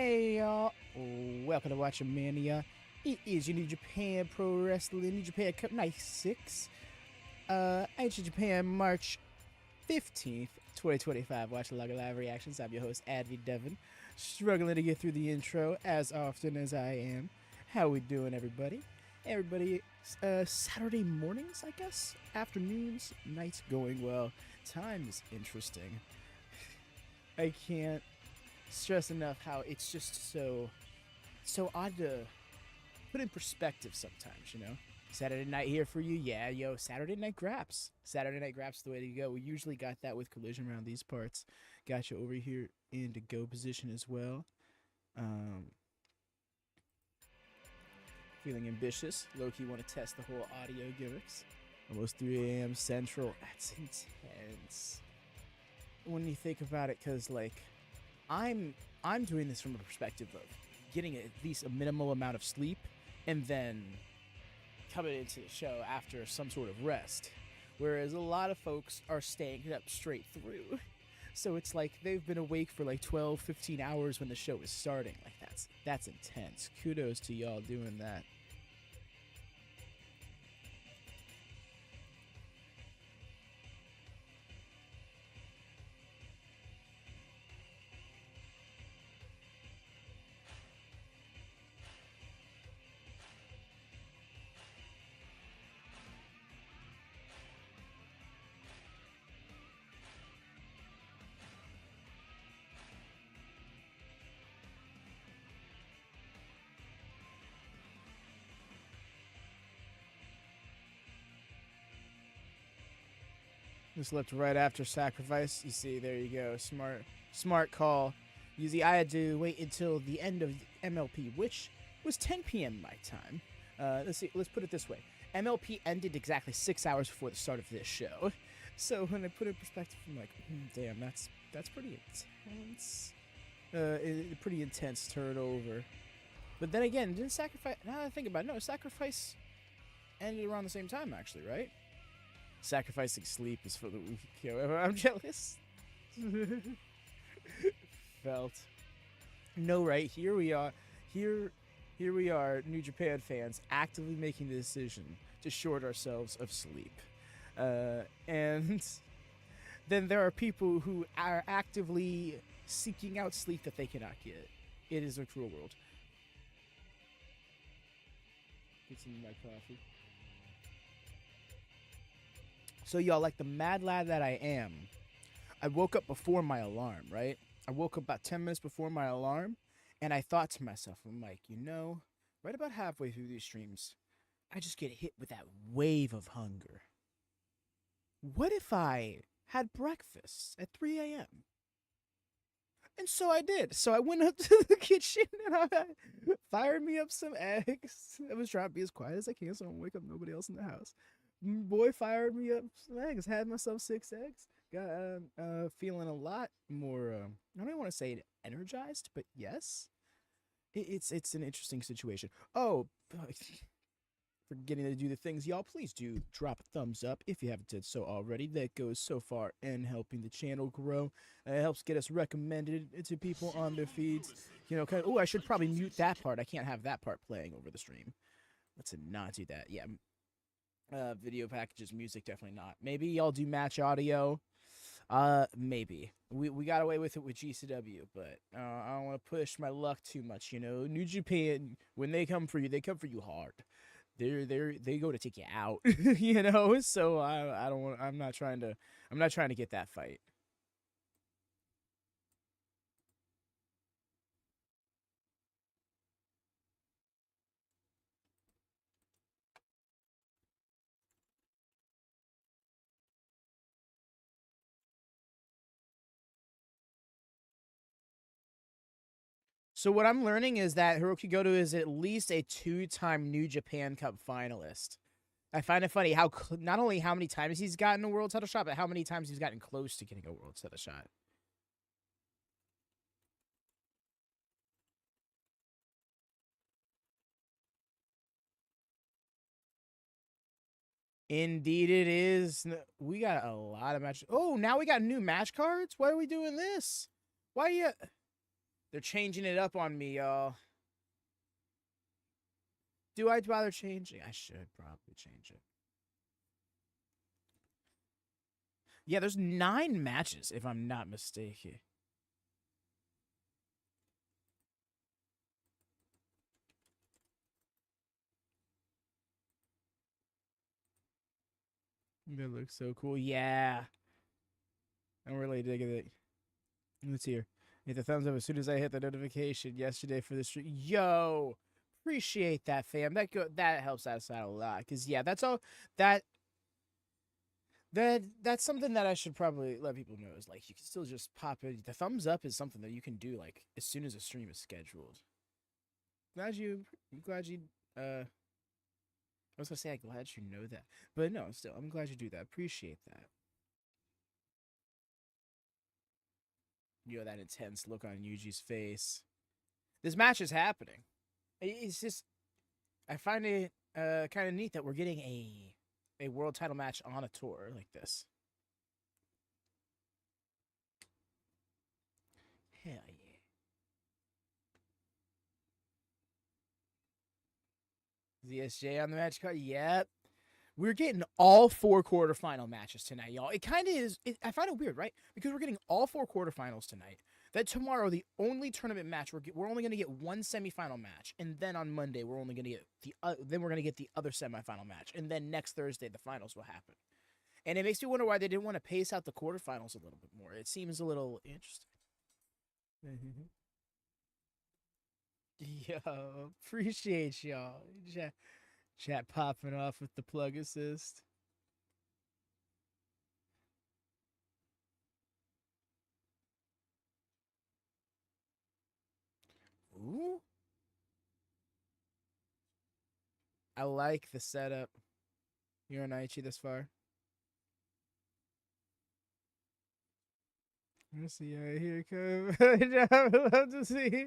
Hey y'all, welcome to WatchaMania. It is your New Japan Pro Wrestling New Japan Cup Night 6. Aichi Japan, March 15th, 2025. Watchalong live reactions. I'm your host, Advi Devon. Struggling to get through the intro as often as I am. How we doing, everybody? Saturday mornings, I guess? Afternoons, nights going well. Time is interesting. I can't stress enough how it's just so odd to put in perspective sometimes, you know? Saturday night here for you, yeah, yo, Saturday night graps. Saturday night graps the way to go. We usually got that with Collision around these parts. Got you over here in to-go position as well. Feeling ambitious. Low-key want to test the whole audio gimmicks. Almost 3 a.m. Central. That's intense. When you think about it, because, like, I'm doing this from a perspective of getting at least a minimal amount of sleep and then coming into the show after some sort of rest, whereas a lot of folks are staying up straight through. So it's like they've been awake for like 12, 15 hours when the show is starting. Like that's intense. Kudos to y'all doing that. Just left right after sacrifice. You see, there you go. Smart call. Usually I had to wait until the end of MLP, which was 10 p.m. my time. Let's put it this way. MLP ended exactly 6 hours before the start of this show. So when I put it in perspective, I'm like, damn, that's pretty intense. Pretty intense turnover. But then again, didn't sacrifice? Now that I think about it, no, sacrifice ended around the same time, actually, right? Sacrificing sleep is for the weak. However, I'm jealous. Felt. No, right? Here we are. Here we are, New Japan fans, actively making the decision to short ourselves of sleep. And then there are people who are actively seeking out sleep that they cannot get. It is a cruel world. Get some of my coffee. So y'all, like the mad lad that I am, I woke up before my alarm, right? I woke up about 10 minutes before my alarm, and I thought to myself, I'm like, you know, right about halfway through these streams, I just get hit with that wave of hunger. What if I had breakfast at 3 a.m.? And so I did. So I went up to the kitchen and I fired me up some eggs. I was trying to be as quiet as I can so I don't wake up nobody else in the house. Boy fired me up some eggs. Had myself 6 eggs. Got feeling a lot more. I don't want to say energized, but yes, it's an interesting situation. Oh, forgetting to do the things, y'all. Please do drop a thumbs up if you haven't did so already. That goes so far in helping the channel grow. It helps get us recommended to people on their feeds. You know, oh, I should probably mute that part. I can't have that part playing over the stream. Let's not do that. Yeah. Video packages, music, definitely not. Maybe y'all do match audio. Maybe. We got away with it with GCW, but I don't want to push my luck too much, you know. New Japan, when they come for you hard. They go to take you out, you know. So I don't want. I'm not trying to get that fight. So what I'm learning is that Hiroki Goto is at least a 2-time New Japan Cup finalist. I find it funny how not only how many times he's gotten a world title shot, but how many times he's gotten close to getting a world title shot. Indeed it is. We got a lot of matches. Oh, now we got new match cards? Why are we doing this? Why you... They're changing it up on me, y'all. Do I bother changing? I should probably change it. Yeah, there's 9 matches, if I'm not mistaken. That looks so cool. Yeah. I'm really digging it. Let's hear. Hit the thumbs up as soon as I hit the notification yesterday for the stream. Yo, appreciate that, fam. That helps us out a lot. Cause yeah, that's all that's something that I should probably let people know is like you can still just pop it. The thumbs up is something that you can do like as soon as a stream is scheduled. Glad you I was gonna say I'm glad you know that. But no, still I'm glad you do that. Appreciate that. You know that intense look on Yuji's face. This match is happening. It's just I find it kind of neat that we're getting a world title match on a tour like this. Hell yeah. ZSJ on the match card? Yep. We're getting all 4 quarterfinal matches tonight, y'all. It kind of is. I find it weird, right? Because we're getting all 4 quarterfinals tonight. That tomorrow, the only tournament match we're only going to get 1 semifinal match, and then on Monday we're only going to get the other semifinal match, and then next Thursday the finals will happen. And it makes me wonder why they didn't want to pace out the quarterfinals a little bit more. It seems a little interesting. Yo, appreciate y'all. Chat popping off with the plug assist. Ooh. I like the setup. You're on Aichi this far. Let's see. Here it comes. I would love to see.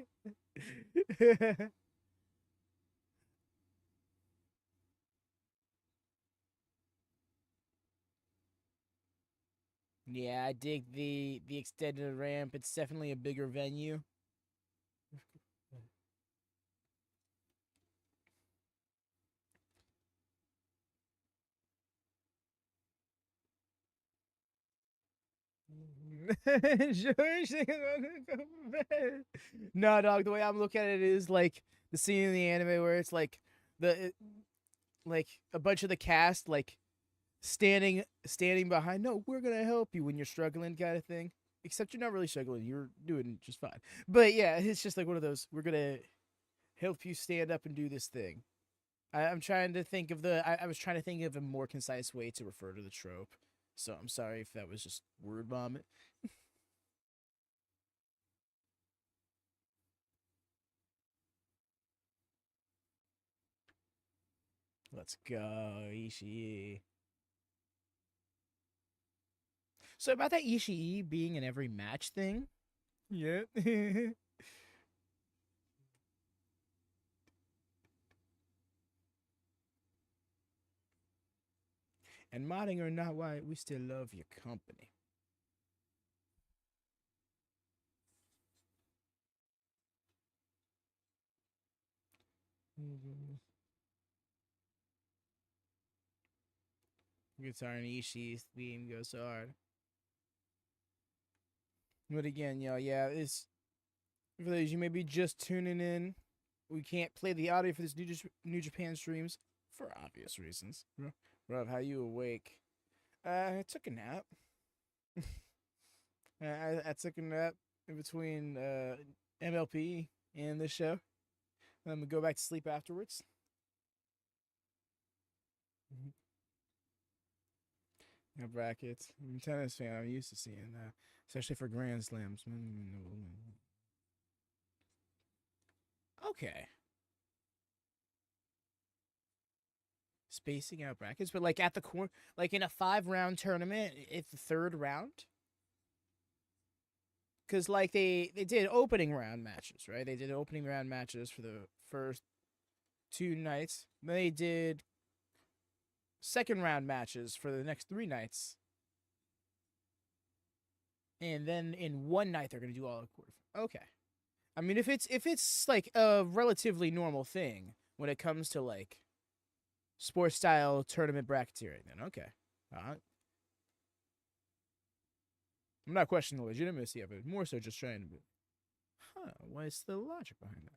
Yeah, I dig the extended ramp. It's definitely a bigger venue. No, dog. The way I'm looking at it is like the scene in the anime where it's like like a bunch of the cast like standing behind. No, we're gonna help you when you're struggling, kind of thing. Except you're not really struggling. You're doing just fine. But yeah, it's just like one of those. We're gonna help you stand up and do this thing. I'm trying to think of I was trying to think of a more concise way to refer to the trope. So I'm sorry if that was just word vomit. Let's go, Ishii. So about that Ishii being in every match thing. Yeah. And modding or not, why we still love your company. Guitar and Ishii's theme goes so hard. But again, y'all, yeah, it's for those you may be just tuning in. We can't play the audio for this New Japan streams for obvious reasons. Rob, how you awake? I took a nap. I took a nap in between MLP and this show. I'm gonna go back to sleep afterwards. No brackets. I'm a tennis fan. I'm used to seeing that, especially for Grand Slams. Okay. Spacing out brackets, but like at the core, like in a 5-round tournament, it's the 3rd round. Because like they did opening round matches, right? They did opening round matches for the first 2 nights. They did 2nd round matches for the next 3 nights. And then in 1 night they're gonna do all the quarters. Okay. I mean, if it's like a relatively normal thing when it comes to like sports style tournament bracketeering, then okay. I'm not questioning the legitimacy of it. More so just trying to. What's the logic behind that?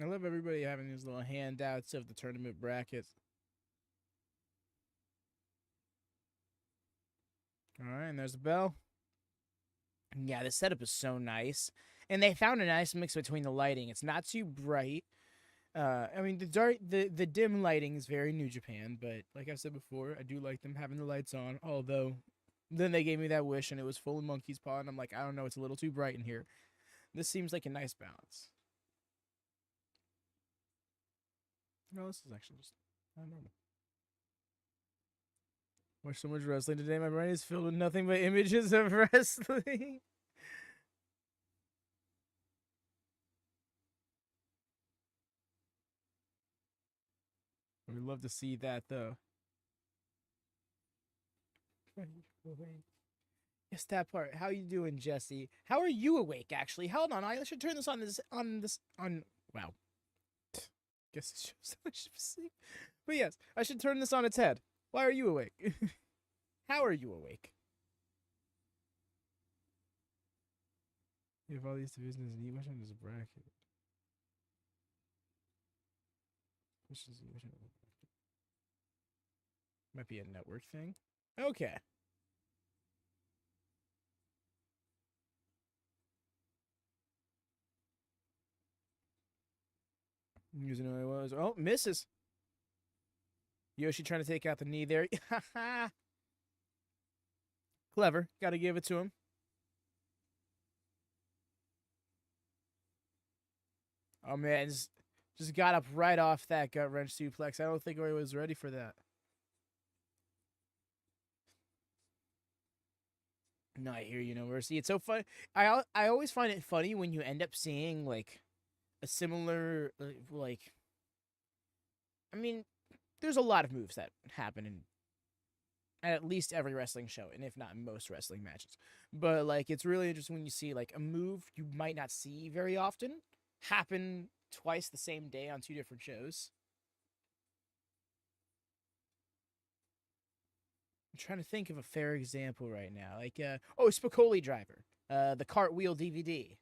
I love everybody having these little handouts of the tournament brackets. All right, and there's the bell. Yeah, the setup is so nice, and they found a nice mix between the lighting. It's not too bright. I mean, the dim lighting is very New Japan, but like I've said before, I do like them having the lights on. Although, then they gave me that wish, and it was full of monkey's paw, and I'm like, I don't know, it's a little too bright in here. This seems like a nice balance. No, this is actually just normal. Watch so much wrestling today. My brain is filled with nothing but images of wrestling. We'd love to see that, though. Yes, that part. How you doing, Jesse? How are you awake? Actually, hold on. I should turn this on. Wow. Guess it shows I should sleep. But yes, I should turn this on its head. Why are you awake? How are you awake? You have all these divisions and which one is a bracket? Which is might be a network thing. Okay. Using Oiwa. Oh, misses. Yoshi trying to take out the knee there. Clever. Got to give it to him. Oh, man. Just got up right off that gut wrench suplex. I don't think Oiwa was ready for that. No, I hear you, University. It's so fun. I always find it funny when you end up seeing, like, a similar, like... I mean, there's a lot of moves that happen in at least every wrestling show, and if not most wrestling matches. But like, it's really interesting when you see like a move you might not see very often happen twice the same day on two different shows. I'm trying to think of a fair example right now. Like, Spicoli Driver, the cartwheel DVD.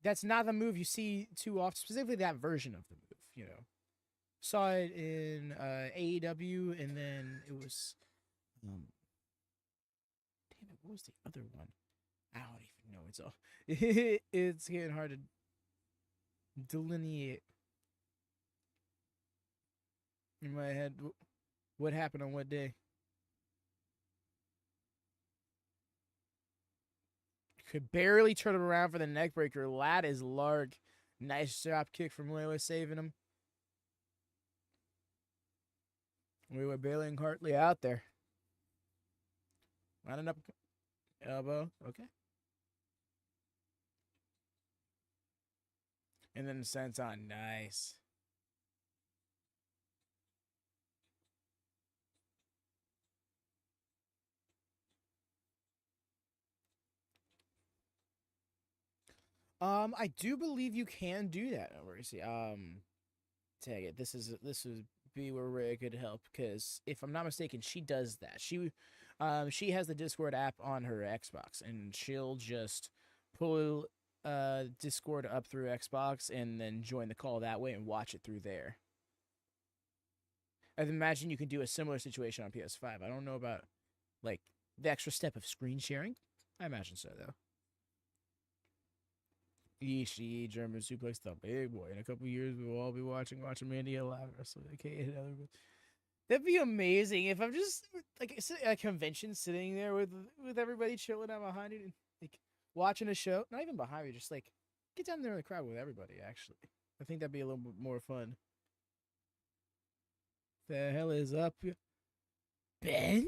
That's not the move you see too often, specifically that version of the move. Saw it in AEW, and then it was, damn it, what was the other one? I don't even know. It's all it's getting hard to delineate in my head. What happened on what day? Could barely turn him around for the neck breaker. Lad is Larg. Nice drop kick from Lewa, saving him. We were bailing Hartley out there. Lining up elbow. Okay. And then the senton. Nice. I do believe you can do that. Where you see, tag it. This would be where Ray could help, because if I'm not mistaken, she does that. She has the Discord app on her Xbox, and she'll just pull Discord up through Xbox and then join the call that way and watch it through there. I imagine you can do a similar situation on PS5. I don't know about like the extra step of screen sharing. I imagine so though. Ishii, German suplex, the big boy. In a couple years, we will all be watching WatchaMania live wrestling. That'd be amazing if I'm just like at a convention, sitting there with everybody chilling out behind it and like watching a show. Not even behind me, just like get down there in the crowd with everybody. Actually, I think that'd be a little bit more fun. The hell is up, Ben?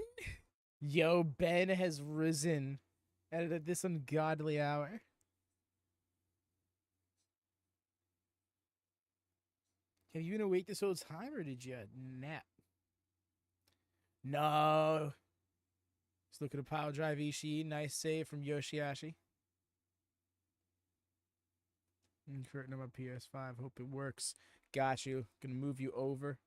Yo, Ben has risen at this ungodly hour. Have you been awake this whole time, or did you nap? No. Just look at a pile drive Ishii. Nice save from YOSHI-HASHI. Curtain on my PS5. Hope it works. Got you. Gonna move you over.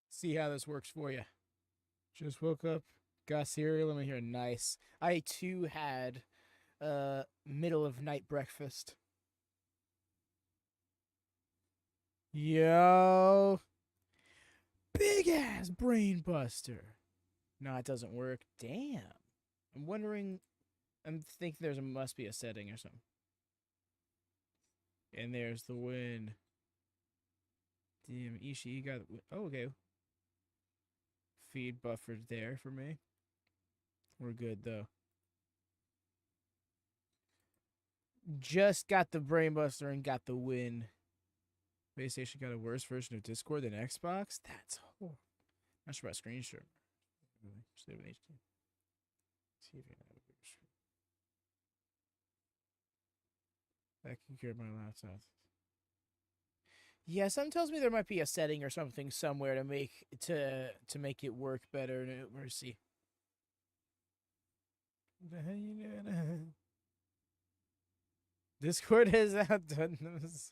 See how this works for you. Just woke up. Got cereal. Let me hear. Nice. I too had middle of night breakfast. Yo. Big ass brain buster. No, it doesn't work. Damn. I'm wondering. I'm thinking there's must be a setting or something. And there's the win. Damn, Ishii got. Oh, okay. Feed buffered there for me. We're good though. Just got the brainbuster and got the win. PlayStation got a worse version of Discord than Xbox? That's horrible. Not sure about screen share. See if you can have a bigger screen. That can cure my laptop. Yeah, something tells me there might be a setting or something somewhere to make it work better. We'll see. What the hell you doing? Discord has outdone this.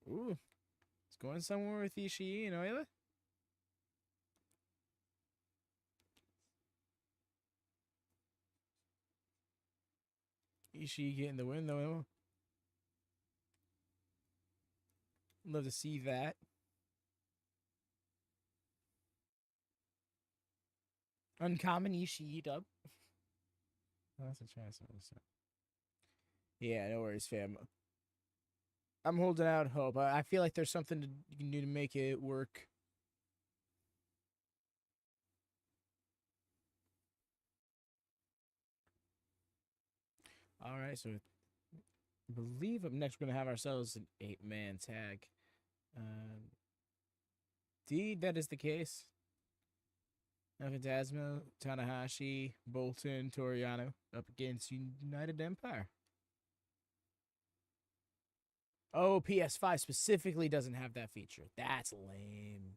Ooh. It's going somewhere with Ishii and Oiwa. Ishii getting the win though. Love to see that. Uncommon Ishii dub. Oh, that's a chance. Yeah, no worries, fam. I'm holding out hope. I feel like there's something you can do to make it work. All right, so I believe up next we're gonna have ourselves an 8-man tag. Indeed, that is the case. Phantasmo, Tanahashi, Boltin, Toru up against United Empire. Oh, PS5 specifically doesn't have that feature. That's lame.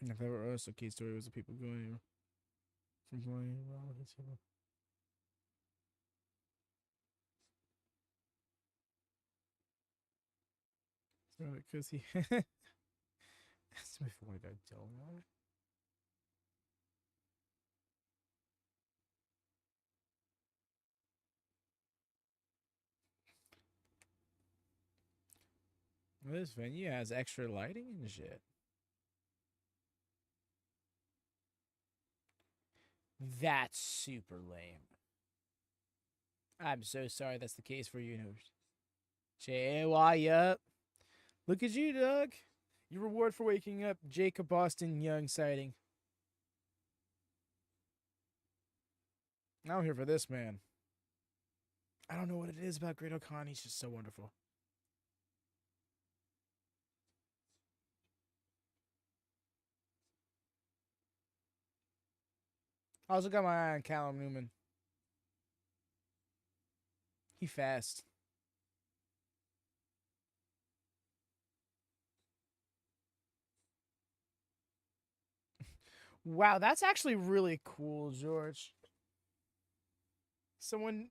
If that were us, okay, story was the people going from going wrong with each other. Because he that's my phone got dull. This venue has extra lighting and shit. That's super lame. I'm so sorry that's the case for you. JY up. Look at you, Doug. Your reward for waking up, Jacob Boston Young sighting. I'm here for this man. I don't know what it is about Great O'Con. He's just so wonderful. I also got my eye on Callum Newman. He fast. Wow, that's actually really cool, George. Someone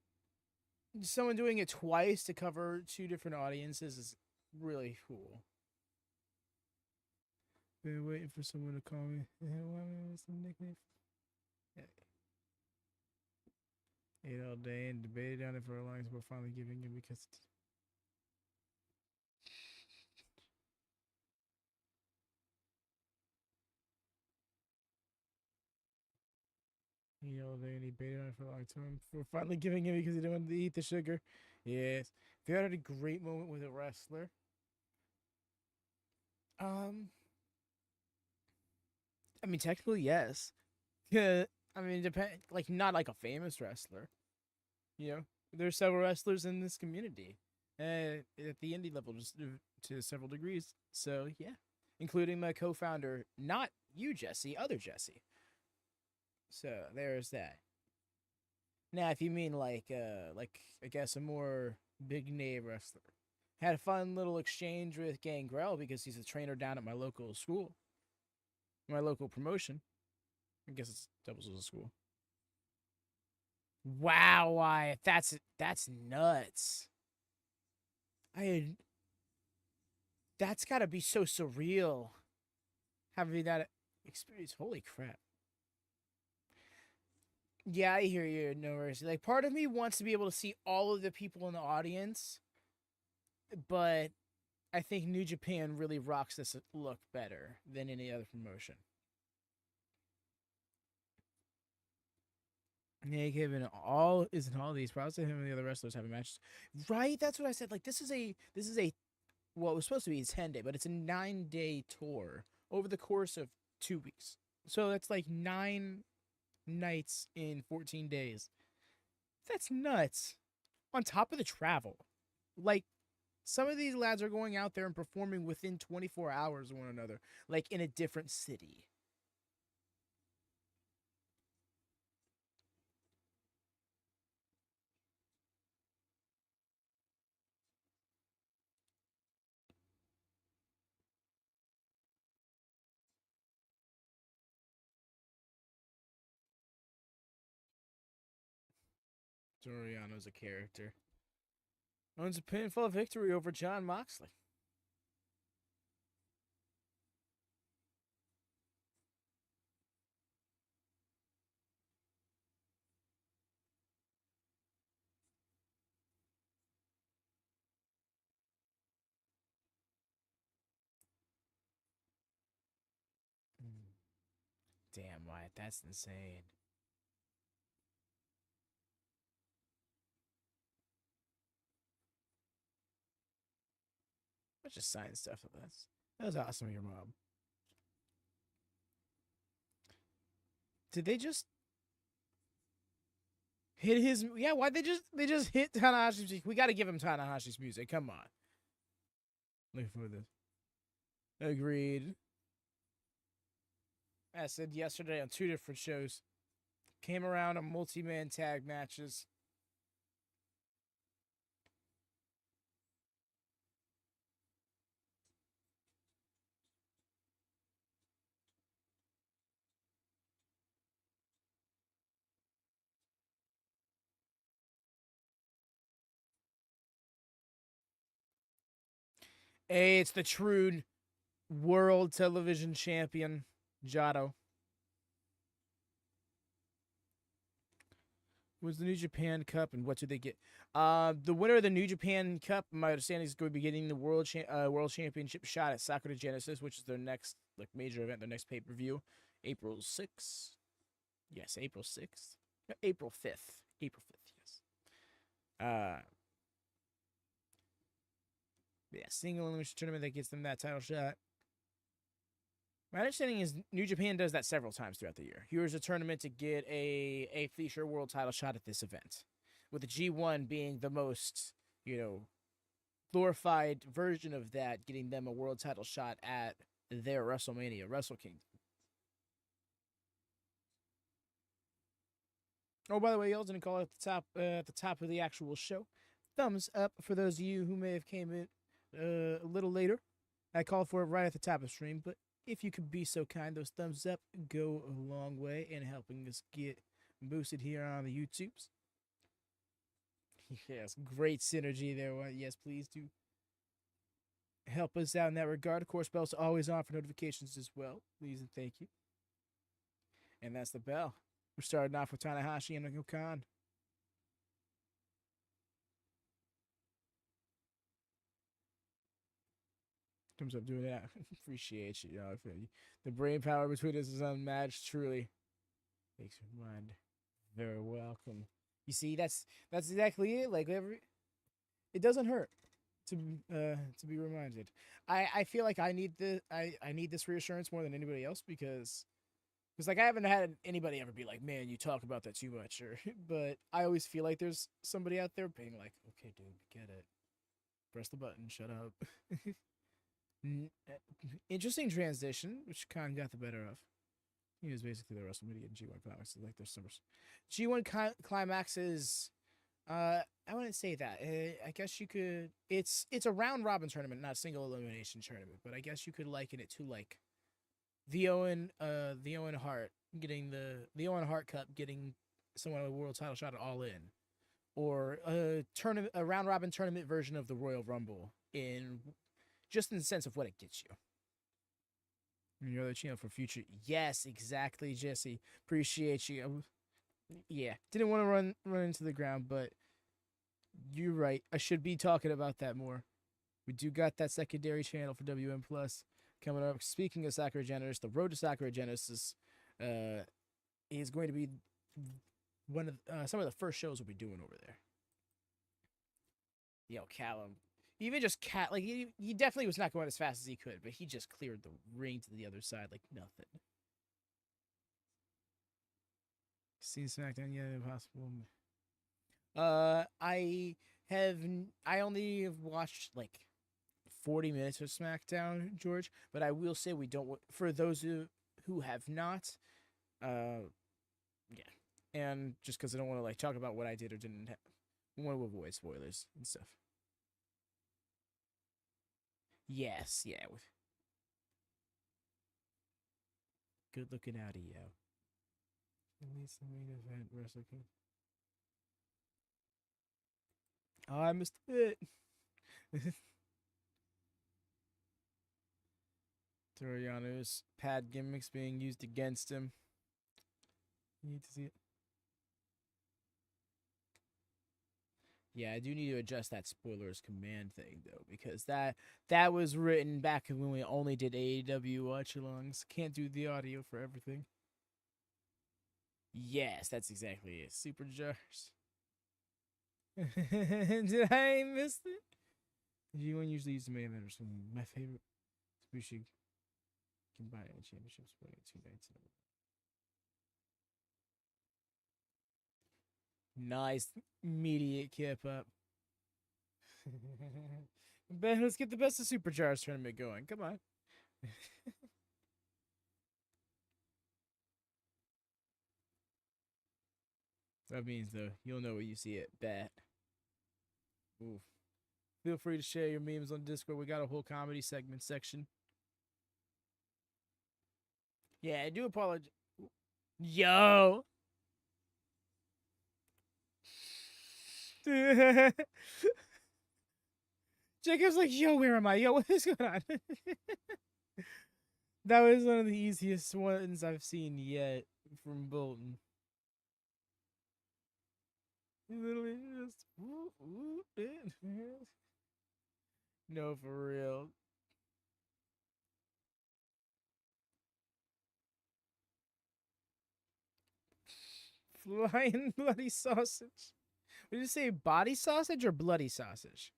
doing it twice to cover 2 different audiences is really cool. Been waiting for someone to call me. Some nickname. Ate all day and debated on it for a long time before finally giving it because he all day and he debated on it for a long time before finally giving it because he didn't want to eat the sugar. Yes. They had a great moment with a wrestler. I mean, technically, yes. I mean, depend like not like a famous wrestler. You know, there's several wrestlers in this community. at the indie level, just to several degrees. So yeah, including my co-founder, not you, Jesse, other Jesse. So there's that. Now, if you mean like I guess a more big name wrestler, had a fun little exchange with Gangrel because he's a trainer down at my local school, my local promotion. I guess it's doubles as a school. Wow, Wyatt, that's nuts. I had, that's got to be so surreal having that experience. Holy crap. Yeah, I hear you. No worries. Like, part of me wants to be able to see all of the people in the audience, but I think New Japan really rocks this look better than any other promotion. Yeah, given all isn't all these. Props to him and the other wrestlers having matches. Right, that's what I said. Like, this is a well, it was supposed to be a 10-day, but it's a 9-day tour over the course of 2 weeks. So that's like 9 nights in 14 days. That's nuts. On top of the travel. Like, some of these lads are going out there and performing within 24 hours of one another, like in a different city. Toru Yano's a character. Owns a pinfall victory over Jon Moxley. Damn, Wyatt, that's insane. Let's just sign stuff with us. That was awesome, your mom. Did they just hit his? Yeah, why they just hit Tanahashi's music? We got to give him Tanahashi's music. Come on. Looking for this. Agreed. I said yesterday on 2 different shows. Came around on multi-man tag matches. Hey, it's the true world television champion, Jado. Was the New Japan Cup, and what did they get? The winner of the New Japan Cup, my understanding, is going to be getting the world championship shot at Sakura Genesis, which is their next like major event, their next pay-per-view, April 6th. Yes, April 6th. April 5th. April 5th, yes. Yeah, single elimination tournament that gets them that title shot. My understanding is New Japan does that several times throughout the year. Here's a tournament to get a feature world title shot at this event, with the G1 being the most, glorified version of that, getting them a world title shot at their WrestleMania, Wrestle Kingdom. Oh, by the way, y'all didn't call it at the top of the actual show. Thumbs up for those of you who may have came in a little later. I called for it right at the top of the stream, but if you could be so kind, those thumbs up go a long way in helping us get boosted here on the YouTubes. Yes, great synergy there. Yes, please do help us out in that regard. Of course, bells are always on for notifications as well. Please and thank you. And that's the bell. We're starting off with Tanahashi and Okan. Thumbs up doing that. Appreciate you. The brain power between us is unmatched, truly. Makes your mind very welcome. You see, that's exactly it. Like it doesn't hurt to be reminded. I feel like I need I need this reassurance more than anybody else because like I haven't had anybody ever be like, man, you talk about that too much, or but I always feel like there's somebody out there being like, okay, dude, get it. Press the button. Shut up. Interesting transition, which kind of got the better of. He was basically the WrestleMania G1 Climax. Like their summers. G1 Climax is, I wouldn't say that. I guess you could. It's a round robin tournament, not a single elimination tournament. But I guess you could liken it to like the Owen Hart getting the Owen Hart Cup, getting someone a world title shot at All In, or a round robin tournament version of the Royal Rumble in the sense of what it gets you. Your other channel for future. Yes, exactly, Jesse. Appreciate you. Yeah, didn't want to run into the ground, but you're right. I should be talking about that more. We do got that secondary channel for WM Plus coming up. Speaking of Sakura Genesis, the road to Sakura Genesis is going to be one of some of the first shows we'll be doing over there. Yo, Callum. Even just like he definitely was not going as fast as he could, but he just cleared the ring to the other side like nothing. Seen SmackDown yet? Impossible. I only have watched like 40 minutes of SmackDown, George, but I will say we don't, for those who have not, yeah, and just because I don't want to like talk about what I did or didn't want to avoid spoilers and stuff. Yes, yeah. Good looking out of you. At least the main event wrestler can. Oh, I missed it. Toriano's pad gimmicks being used against him. You need to see it. Yeah, I do need to adjust that spoilers command thing though, because that was written back when we only did AEW watchalongs. Can't do the audio for everything. Yes, that's exactly it. Super jars. Did I miss it? G1 usually use the main event or something. My favorite. We should combine a championship splitting 2 nights in a row. Nice immediate kip up. Ben, let's get the best of Supercharged tournament going. Come on. That means though, you'll know what you see it. Bet. Oof. Feel free to share your memes on Discord. We got a whole comedy segment section. Yeah, I do apologize. Yo. Jacob's like, yo, where am I? Yo, what is going on? That was one of the easiest ones I've seen yet from Boltin. He literally just no, for real. Flying bloody sausage. Did you say body sausage or bloody sausage?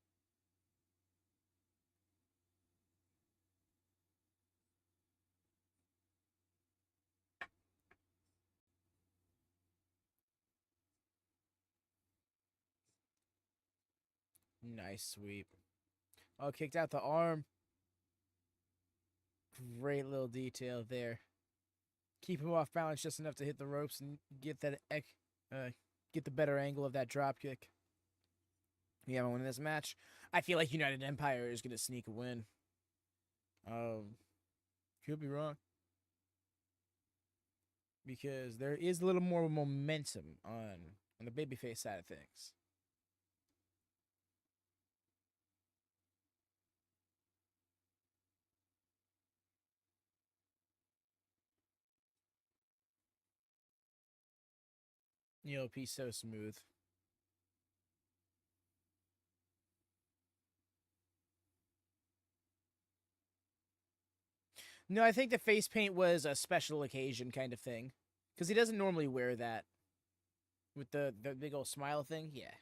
Nice sweep. Oh, kicked out the arm. Great little detail there. Keep him off balance just enough to hit the ropes and get that get the better angle of that drop kick. We haven't won this match. I feel like United Empire is gonna sneak a win. Could be wrong. Because there is a little more momentum on the babyface side of things. He's so smooth. No, I think the face paint was a special occasion kind of thing. Because he doesn't normally wear that. With the big old smile thing, yeah.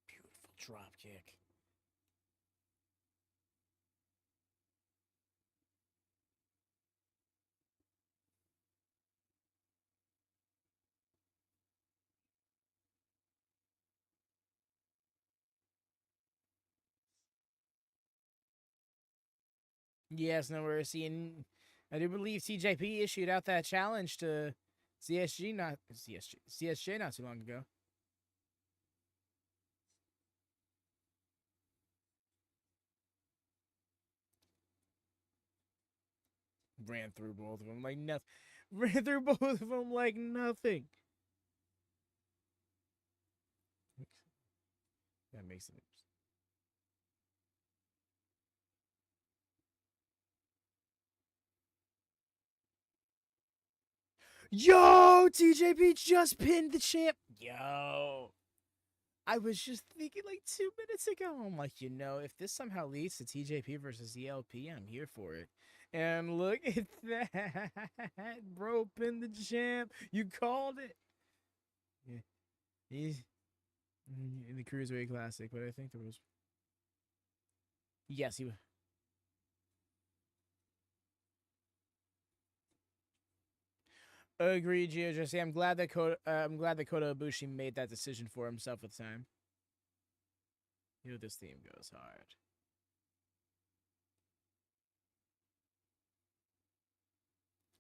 Beautiful drop kick. Yes, no mercy. And I do believe TJP issued out that challenge to CSJ not too long ago. Ran through both of them like nothing. Ran through both of them like nothing. That makes it. Yo, TJP just pinned the champ. Yo. I was just thinking like 2 minutes ago. I'm like, if this somehow leads to TJP versus ELP, I'm here for it. And look at that. Bro pinned the champ. You called it. Yeah. He's in the Cruiserweight Classic, but I think there was. Yes, he was. Agreed, Gio Jesse. I'm glad that Kota Ibushi made that decision for himself with time. This theme goes hard.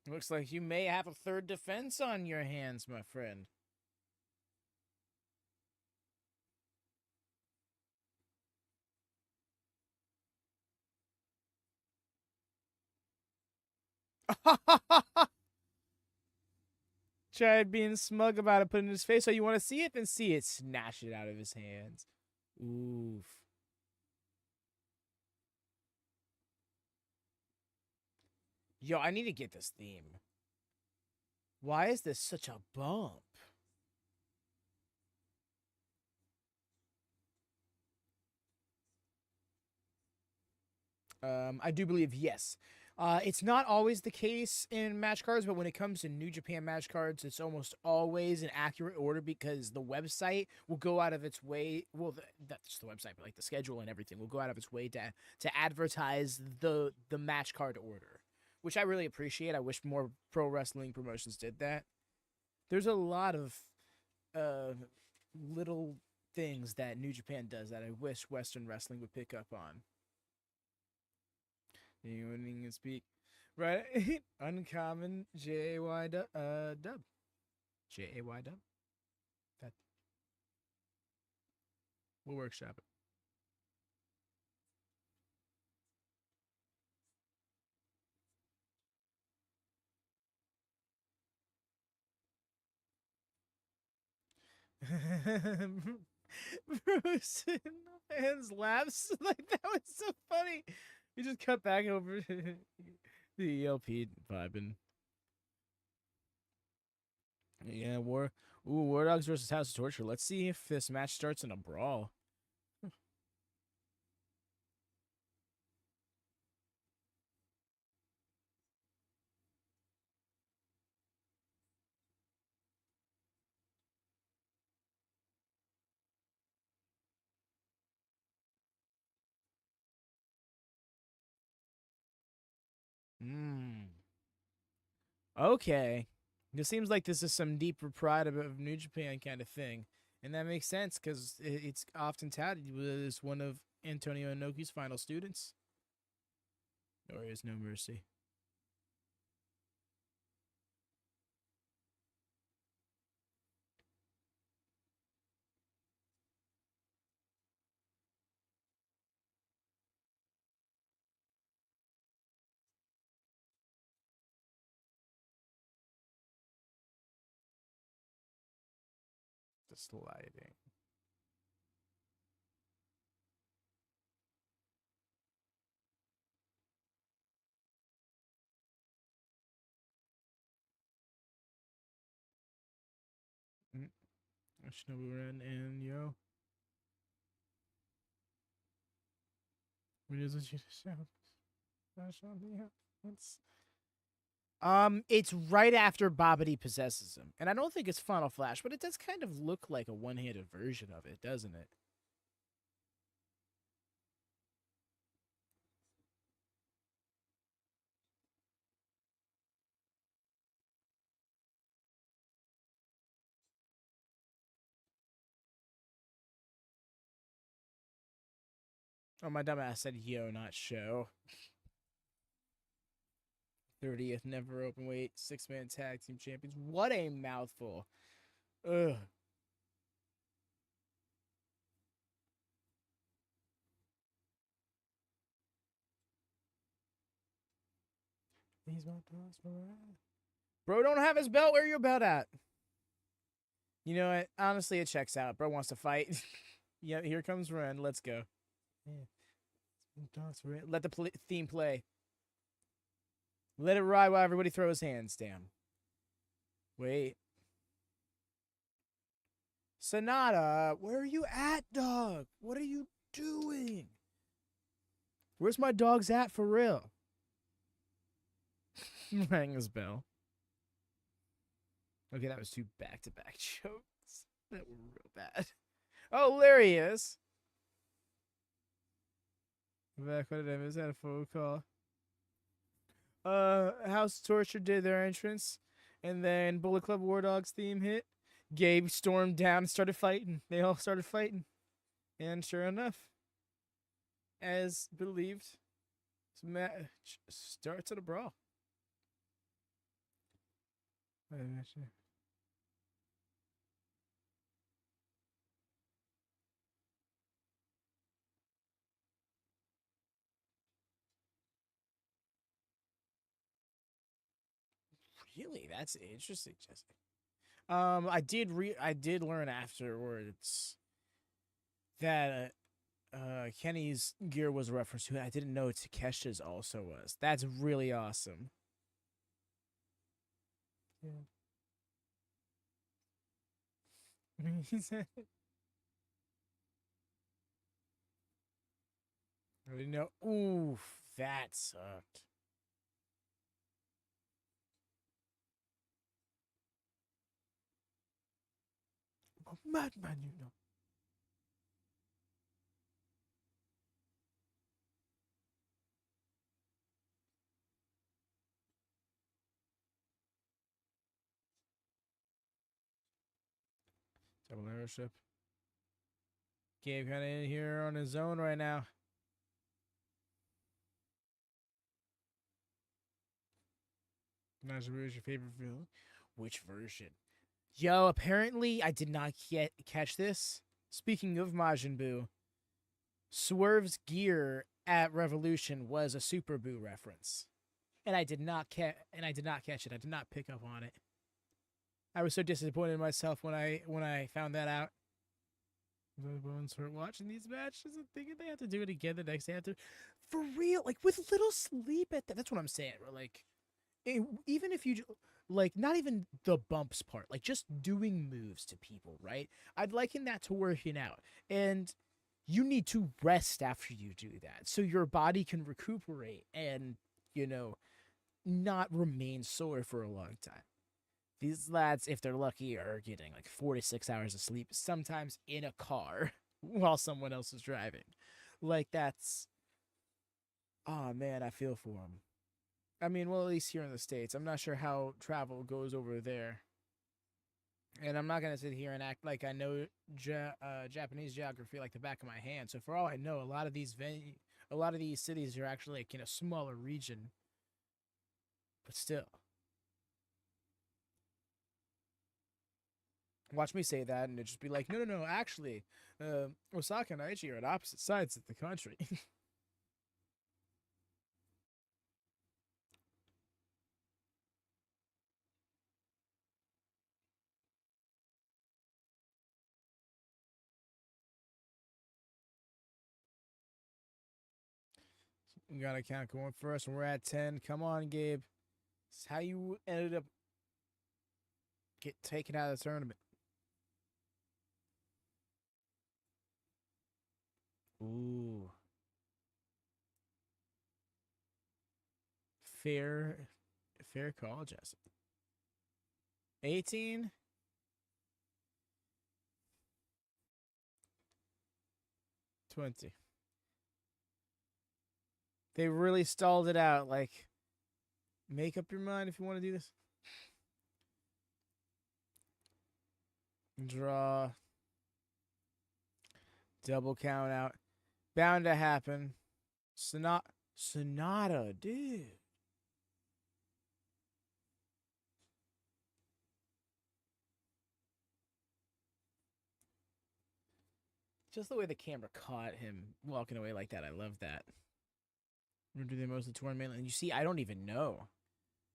Looks like you may have a third defense on your hands, my friend. Tried being smug about it, put it in his face. So you want to see it? Then see it. Snatch it out of his hands. Oof. Yo, I need to get this theme. Why is this such a bump? I do believe yes. It's not always the case in match cards, but when it comes to New Japan match cards, it's almost always an accurate order because the website will go out of its way. Well, that's the website, but like the schedule and everything will go out of its way to advertise the match card order, which I really appreciate. I wish more pro wrestling promotions did that. There's a lot of little things that New Japan does that I wish Western wrestling would pick up on. You can speak. Right? Uncommon J-A-Y dub. J-A-Y dub? That. We'll workshop it. Bruce hands laughs. Like, that was so funny. You just cut back over the ELP vibing. Yeah, War Dogs versus House of Torture. Let's see if this match starts in a brawl. Hmm. Okay. It seems like this is some deeper pride of New Japan kind of thing. And that makes sense because it's often touted as one of Antonio Inoki's final students. Or is No Mercy. The sliding. Yoshinobu Ren and Yo. What is it you shout? It's right after Babidi possesses him. And I don't think it's Final Flash, but it does kind of look like a one-handed version of it, doesn't it? Oh, my dumbass said yo, not show. 30th never Openweight 6-man tag team champions. What a mouthful. Ugh. He's my boss, bro, don't have his belt. Where your belt at? You know what? Honestly, it checks out. Bro wants to fight. Yeah, here comes Ren. Let's go. Yeah. Let the theme play. Let it ride while everybody throws hands down. Wait. SANADA, where are you at, dog? What are you doing? Where's my dogs at for real? Rang his bell. Okay, that was 2 back-to-back jokes. That were real bad. Oh, there he is. Back when I was at a phone call. House Torture did their entrance, and then Bullet Club War Dogs theme hit. Gabe stormed down and started fighting. They all started fighting. And sure enough, as believed, this match starts at a brawl. Really? That's interesting, Jesse. I did learn afterwards that Kenny's gear was a reference to it. I didn't know Takesha's also was. That's really awesome. Yeah. I didn't know. Oof, that sucked. Oh, madman, you know. Double airship. Gabe kind of in here on his own right now. Not your favorite villain. Which version? Yo, apparently I did not catch this. Speaking of Majin Buu, Swerve's gear at Revolution was a Super Buu reference, and I did not catch it. I did not pick up on it. I was so disappointed in myself when I found that out. The bones hurt watching these matches and thinking they have to do it again the next day after. For real, like with little sleep at that. That's what I'm saying. Like, even if you like, not even the bumps part, like just doing moves to people, right? I'd liken that to working out, and you need to rest after you do that so your body can recuperate and not remain sore for a long time. These lads, if they're lucky, are getting like 4 to 6 hours of sleep, sometimes in a car while someone else is driving. Like, that's... Oh, man, I feel for them. I mean, well, at least here in the States. I'm not sure how travel goes over there. And I'm not going to sit here and act like I know Japanese geography like the back of my hand. So for all I know, a lot of these cities are actually like in a smaller region. But still. Watch me say that, and it'd just be like, no, actually, Osaka and Aichi are at opposite sides of the country. We got a count going first, and we're at 10. Come on, Gabe. This is how you ended up get taken out of the tournament. Ooh. Fair call, Jesse. 18. 20. They really stalled it out. Like, make up your mind if you want to do this. Draw. Double count out. Bound to happen. SANADA, dude. Just the way the camera caught him walking away like that. I love that. Or do they mostly tour in mainland? You see, I don't even know.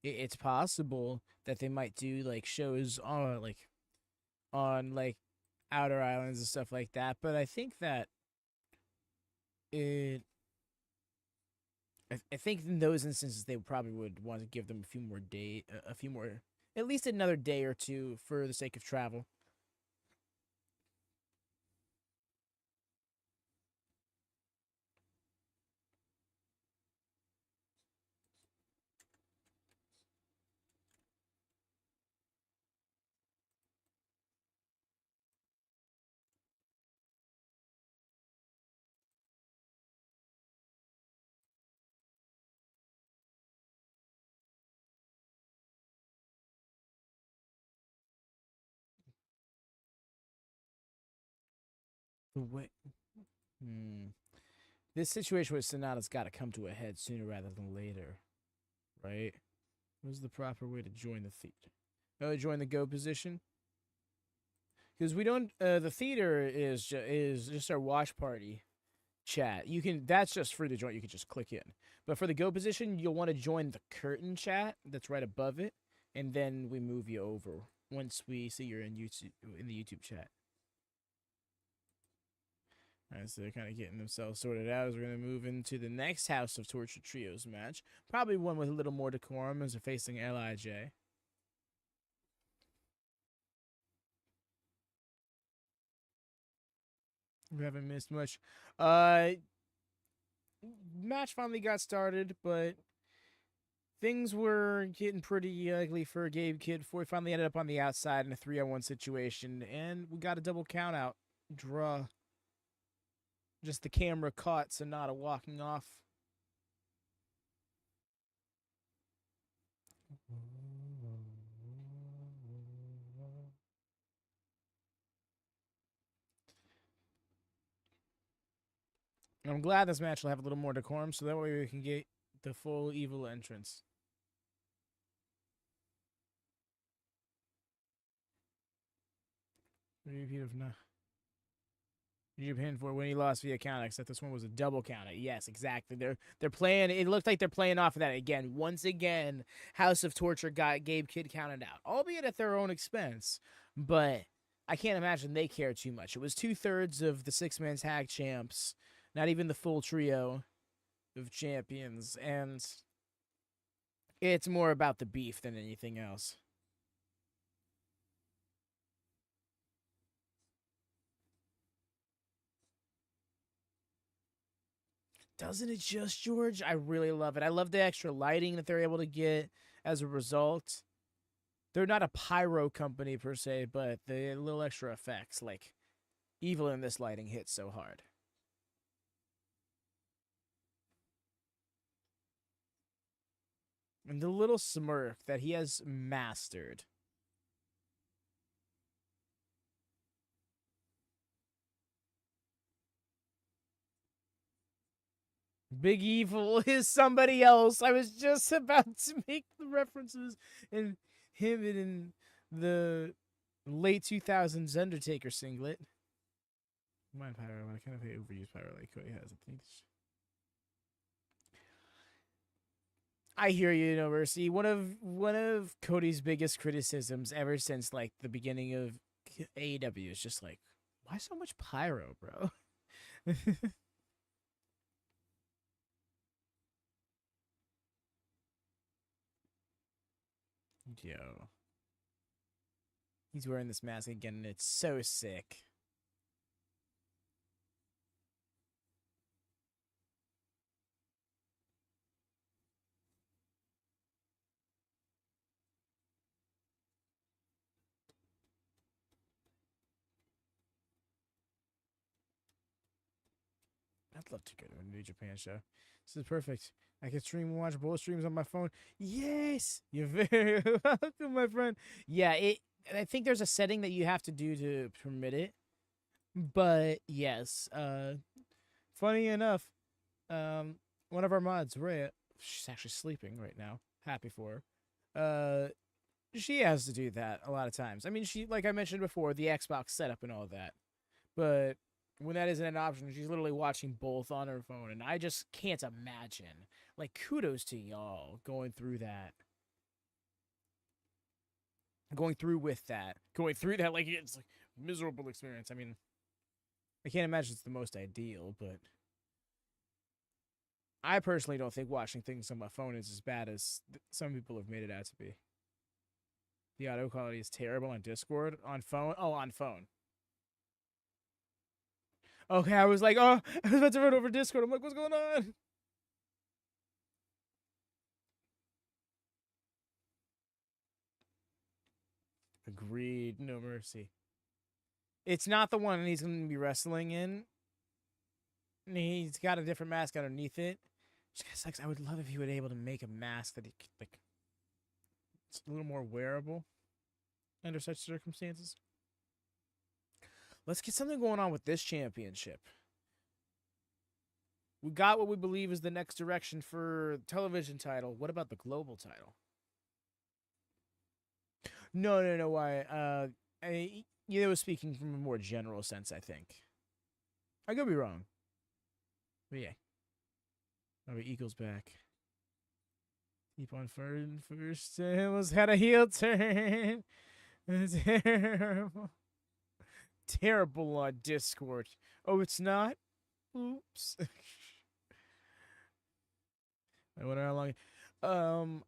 It's possible that they might do like shows on like outer islands and stuff like that. But I think that it. I think in those instances they probably would want to give them a few more at least another day or two for the sake of travel. The way. This situation with SANADA's got to come to a head sooner rather than later, right? What's the proper way to join the theater? Oh, join the go position? Because we don't. The theater is just our watch party chat. You can. That's just free to join. You can just click in. But for the go position, you'll want to join the curtain chat that's right above it, and then we move you over once we see you're in the YouTube chat. Alright, so they're kind of getting themselves sorted out as we're going to move into the next House of Torture Trios match. Probably one with a little more decorum as they're facing LIJ. We haven't missed much. Match finally got started, but things were getting pretty ugly for Gabe Kid before he finally ended up on the outside in a 3-on-1 situation, and we got a double count out draw. Just the camera caught SANADA walking off. I'm glad this match will have a little more decorum, so that way we can get the full evil entrance. Repeat of New Japan for when he lost via count, except this one was a double count. Yes, exactly. They're playing. It looked like they're playing off of that again. Once again, House of Torture got Gabe Kid counted out, albeit at their own expense. But I can't imagine they care too much. It was 2/3 of the 6-man tag champs, not even the full trio of champions, and it's more about the beef than anything else. Doesn't it just, George? I really love it. I love the extra lighting that they're able to get as a result. They're not a pyro company per se, but the little extra effects, like evil in this lighting, hits so hard. And the little smirk that he has mastered. Big Evil is somebody else. I was just about to make the references in him in the late 2000s Undertaker singlet. Mind pyro, I kind of hate overused pyro like Cody has. I think. I hear you, University. One of Cody's biggest criticisms ever since like the beginning of AEW is just like, why so much pyro, bro? Yo. He's wearing this mask again, and it's so sick. I'd love to go to a New Japan show. This is perfect. I can stream and watch both streams on my phone. Yes! You're very welcome, my friend. Yeah, I think there's a setting that you have to do to permit it. But, yes. Funny enough, one of our mods, Rhea, she's actually sleeping right now. Happy for her. She has to do that a lot of times. I mean, she, like I mentioned before, the Xbox setup and all that. But when that isn't an option, she's literally watching both on her phone, and I just can't imagine. Like, kudos to y'all going through that. Going through that, like, it's like miserable experience. I mean, I can't imagine it's the most ideal, but I personally don't think watching things on my phone is as bad as some people have made it out to be. The audio quality is terrible on Discord. On phone? Oh, on phone. Okay, I was like, oh, I was about to run over Discord. I'm like, what's going on? Agreed. No mercy. It's not the one he's going to be wrestling in. He's got a different mask underneath it. Just sucks. I would love if he would be able to make a mask that he could, like, it's a little more wearable under such circumstances. Let's get something going on with this championship. We got what we believe is the next direction for the television title. What about the global title? No. Why? It was speaking from a more general sense, I think. I could be wrong. But yeah. Oh, Eagles back. Keep on first. Almost had a heel turn. Terrible. Terrible on Discord. Oh, it's not? Oops. I wonder how long.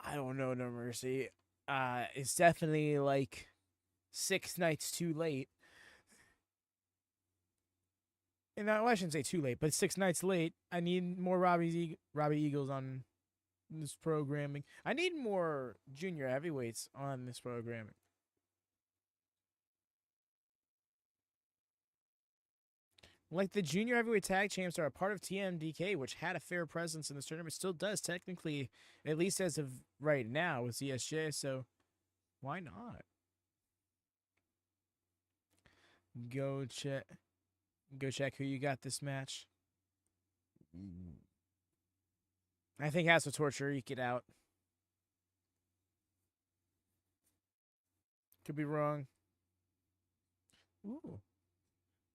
I don't know, no mercy. It's definitely like 6 nights too late. And I shouldn't say too late, but 6 nights late. I need more Robbie Eagles on this programming. I need more junior heavyweights on this programming. Like, the junior heavyweight tag champs are a part of TMDK, which had a fair presence in this tournament. Still does, technically, at least as of right now, with ZSJ, so why not? Go check who you got this match. I think House of Torture eke it out. Could be wrong. Ooh.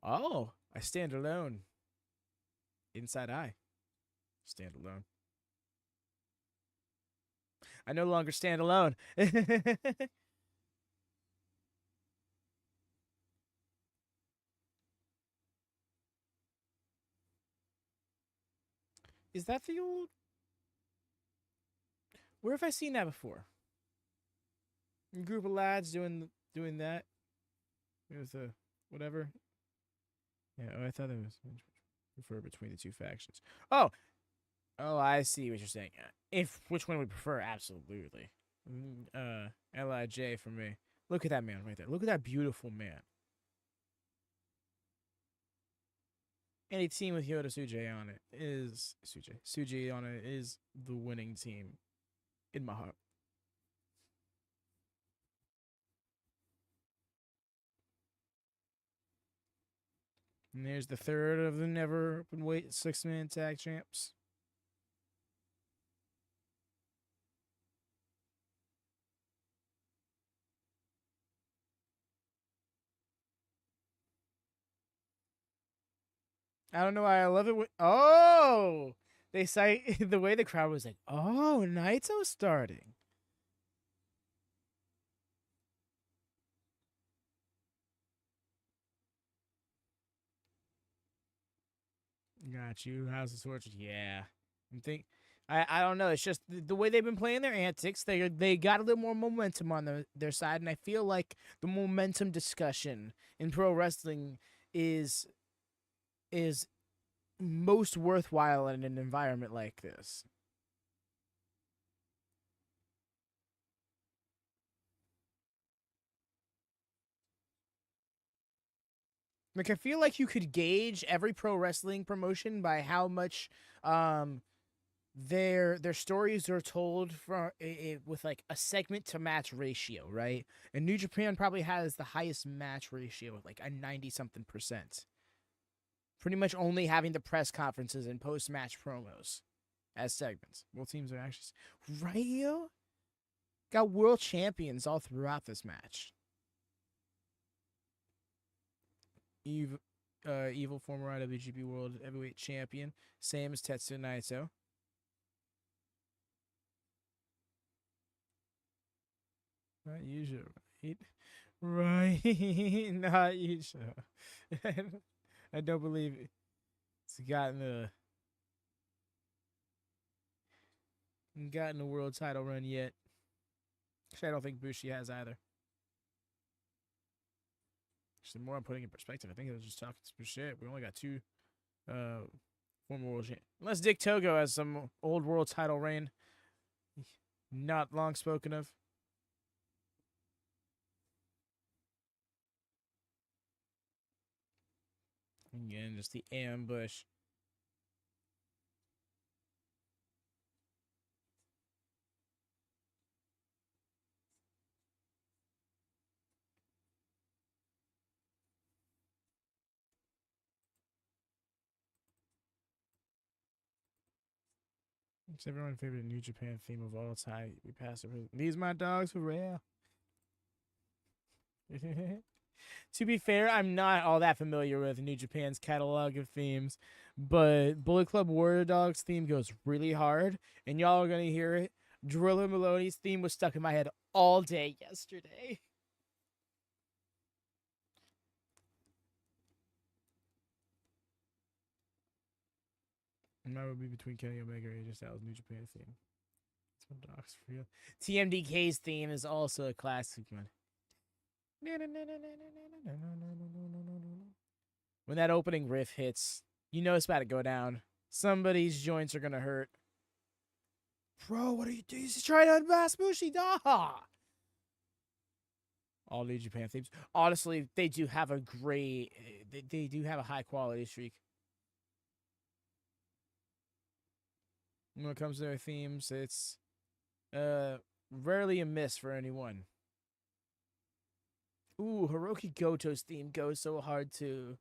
Oh, I stand alone. Inside eye. Stand alone. I no longer stand alone. Is that the old... Where have I seen that before? A group of lads doing that. It was a whatever. Yeah, I thought it was prefer between the two factions. Oh, I see what you're saying. If which one we prefer, absolutely. LIJ for me. Look at that man right there. Look at that beautiful man. Any team with Yoda Suji on it is Suji on it is the winning team in my heart. And there's the third of the never Openweight 6-man tag champs. I don't know why I love it. Oh! They cite the way the crowd was like, oh, Naito's starting. Got you. How's the Torture? Yeah. I don't know. It's just the way they've been playing their antics. They got a little more momentum on their side, and I feel like the momentum discussion in pro wrestling is most worthwhile in an environment like this. Like, I feel like you could gauge every pro wrestling promotion by how much their stories are told with like a segment to match ratio, right? And New Japan probably has the highest match ratio with like a 90-something%. Pretty much only having the press conferences and post-match promos as segments. Both teams are actually... Ryo got world champions all throughout this match. Evil, former IWGP World Heavyweight Champion, same as Tetsuya Naito. Not usual, right? Right, not usual. I don't believe it's gotten a world title run yet. Actually, I don't think Bushi has either. Actually, the more I'm putting in perspective, I think I was just talking some shit. We only got 2 former world champions. Unless Dick Togo has some old world title reign. Not long spoken of. Again, just the ambush. It's everyone's favorite New Japan theme of all time. We pass it. These my dogs for real. To be fair, I'm not all that familiar with New Japan's catalog of themes, but Bullet Club Warrior Dogs theme goes really hard, and y'all are gonna hear it. Drilla Maloney's theme was stuck in my head all day yesterday. And that would be between Kenny Omega and AJ Styles' New Japan theme. Dogs for real. TMDK's theme is also a classic one. When that opening riff hits, you know it's about to go down. Somebody's joints are gonna hurt. Bro, what are you doing? He's trying to unmask Bushi. All New Japan themes. Honestly, they do have a great. They do have a high quality streak. When it comes to their themes, it's rarely a miss for anyone. Ooh, Hiroki Goto's theme goes so hard too.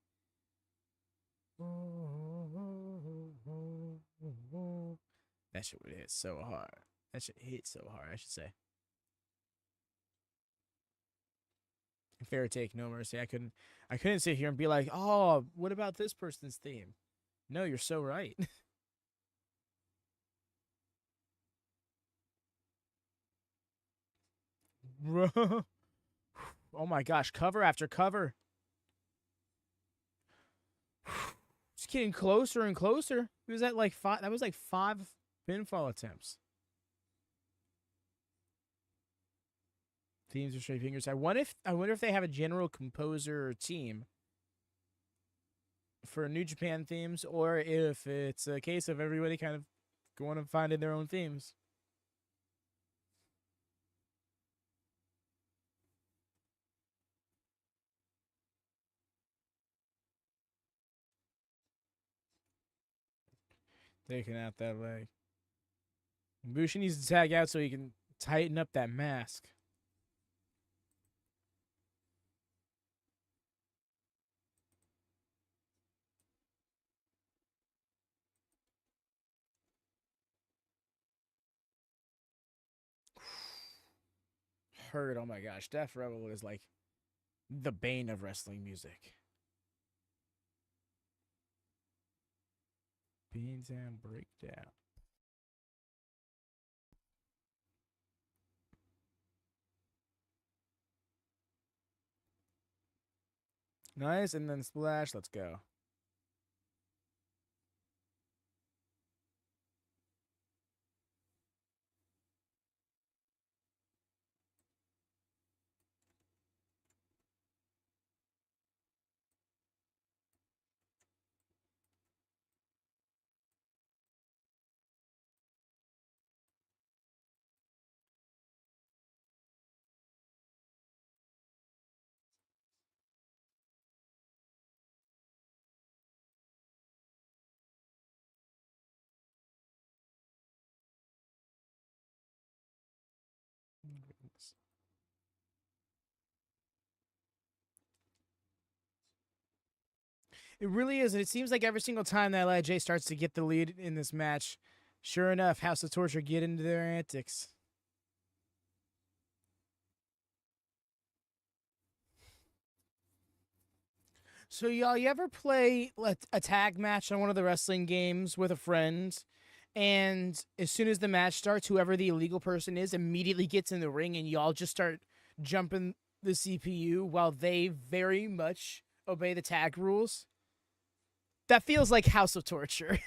That shit would hit so hard. That shit hit so hard, I should say. Fair take, no mercy. I couldn't sit here and be like, oh, what about this person's theme? No, you're so right. Bro. Oh my gosh, cover after cover. Just getting closer and closer. He was at like 5. That was like 5 pinfall attempts. Themes are straight fingers. I wonder if they have a general composer or team for New Japan themes, or if it's a case of everybody kind of going and finding their own themes. Taking out that leg. Bushi needs to tag out so he can tighten up that mask. Heard, oh my gosh, Death Rebel is like the bane of wrestling music. Beantown Breakdown. Nice, and then splash. Let's go. It really is, and it seems like every single time that LIJ starts to get the lead in this match, sure enough, House of Torture get into their antics. So y'all, you ever play a tag match on one of the wrestling games with a friend, and as soon as the match starts, whoever the illegal person is immediately gets in the ring, and y'all just start jumping the CPU while they very much obey the tag rules? That feels like House of Torture.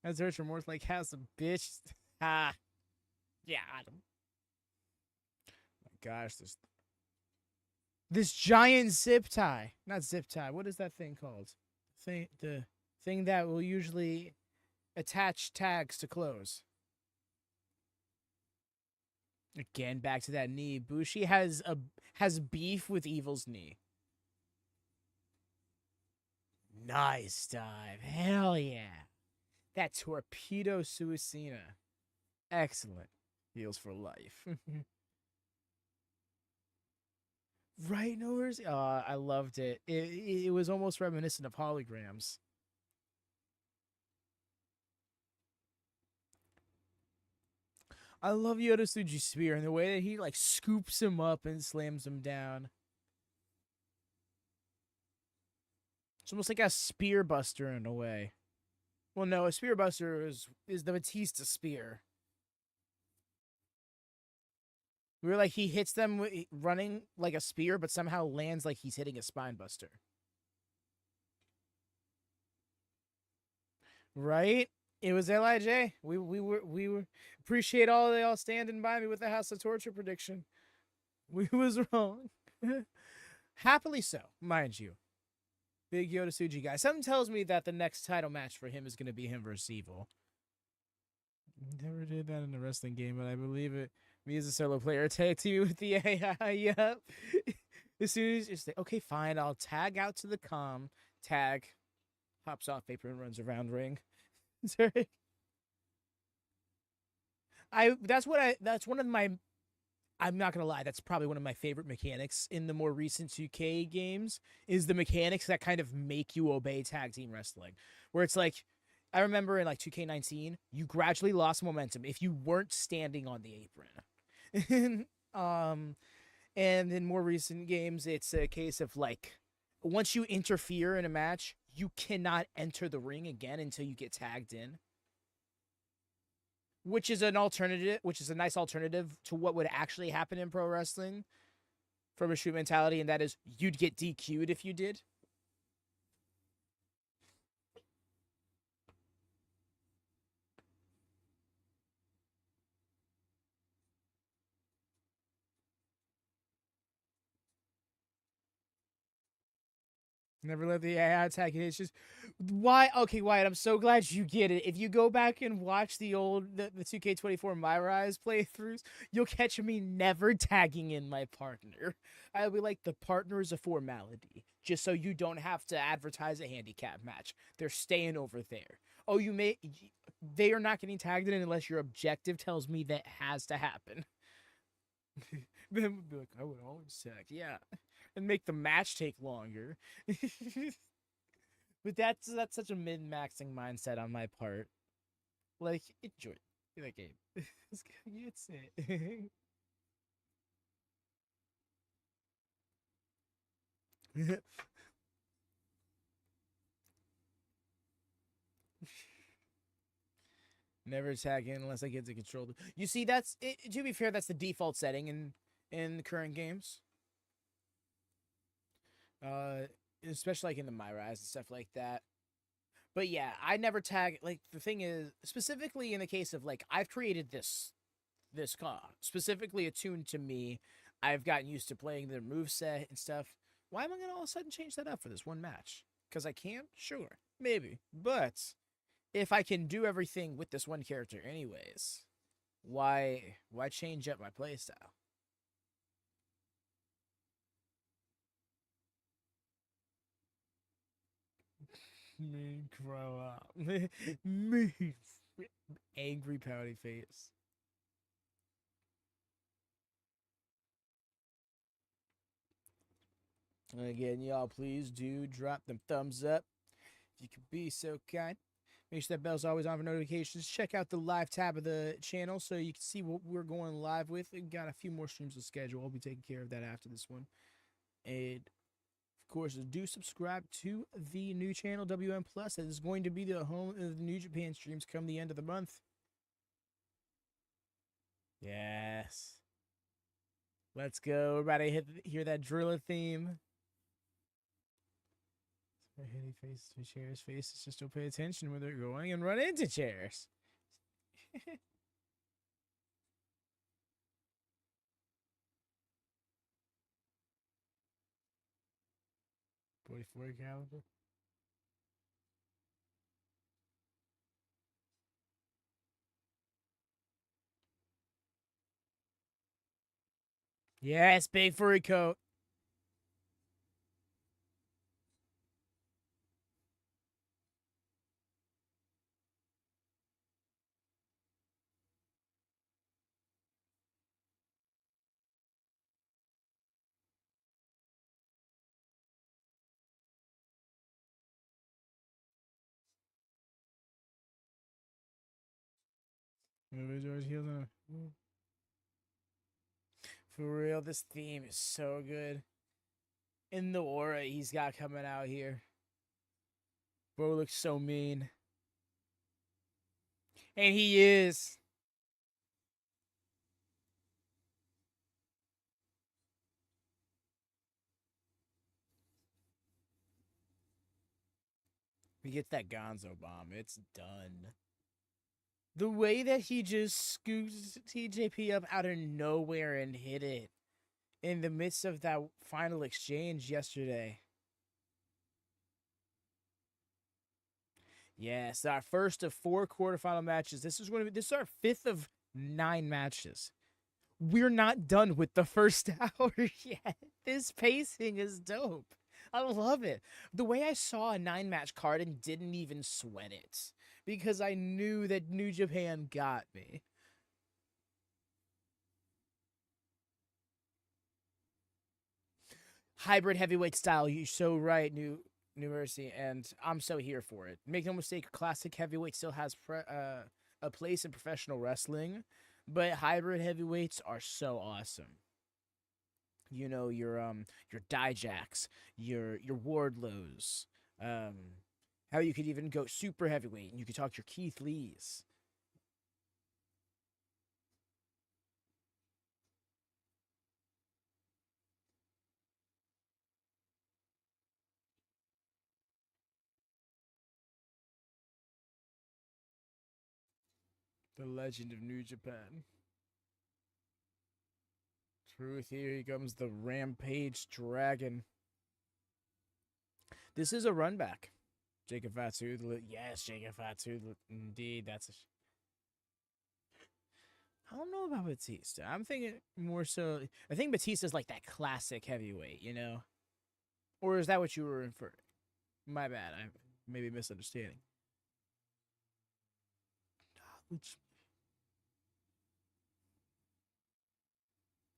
House of Torture more like House of Bitch. Ah, yeah. My gosh, this giant zip tie. Not zip tie. What is that thing called? The thing that will usually attach tags to clothes. Again, back to that knee. Bushi has beef with Evil's knee. Nice dive. Hell yeah. That torpedo Suicina. Excellent. Heals for life. Right, no worries. I loved it. It was almost reminiscent of holograms. I love Yoda Spear and the way that he like scoops him up and slams him down. It's almost like a spear buster in a way. Well, no, a spear buster is the Batista spear. Where like he hits them running like a spear, but somehow lands like he's hitting a spine buster. Right? It was Lij. We were appreciate all they all standing by me with the House of Torture prediction. We was wrong. Happily so, mind you. Big Yoda Tsuji guy. Something tells me that the next title match for him is going to be him versus Evil. Never did that in a wrestling game, but I believe it. Me as a solo player, tag team with the AI. Yep. As soon as you say, okay, fine, I'll tag out to the comm. Tag. Hops off apron, runs around ring. Sorry. That's one of my, I'm not gonna lie, that's probably one of my favorite mechanics in the more recent 2K games, is the mechanics that kind of make you obey tag team wrestling. Where it's like, I remember in like 2K19, you gradually lost momentum if you weren't standing on the apron. And in more recent games, it's a case of like, once you interfere in a match, you cannot enter the ring again until you get tagged in. Which is a nice alternative to what would actually happen in pro wrestling from a shoot mentality, and that is you'd get DQ'd if you did. Never let the AI attack it. It's just why. Okay, Wyatt, I'm so glad you get it. If you go back and watch the 2K24 My Rise playthroughs, you'll catch me never tagging in my partner. I'll be like, the partner is a formality, just so you don't have to advertise a handicap match. They're staying over there. Oh, they are not getting tagged in unless your objective tells me that has to happen. Then would be like, I would always tag, yeah, and make the match take longer. But that's such a min-maxing mindset on my part. Like, enjoy that game. It's it. Never tag in unless I get to control. You see, that's it, to be fair, that's the default setting in current games. Especially like in the My Rise and stuff like that. But yeah, I never tag. Like, the thing is, specifically in the case of like, I've created this car specifically attuned to me. I've gotten used to playing their moveset and stuff. Why am I gonna all of a sudden change that up for this one match? Because I can? Sure, maybe. But if I can do everything with this one character anyways, why change up my playstyle? Me grow up. Me angry pouty face. Again, y'all, please do drop them thumbs up if you could be so kind. Make sure that bell's always on for notifications. Check out the live tab of the channel so you can see what we're going live with. We've got a few more streams to schedule. I'll be taking care of that after this one. And, of Of course, do subscribe to the new channel, WM Plus. That is going to be the home of the New Japan streams come the end of the month. Yes. Let's go. We're about to hear that Driller theme. Hitting faces to chairs, faces just don't pay attention when they're going and run into chairs. 44 caliber. Yes, big furry coat. For real, this theme is so good. And the aura he's got coming out here. Bro looks so mean. And he is. He gets that Gonzo bomb. It's done. The way that he just scoots TJP up out of nowhere and hit it in the midst of that final exchange yesterday. Yes, our first of 4 quarterfinal matches. This is our 5th of 9 matches. We're not done with the first hour yet. This pacing is dope. I love it. The way I saw a 9-match card and didn't even sweat it because I knew that New Japan got me. Hybrid heavyweight style. You're so right, New Mercy, and I'm so here for it. Make no mistake, classic heavyweight still has a place in professional wrestling, but hybrid heavyweights are so awesome. You know, your Dijaks, your Wardlows, how you could even go super heavyweight and you could talk your Keith Lees. The legend of New Japan. Truth, here he comes, the Rampage Dragon. This is a run back. Jacob Fatu. Yes, Jacob Fatu. Indeed, that's a... I don't know about Batista. I'm thinking more so... I think Batista's like that classic heavyweight, you know? Or is that what you were inferring? My bad. I may be misunderstanding.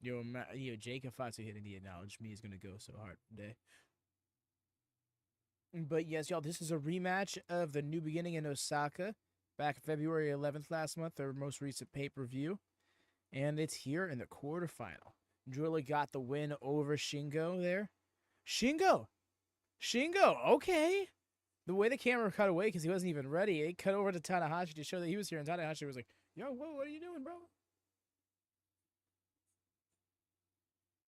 Yo, Jacob Fatu hitting the acknowledge me is going to go so hard today. But yes, y'all, this is a rematch of the New Beginning in Osaka back February 11th last month, their most recent pay-per-view. And it's here in the quarterfinal. Drilla got the win over Shingo there. Shingo, okay. The way the camera cut away because he wasn't even ready, it cut over to Tanahashi to show that he was here, and Tanahashi was like, yo, whoa, what are you doing, bro?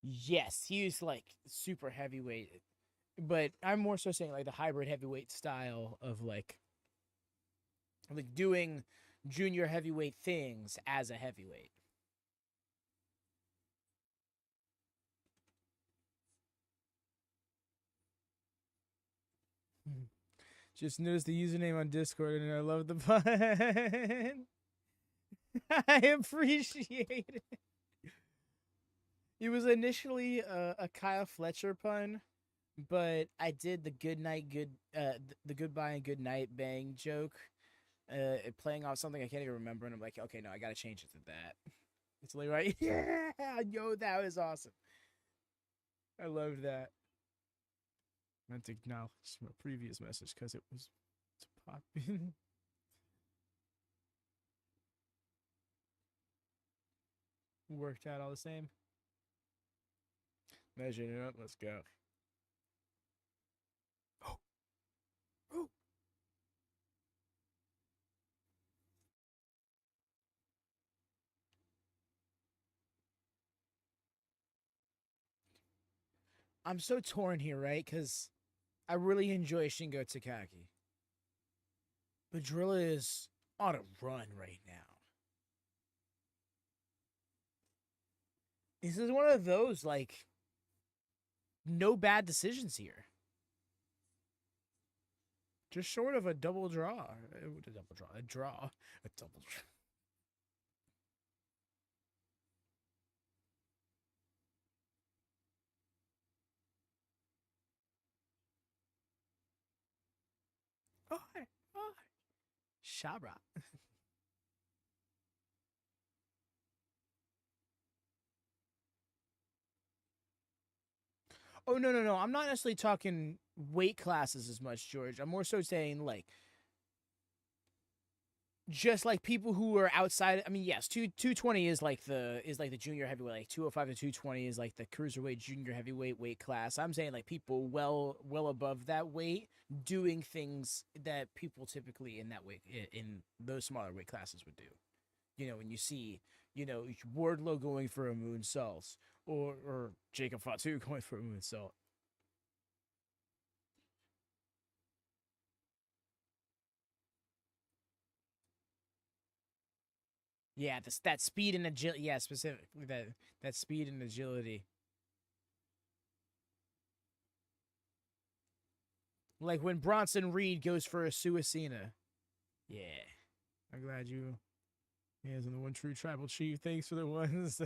Yes, he was like super heavyweight. But I'm more so saying like the hybrid heavyweight style of like doing junior heavyweight things as a heavyweight. Just noticed the username on Discord and I love the pun. I appreciate it. It was initially a Kyle Fletcher pun, but I did the the goodbye and good night bang joke, playing off something I can't even remember, and I'm like, okay, no, I gotta change it to that. It's like, right, yeah, yo, that was awesome. I loved that. I meant to acknowledge my previous message because it was popping. Worked out all the same. Measuring it up, let's go. I'm so torn here, right? Because I really enjoy Shingo Takagi. But Drilla is on a run right now. This is one of those, like, no bad decisions here. Just short of a double draw. A double draw. A draw. A double draw. Oh, hi. Oh, hi. Shabra. Oh, no, no, no. I'm not necessarily talking weight classes as much, George. I'm more so saying, like, just like people who are outside. I mean, yes, 220 is like the junior heavyweight. Like 205 to 220 is like the cruiserweight junior heavyweight weight class. I'm saying like people well above that weight doing things that people typically in that weight in those smaller weight classes would do. You know, when you see, Wardlow going for a moonsault or Jacob Fatu going for a moonsault. Yeah, that speed and agility. Yeah, specifically that speed and agility. Like when Bronson Reed goes for a Suicina. Yeah. I'm glad you. Yeah, isn't the one true tribal chief. Thanks for the ones.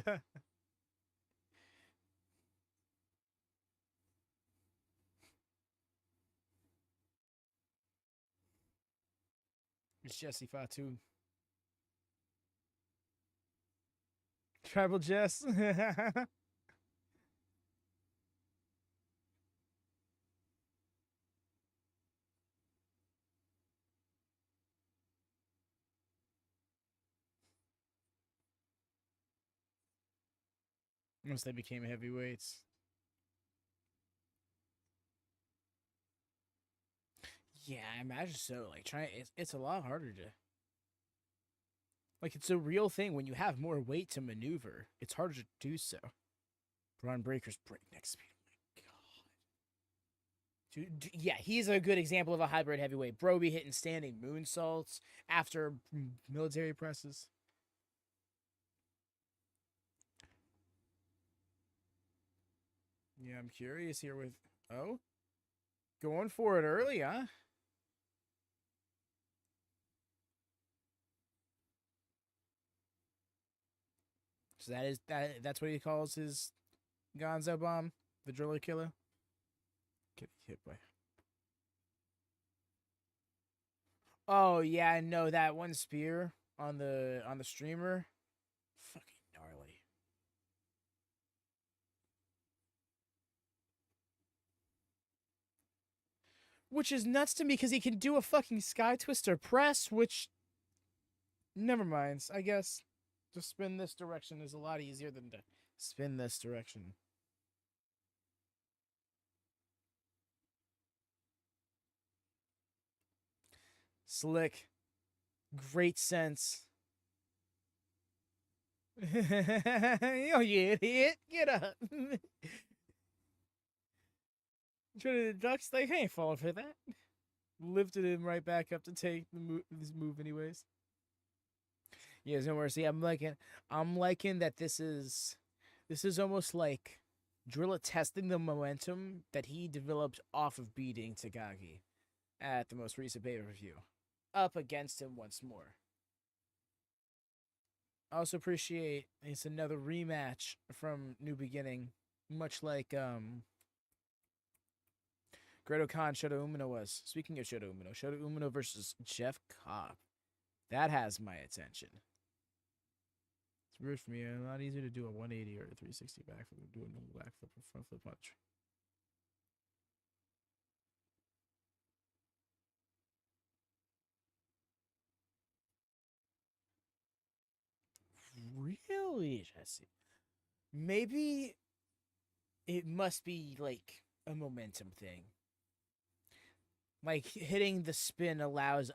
It's Jesse Fatu. Tribal Jess. Once they became heavyweights. Yeah, I imagine so. Like, it's a lot harder to. Like, it's a real thing when you have more weight to maneuver. It's harder to do so. Braun Breaker's breakneck speed. Oh my god. Dude, yeah, he's a good example of a hybrid heavyweight. Bro be hitting standing moonsaults after military presses. Yeah, I'm curious here with. Oh? Going for it early, huh? So that's what he calls his Gonzo bomb, the driller killer. Get hit by. Oh yeah, I know that one spear on the streamer. Fucking gnarly. Which is nuts to me because he can do a fucking sky twister press, which never mind. I guess to spin this direction is a lot easier than to spin this direction. Slick. Great sense. Oh, you idiot. Get up. Trying to ducks like, I ain't falling for that. Lifted him right back up to take this move anyways. Yeah, no mercy. I'm liking that this is almost like Drilla testing the momentum that he developed off of beating Takagi at the most recent pay-per-view up against him once more. I also appreciate it's another rematch from New Beginning, much like Great Khan Shota Umino was. Speaking of Shota Umino versus Jeff Cobb. That has my attention. It's weird for me. A lot easier to do a 180 or a 360 backflip than do a normal backflip or front flip punch. Really, Jesse? Maybe it must be like a momentum thing. Like hitting the spin allows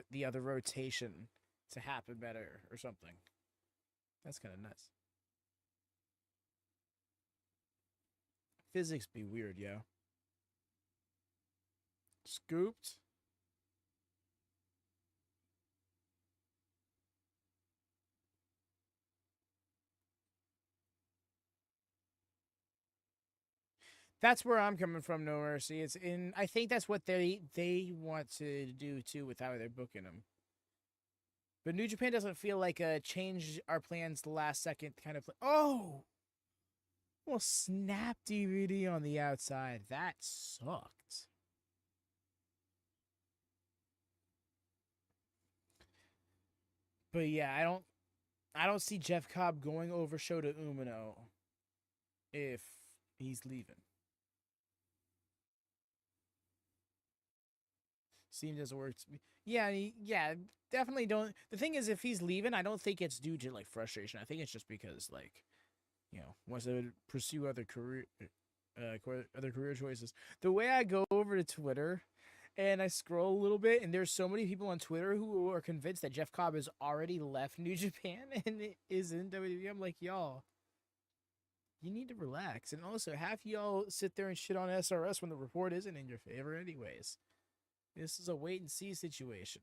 the other rotation to happen better or something. That's kind of nuts. Physics be weird, yo. Scooped. That's where I'm coming from, No Mercy. It's in. I think that's what they want to do too with how they're booking them. But New Japan doesn't feel like a change our plans the last second kind of. Oh, well, snap DVD on the outside. That sucked. But yeah, I don't see Jeff Cobb going over Shota Umino if he's leaving. Seems doesn't work. Yeah, yeah, definitely don't. The thing is, if he's leaving, I don't think it's due to like frustration. I think it's just because like, wants to pursue other career choices. The way I go over to Twitter and I scroll a little bit, and there's so many people on Twitter who are convinced that Jeff Cobb has already left New Japan and is in WWE. I'm like, y'all, you need to relax. And also, half y'all sit there and shit on SRS when the report isn't in your favor, anyways. This is a wait and see situation.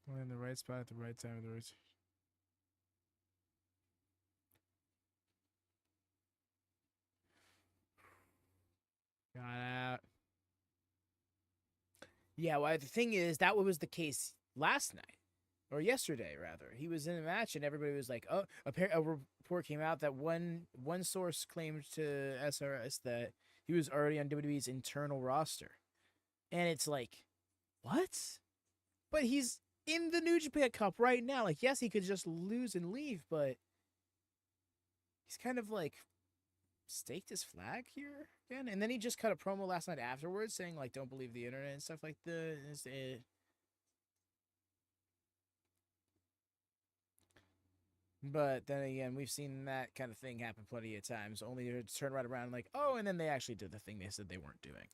Well, in the right spot at the right time of the right. Got out. Yeah, well, the thing is, that was the case last night. Or yesterday, rather. He was in a match, and everybody was like, oh, a report came out that one source claimed to SRS that he was already on WWE's internal roster. And it's like, what? But he's in the New Japan Cup right now. Like, yes, he could just lose and leave, but he's kind of like staked his flag here again. And then he just cut a promo last night afterwards saying, like, don't believe the internet and stuff like this. But then again, we've seen that kind of thing happen plenty of times, only to turn right around like, oh, and then they actually did the thing they said they weren't doing.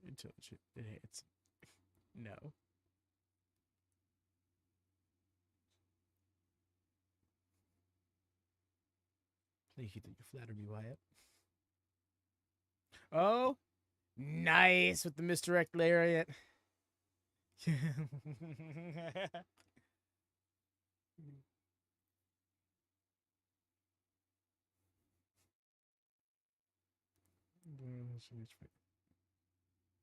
Until it hits. No. Thank you that you flatter me, Wyatt. Oh, nice with the misdirect lariat.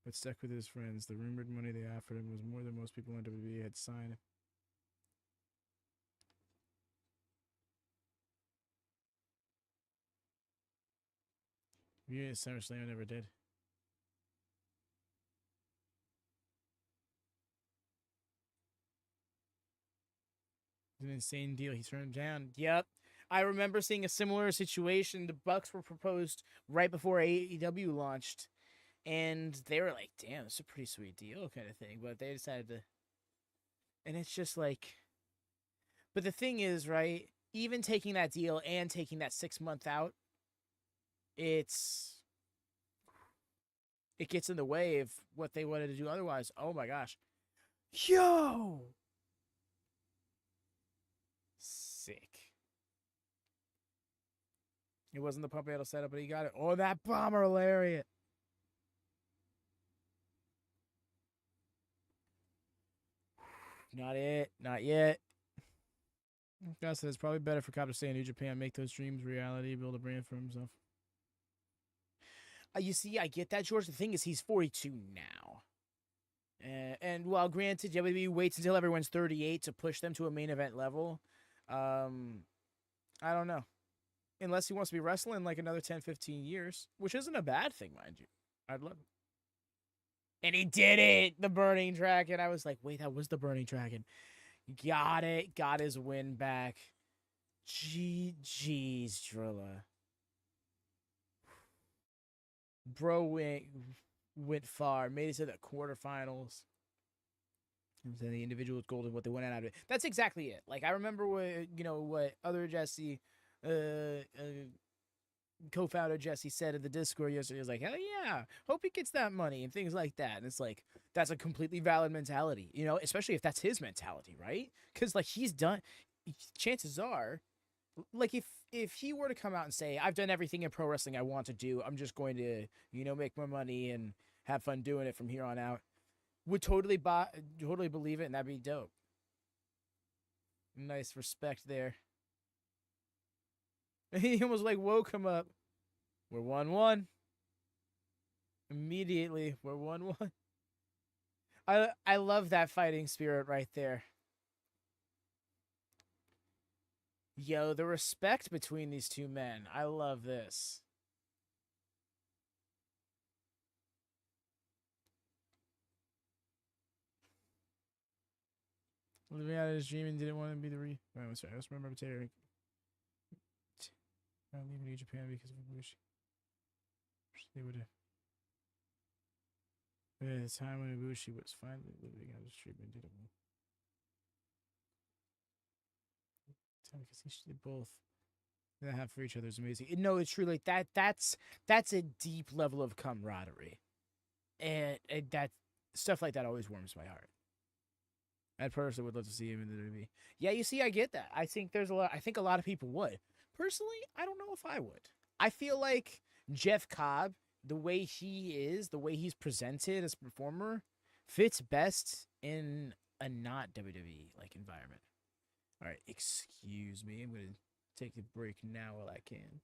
But stuck with his friends. The rumored money they offered him was more than most people in WWE had signed. Yeah, SummerSlam never did. It's an insane deal. He turned down. Yep. I remember seeing a similar situation. The Bucks were proposed right before AEW launched. And they were like, damn, it's a pretty sweet deal kind of thing. But they decided to. And it's just like. But the thing is, right? Even taking that deal and taking that 6 month out, it gets in the way of what they wanted to do otherwise. Oh my gosh. Yo! Sick. It wasn't the pump handle setup, but he got it. Oh, that bomber lariat. Not it. Not yet. God said it's probably better for Cobb to stay in New Japan, make those dreams reality, build a brand for himself. You see, I get that, George. The thing is, he's 42 now. And while granted, WWE waits until everyone's 38 to push them to a main event level, I don't know. Unless he wants to be wrestling like another 10, 15 years, which isn't a bad thing, mind you. I'd love it. And he did it! The Burning Dragon. I was like, wait, that was the Burning Dragon. Got it. Got his win back. GG's, Drilla. Bro went far, made it to the quarterfinals. And then the individual gold and what they went out of it. That's exactly it. Like I remember what other Jesse, co-founder Jesse said in the Discord yesterday. He was like, "Hell yeah, hope he gets that money and things like that." And it's like that's a completely valid mentality, especially if that's his mentality, right? Because like he's done. Chances are, like if he were to come out and say, "I've done everything in pro wrestling I want to do. I'm just going to make more money and have fun doing it from here on out," would totally believe it, and that'd be dope. Nice respect there. He almost like woke him up. We're 1-1. Immediately, we're 1-1. I love that fighting spirit right there. Yo, the respect between these two men. I love this. Living out his dream and didn't want to be the I'm sorry, I just remember Terry. Not leaving New Japan because of Ibushi. They would have. At the time when Ibushi was finally living out his dream and didn't want. Because they both that have for each other is amazing. No, it's true. Like that's a deep level of camaraderie, and that stuff like that always warms my heart. I personally would love to see him in the movie. Yeah, you see, I get that. I think a lot of people would. Personally, I don't know if I would. I feel like Jeff Cobb, the way he is, the way he's presented as a performer, fits best in a not WWE like environment. All right, excuse me. I'm gonna take a break now while I can.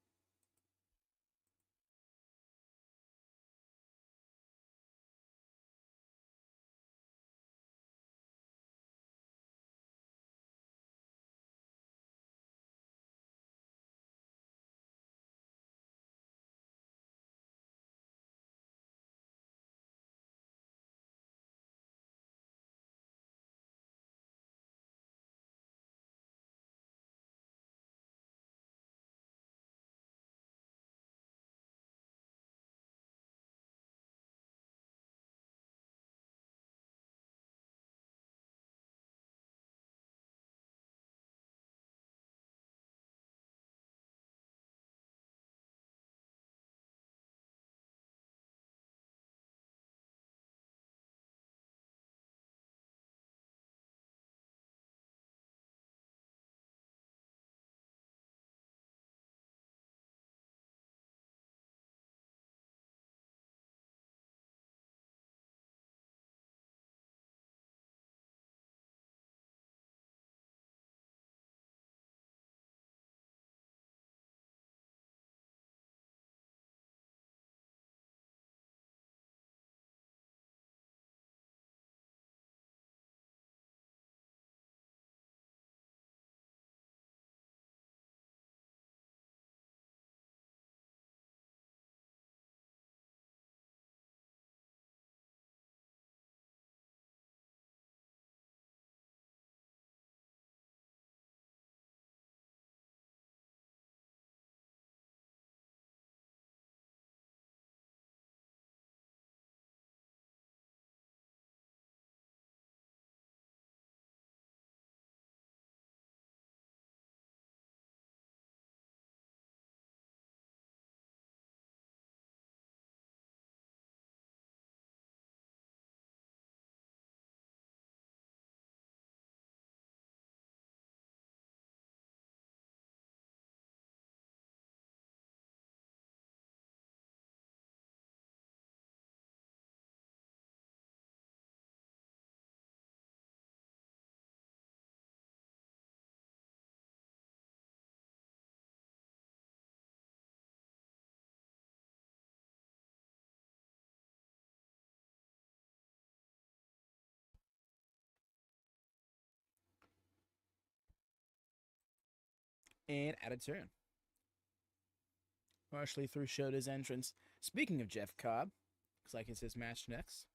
And out of turn. Partially through Shota's entrance. Speaking of Jeff Cobb, looks like it's his match next.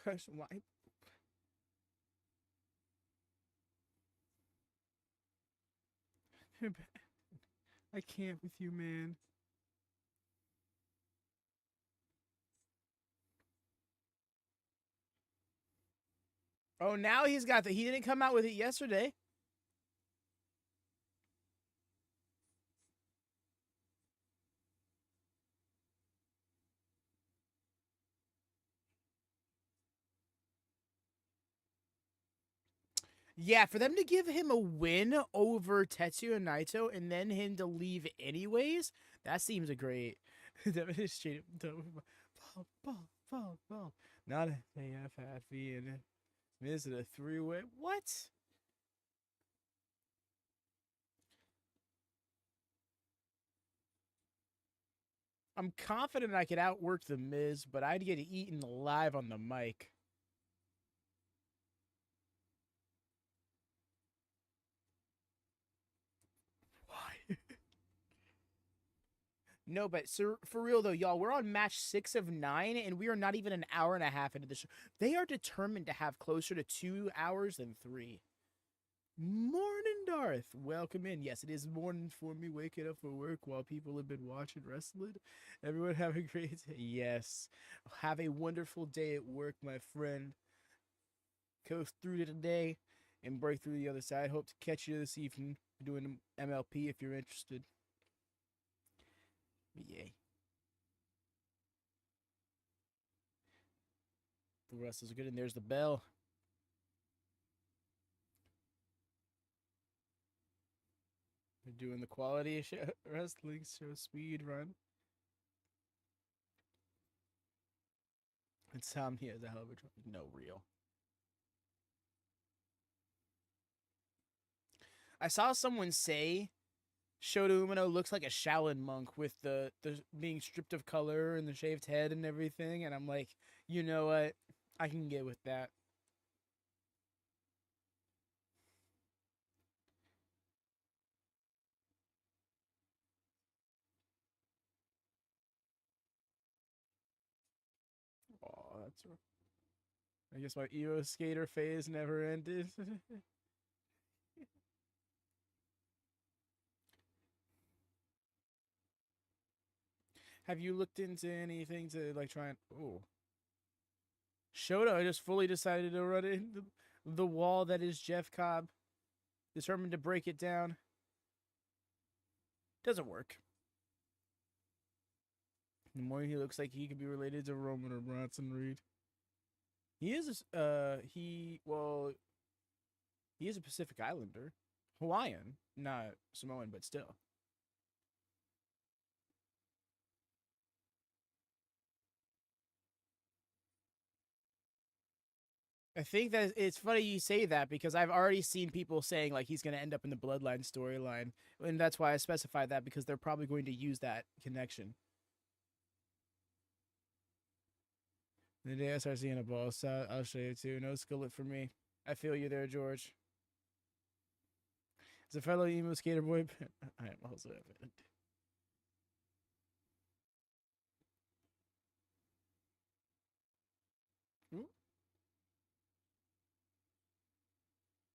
question. Why? I can't with you, man. Oh, now he's got the. He didn't come out with it yesterday. Yeah, for them to give him a win over Tetsuya Naito and then him to leave anyways, that seems a great. Straight up, ball. Not a AFFV and this is a three-way. What? I'm confident I could outwork the Miz, but I'd get eaten alive on the mic. Why? No, but for real though, y'all, we're on match 6 of 9, and we are not even an hour and a half into the show. They are determined to have closer to 2 hours than 3. Morning, Darth. Welcome in. Yes, it is morning for me, waking up for work while people have been watching wrestling. Everyone have a great day. Yes. Have a wonderful day at work, my friend. Go through it today and break through the other side. Hope to catch you this evening doing MLP if you're interested. Yay. The wrestlers are good, and there's the bell. They're doing the quality wrestling show speed run. Insomnia is a hell of a drug. No, real. I saw someone say Shota Umino looks like a Shaolin monk with the being stripped of color and the shaved head and everything, and I'm like, you know what? I can get with that. Oh, that's right. I guess my Evo skater phase never ended. Have you looked into anything to like try and Shota just fully decided to run into the wall that is Jeff Cobb, determined to break it down. Doesn't work. The more he looks like he could be related to Roman or Bronson Reed. He is he is a Pacific Islander. Hawaiian, not Samoan, but still. I think that it's funny you say that because I've already seen people saying like he's going to end up in the Bloodline storyline, and that's why I specified that because they're probably going to use that connection. The day I start seeing a ball, so I'll show you too. No skillet for me. I feel you there, George. As a fellow emo skater boy, I am also evident.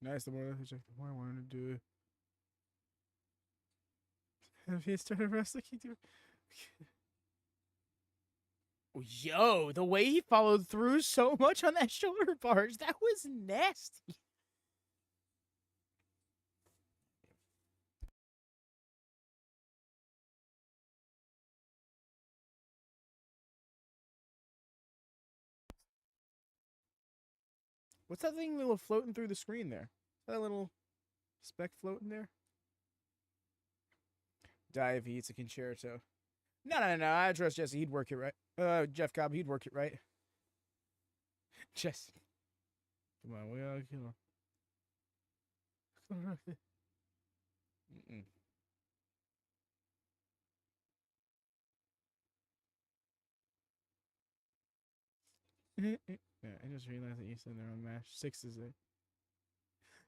Nice, the more I check, the more I wanted to do it. Have you started wrestling? Yo, the way he followed through so much on that shoulder barge, that was nasty. What's that thing little floating through the screen there? That little speck floating there? Dive, he eats a concerto. No. I trust Jesse. He'd work it right. Jeff Cobb, he'd work it right. Jesse. Come on, we gotta kill him. Yeah, I just realized that you said they're on match 6 is it?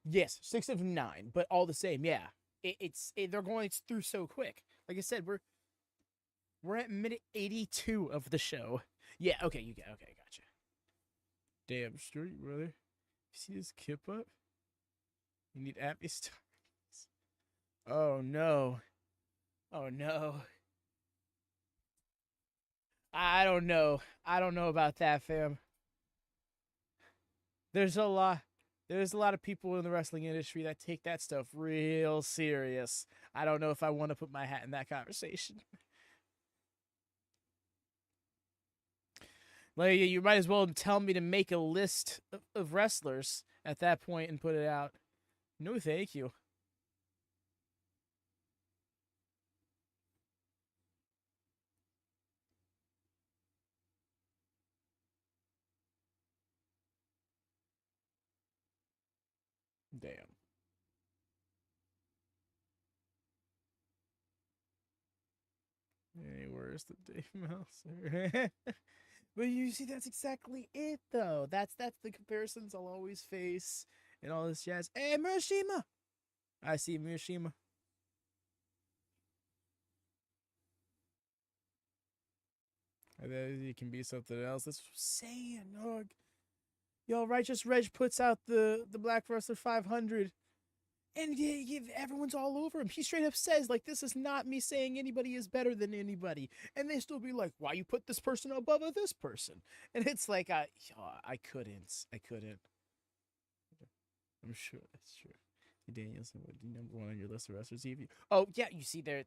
Yes, 6 of 9, but all the same, yeah. They're going through so quick. Like I said, we're at minute 82 of the show. Yeah, okay, gotcha. Damn straight, brother. You see this kip up? You need Appy Stars. Oh no. Oh no. I don't know. I don't know about that, fam. There's a lot. There's a lot of people in the wrestling industry that take that stuff real serious. I don't know if I want to put my hat in that conversation. Like, you might as well tell me to make a list of wrestlers at that point and put it out. No, thank you. Damn. Any worse than Dave Meltzer? But you see, that's exactly it, though. That's the comparisons I'll always face and all this jazz. Hey, Murashima! I see Murashima. It can be something else. That's what I'm saying, Nog. Yo, Righteous Reg puts out the Black Wrestler 500. And everyone's all over him. He straight up says, like, this is not me saying anybody is better than anybody. And they still be like, why you put this person above this person? And it's like, I couldn't. I'm sure that's true. Danielson would be number one on your list of wrestlers. Oh, yeah, you see there.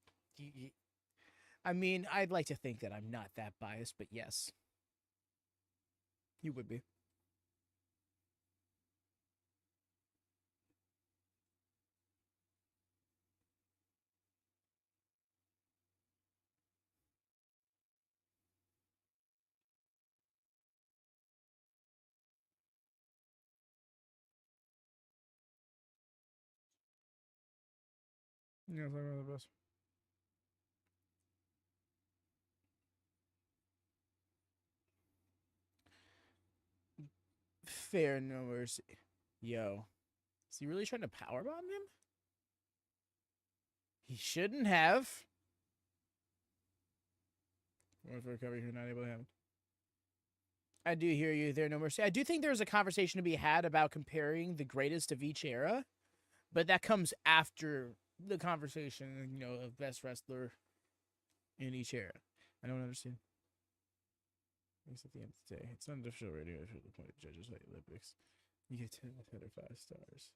I mean, I'd like to think that I'm not that biased, but yes. You would be. Yeah, it's like one of the best. Fair, no mercy. Yo. Is he really trying to powerbomb him? He shouldn't have. What for recovery who not able to have? I do hear you there, No Mercy. I do think there's a conversation to be had about comparing the greatest of each era, but that comes after the conversation, you know, of best wrestler in each era. I don't understand. It's at the end of the day. It's not a show radio for the point of judges like Olympics. You get 10 out of 5 stars.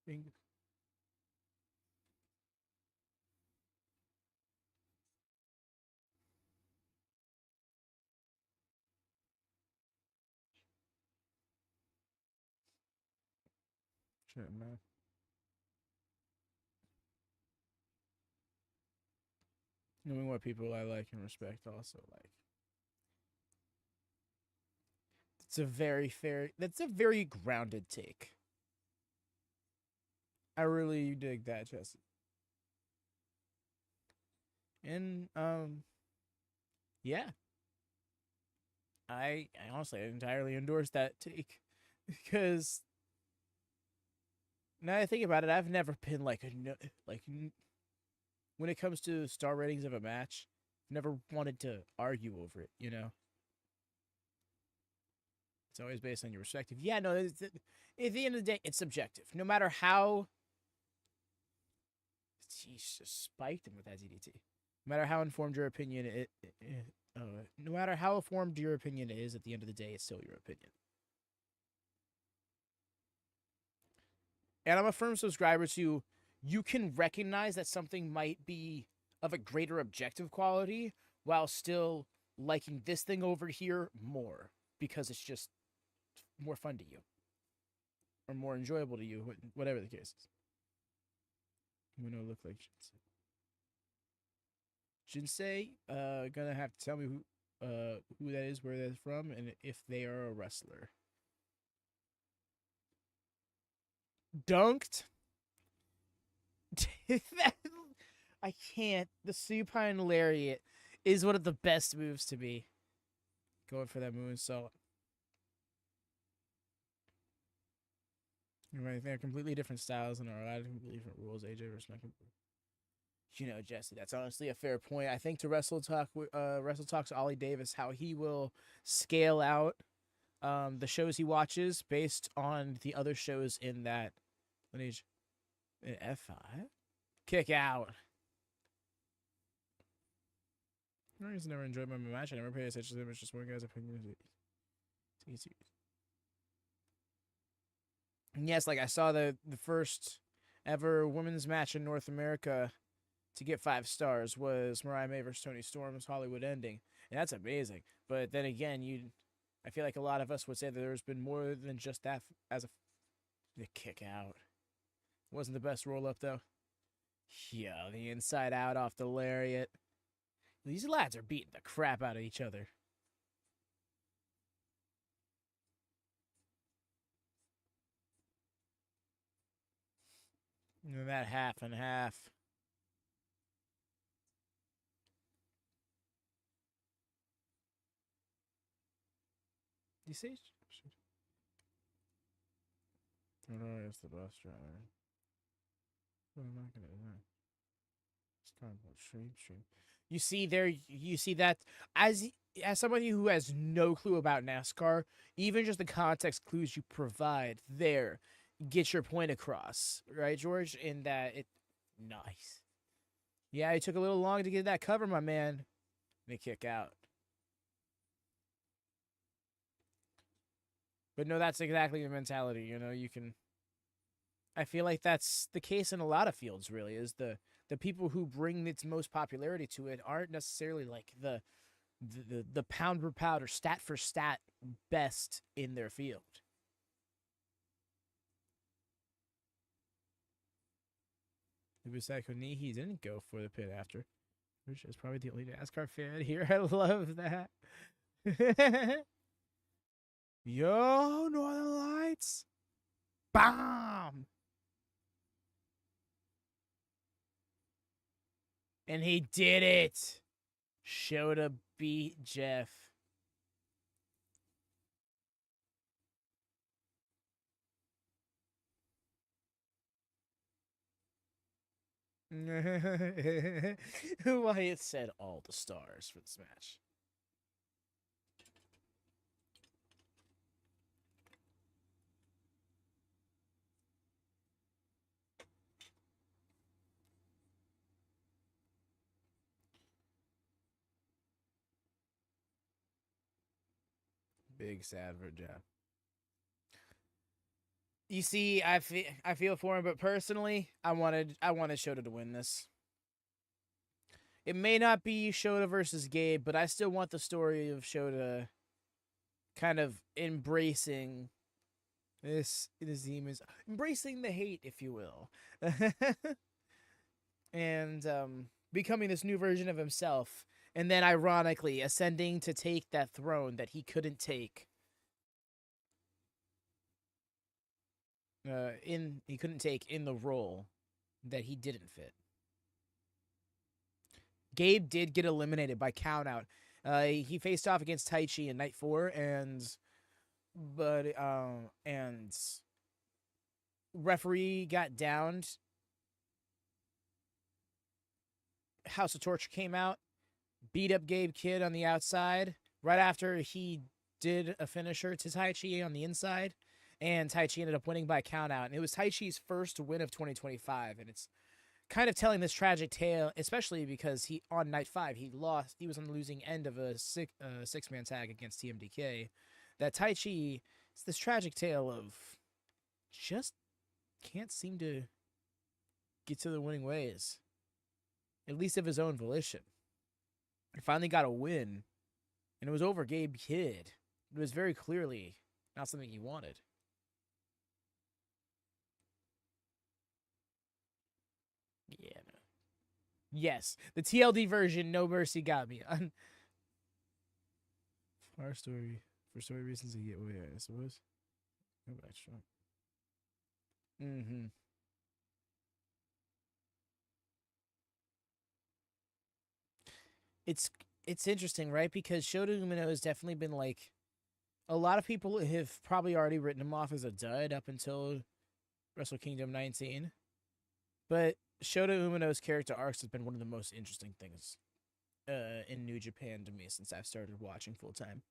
Bingo. Shit, man. Knowing what people I like and respect also like. It's a very fair, that's a very grounded take. I really dig that, Jesse. And yeah. I honestly entirely endorse that take because now that I think about it, I've never been like when it comes to star ratings of a match, I've never wanted to argue over it. You know, it's always based on your perspective. Yeah, no, at the end of the day, it's subjective. No matter how, jeez, just spiked him with that DDT. No matter how informed your opinion, no matter how informed your opinion is, at the end of the day, it's still your opinion. And I'm a firm subscriber to you can recognize that something might be of a greater objective quality while still liking this thing over here more because it's just more fun to you or more enjoyable to you, whatever the case is. We know look like Jinsei. Gonna have to tell me who that is, where that's from, and if they are a wrestler. Dunked. I can't. The supine lariat is one of the best moves to be. Going for that moonsault. Right, they're completely different styles and are allowed completely different rules. AJ versus Nakaku. You know, Jesse, that's honestly a fair point. I think to Wrestle Talk's Ollie Davis, how he will scale out the shows he watches based on the other shows in that lineage. F5? Kick out. I just never enjoyed my match. I never paid attention to them. It's just one guy's opinion. And yes, like I saw the first ever women's match in North America to get 5 stars was Mariah May versus Toni Storm's Hollywood Ending. And that's amazing. But then again, I feel like a lot of us would say that there's been more than just that as the kick out. Wasn't the best roll up though. Yeah, the inside out off the lariat. These lads are beating the crap out of each other. And that half and half. You see? Oh no, it's the bus driver. Well, I'm not gonna do that. It's kind of stream. You see there, you see that as somebody who has no clue about NASCAR, even just the context clues you provide there get your point across, right, George? In that nice. Yeah, it took a little long to get that cover, my man. They kick out. But no, that's exactly the mentality. You know, you can. I feel like that's the case in a lot of fields. Really, is the people who bring its most popularity to it aren't necessarily like the pound for pound or stat for stat best in their field. Ibusako Nihi didn't go for the pin after, which is probably the only NASCAR fan here. I love that. Yo, Northern Lights. Bomb. And he did it. Shota beat Jeff. Wyatt said all the stars for this match. Big sad for Jeff. You see, I feel for him, but personally, I wanted Shota to win this. It may not be Shota versus Gabe, but I still want the story of Shota kind of embracing this demons, embracing the hate, if you will, and becoming this new version of himself, and then ironically ascending to take that throne that he couldn't take. He couldn't take in the role that he didn't fit. Gabe did get eliminated by countout. He faced off against Taichi in night 4, and referee got downed. House of Torture came out, beat up Gabe Kidd on the outside right after he did a finisher to Taichi on the inside. And Taichi ended up winning by countout. And it was Taichi's first win of 2025. And it's kind of telling this tragic tale, especially because on night 5, he lost. He was on the losing end of a six-man tag against TMDK. That Taichi, it's this tragic tale of just can't seem to get to the winning ways, at least of his own volition. He finally got a win, and it was over Gabe Kidd. It was very clearly not something he wanted. Yeah. No. Yes, the TLD version, No Mercy got me. For story reasons to get away, I suppose. No extra. Mm-hmm. It's interesting, right? Because Shota Umino has definitely been like, a lot of people have probably already written him off as a dud up until Wrestle Kingdom 19. But Shota Umino's character arcs has been one of the most interesting things in New Japan to me since I've started watching full time.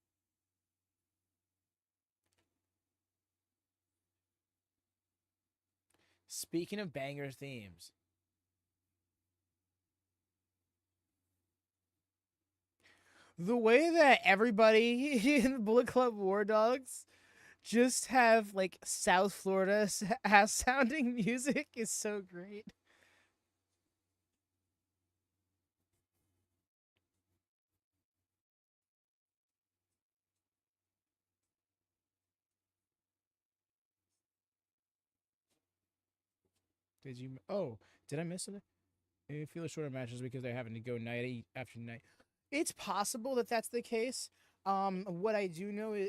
Speaking of banger themes, the way that everybody in the Bullet Club War Dogs just have like South Florida ass sounding music is so great. Did you? Oh, did I miss it? I feel shorter matches because they're having to go night after night. It's possible that that's the case. What I do know is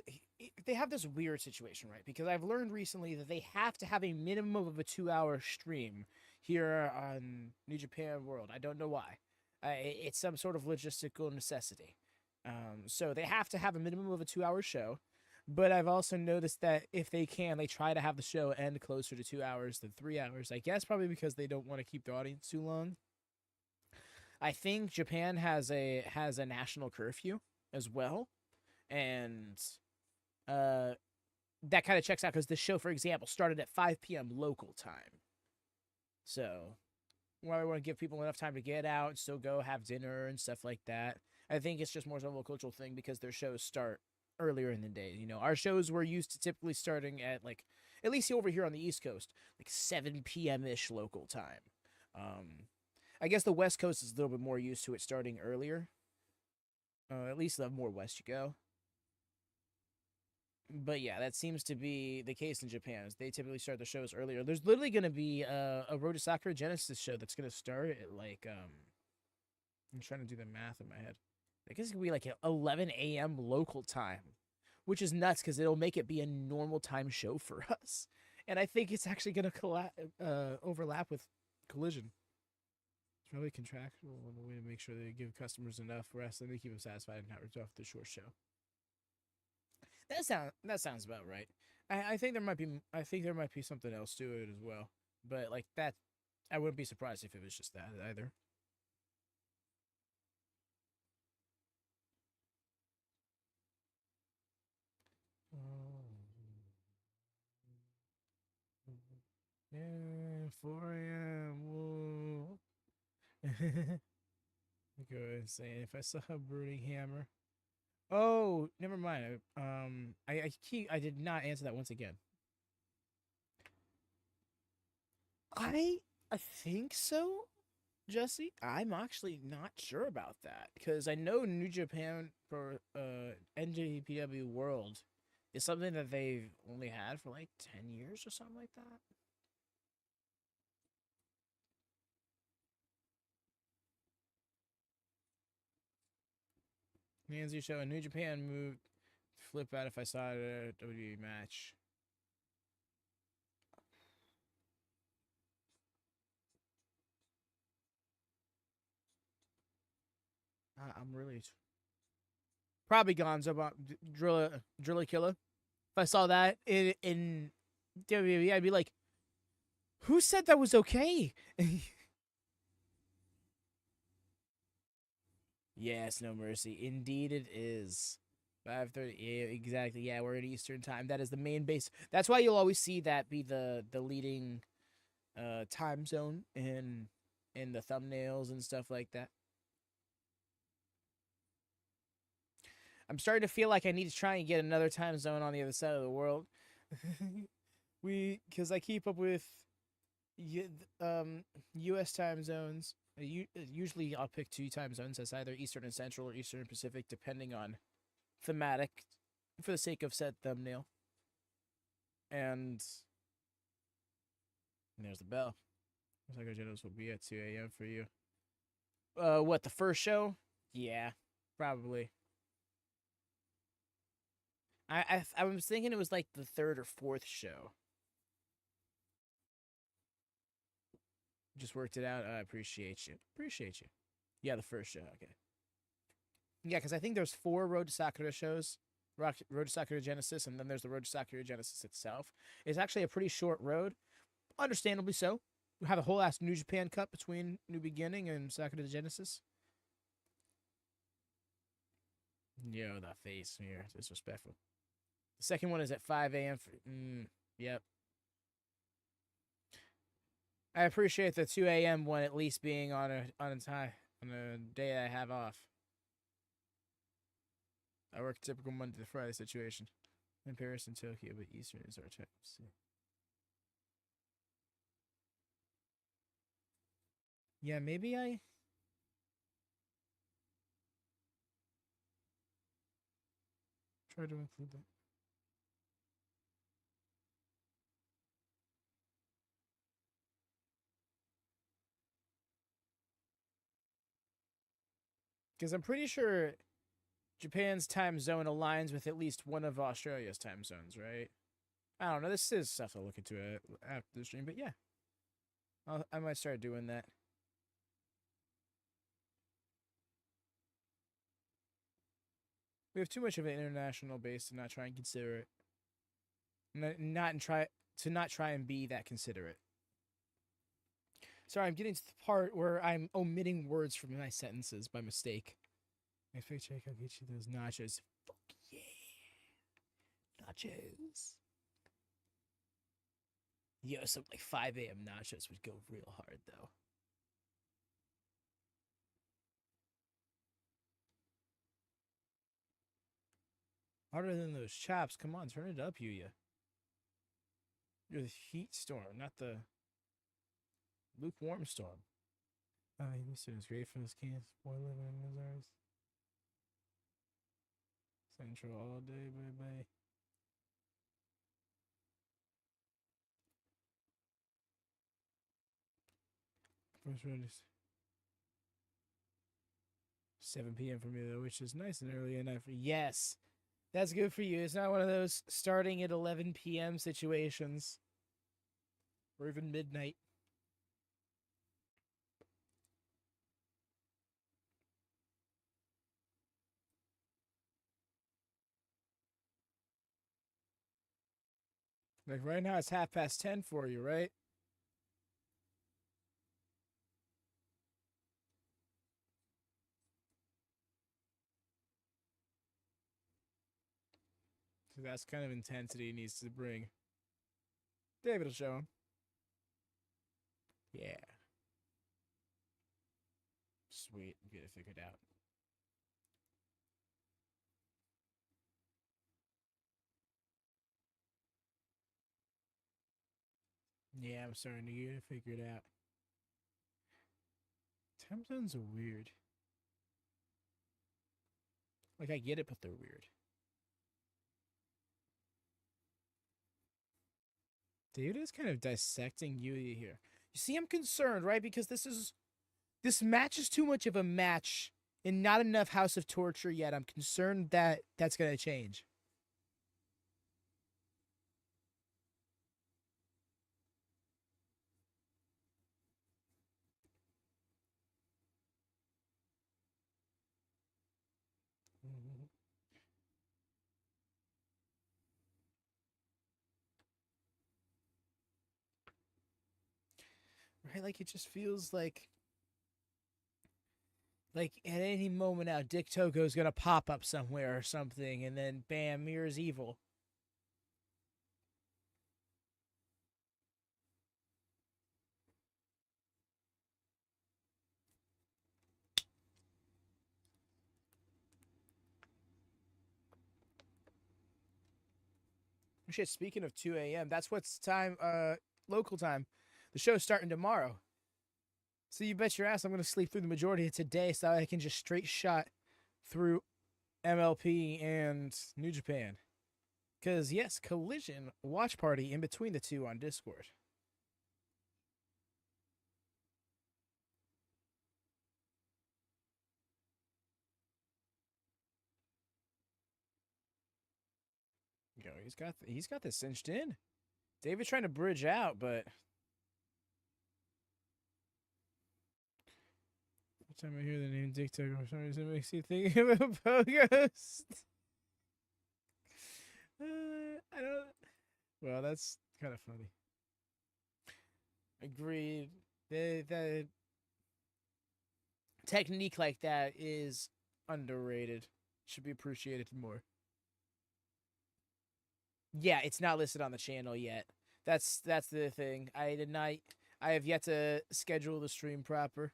they have this weird situation, right? Because I've learned recently that they have to have a minimum of a 2-hour stream here on New Japan World. I don't know why. It's some sort of logistical necessity. So they have to have a minimum of a 2-hour show. But I've also noticed that if they can, they try to have the show end closer to 2 hours than 3 hours. I guess probably because they don't want to keep the audience too long. I think Japan has a national curfew as well, and that kind of checks out because the show, for example, started at 5 p.m. local time. So, while we want to give people enough time to get out and still go have dinner and stuff like that, I think it's just more so a cultural thing because their shows start earlier in the day. You know, our shows were used to typically starting at like, at least over here on the East Coast, like 7 p.m. ish local time. I guess the West Coast is a little bit more used to it starting earlier. At least the more west you go. But yeah, that seems to be the case in Japan. They typically start the shows earlier. There's literally going to be a Road to Sakura Genesis show that's going to start at like I'm trying to do the math in my head. I guess it's going to be like at 11 a.m. local time, which is nuts because it'll make it be a normal time show for us. And I think it's actually going to overlap with Collision. It's probably contractual in a way to make sure they give customers enough rest and they keep them satisfied and not ripped off the short show. That sounds about right. I think there might be something else to it as well. But like that, I wouldn't be surprised if it was just that either. Yeah, 4 a.m. Whoa. Go ahead and say if I saw a brooding hammer. Oh, never mind. I did not answer that once again. I think so, Jesse. I'm actually not sure about that because I know New Japan for NJPW World is something that they've only had for like 10 years or something like that. Nancy show a New Japan move flip out if I saw it at a WWE match. I'm really probably Gonzo about Drilla Killer. If I saw that in WWE, I'd be like, "Who said that was okay?" Yes, no mercy. Indeed, it is. 5:30. Yeah, exactly. Yeah, we're in Eastern time. That is the main base. That's why you'll always see that be the leading time zone in the thumbnails and stuff like that. I'm starting to feel like I need to try and get another time zone on the other side of the world. Because I keep up with U.S. time zones. Usually, I'll pick two time zones as either Eastern and Central or Eastern and Pacific, depending on thematic, for the sake of said thumbnail. And there's the bell. Looks like our generals will be at 2 a.m. for you. What, the first show? Yeah, probably. I was thinking it was like the third or fourth show. Just worked it out. I appreciate you. Appreciate you. Yeah, the first show. Okay. Yeah, because I think there's 4 Road to Sakura shows. Road to Sakura Genesis, and then there's the Road to Sakura Genesis itself. It's actually a pretty short road, understandably so. We have a whole ass New Japan Cup between New Beginning and Sakura Genesis. Yo, the face here. Disrespectful. The second one is at 5 a.m. Yep. I appreciate the 2 a.m. one at least being on a day I have off. I work a typical Monday to Friday situation. In Paris and Tokyo, but Eastern is our time. Yeah, maybe I... try to include that. Because I'm pretty sure Japan's time zone aligns with at least one of Australia's time zones, right? I don't know. This is stuff to look into after the stream, but yeah. I might start doing that. We have too much of an international base to not try and consider it. Not try and be that considerate. Sorry, I'm getting to the part where I'm omitting words from my sentences by mistake. I fake check, I'll get you those nachos. Fuck yeah. Nachos. Yo, some like 5 a.m. nachos would go real hard though. Harder than those chaps. Come on, turn it up, Yuya. You're the heat storm, not the lukewarm storm. Oh, this is great for this can't spoil living in Missouri. Central all day, baby. First round is 7 p.m. for me though, which is nice and early enough. Yes, that's good for you. It's not one of those starting at 11 p.m. situations, or even midnight. Like right now, it's 10:30 for you, right? So that's kind of intensity he needs to bring. David will show him. Yeah. Sweet. Get it figured out. Yeah, I'm starting to get it figured out. Time zones are weird. Like, I get it, but they're weird. David is kind of dissecting Yuya here. You see, I'm concerned, right? Because this match is too much of a match and not enough House of Torture yet. I'm concerned that that's going to change. Right? Like, it just feels like at any moment now, Dick Togo's going to pop up somewhere or something, and then bam, Mirror's evil. Shit, speaking of 2 a.m., that's what's time, local time. The show's starting tomorrow. So you bet your ass I'm going to sleep through the majority of today so I can just straight shot through MLP and New Japan. Because, yes, Collision watch party in between the two on Discord. Yo, he's got this cinched in. David's trying to bridge out, but every time I hear the name Dick Togo, for some reason it makes you think about Pogos. I don't. Well, that's kind of funny. Agreed. The technique like that is underrated. Should be appreciated more. Yeah, it's not listed on the channel yet. That's the thing. I did not. I have yet to schedule the stream proper.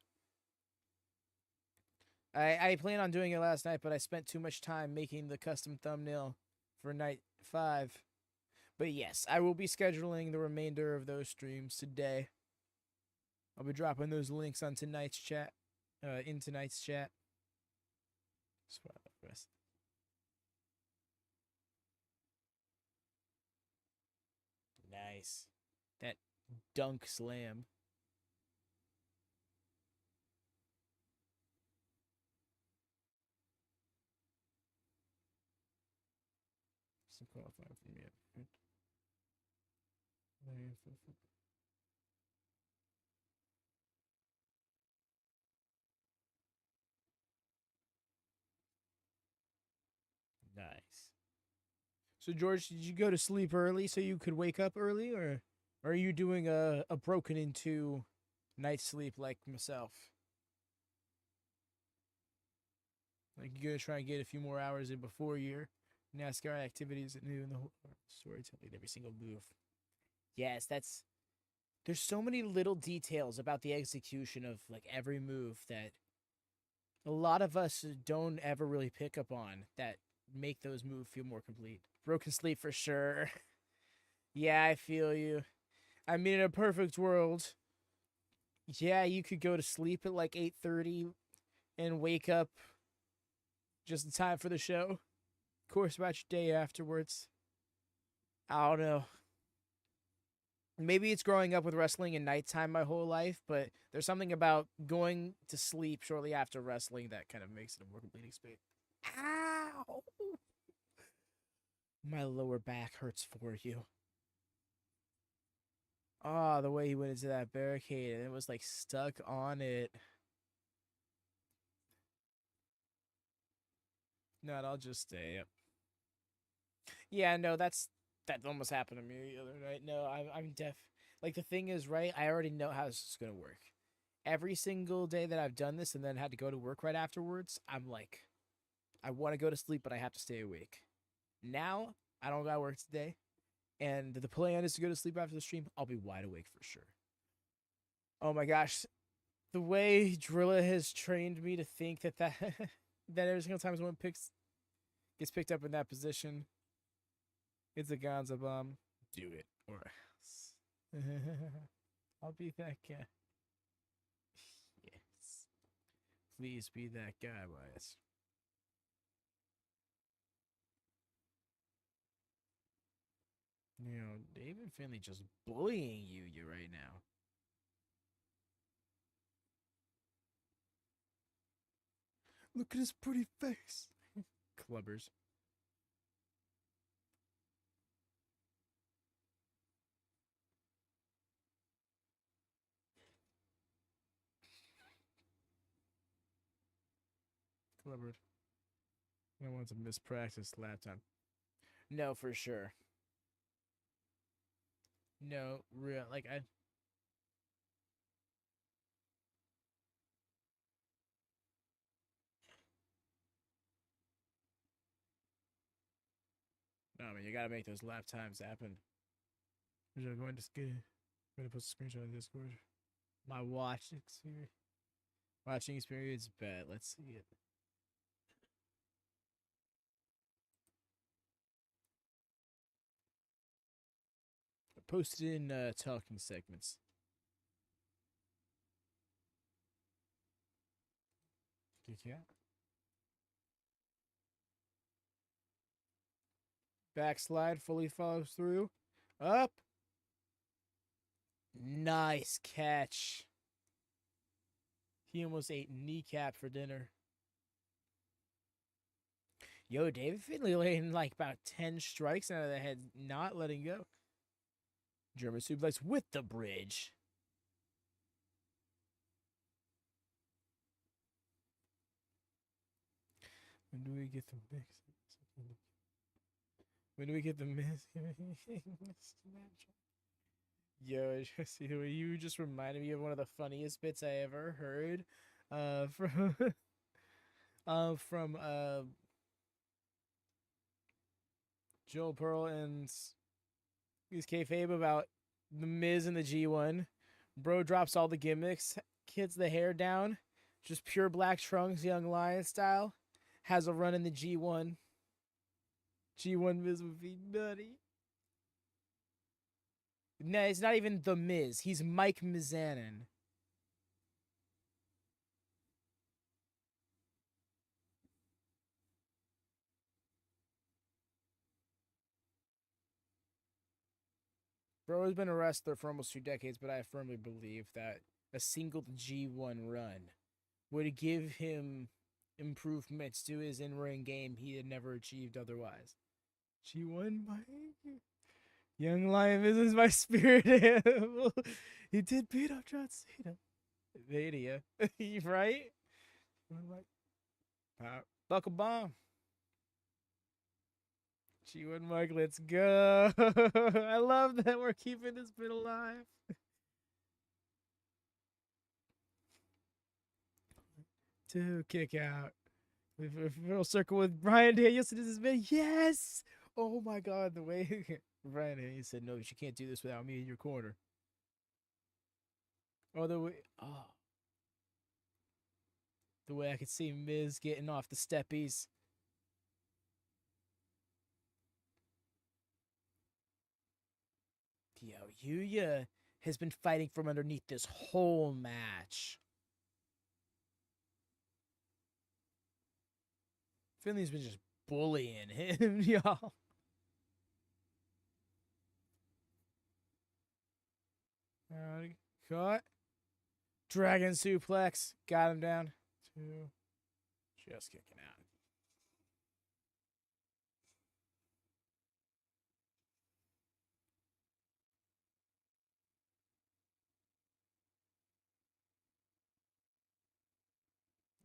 I plan on doing it last night, but I spent too much time making the custom thumbnail for night 5. But yes, I will be scheduling the remainder of those streams today. I'll be dropping those links on tonight's chat, in tonight's chat. Nice. That dunk slam. Some qualifying from me. Nice. So George, did you go to sleep early so you could wake up early, or are you doing a broken into night sleep like myself? Like you're gonna try and get a few more hours in before your NASCAR activities at noon, the whole storytelling, every single move. Yes, that's. There's so many little details about the execution of like every move that a lot of us don't ever really pick up on that make those moves feel more complete. Broken sleep for sure. Yeah, I feel you. I mean, in a perfect world, yeah, you could go to sleep at like 8:30 and wake up just in time for the show. Of course, about your day afterwards. I don't know. Maybe it's growing up with wrestling in nighttime my whole life, but there's something about going to sleep shortly after wrestling that kind of makes it a more complete experience. Ow! My lower back hurts for you. Oh, the way he went into that barricade and it was like stuck on it. No, I'll just stay up. Yeah, no, that almost happened to me the other night. No, I'm deaf. Like the thing is, right? I already know how this is gonna work. Every single day that I've done this and then had to go to work right afterwards, I'm like, I want to go to sleep, but I have to stay awake. Now I don't got to work today, and the plan is to go to sleep after the stream. I'll be wide awake for sure. Oh my gosh, the way Drilla has trained me to think that that every single time someone gets picked up in that position, it's a Gonza bomb. Do it or else. I'll be that guy. Yes. Please be that guy, Wyatt. You know, David Finley just bullying you right now. Look at his pretty face. Clubbers. Clubbered. I want to mispractice lap time. No, for sure. No, real like I. No, I mean you gotta make those lap times happen. I'm going to post a screenshot on Discord. My watching experience bad. Let's see it. I posted in talking segments. Yeah. Backslide fully follows through. Up. Nice catch. He almost ate kneecap for dinner. Yo, David Finley laying like about 10 strikes out of the head, not letting go. German suplex with the bridge. When do we get the mix? When do we get the mix? Yo, you just reminded me of one of the funniest bits I ever heard. From from Joel Pearl and his kayfabe about the Miz and the G1. Bro drops all the gimmicks, kids the hair down, just pure black trunks, young lion style. Has a run in the G1. G1 Miz would be nutty. No, it's not even the Miz. He's Mike Mizanin. Bro has been a wrestler for almost 2 decades, but I firmly believe that a single G1 run would give him improvements to his in-ring game he had never achieved otherwise. G1 Mike? Young Lion is my spirit animal. He did beat up John Cena. Mania. Right? Buckle bomb. G1 Mike, let's go. I love that we're keeping this bit alive. Two kick out. Real circle with Brian Danielson is been yes. Oh my god, the way Brian Danielson said no, you can't do this without me in your corner. Oh, the way I could see Miz getting off the steppies. Yo, Yuya has been fighting from underneath this whole match. Finley's been just bullying him, y'all. Caught. Dragon suplex. Got him down. Two. Just kicking out.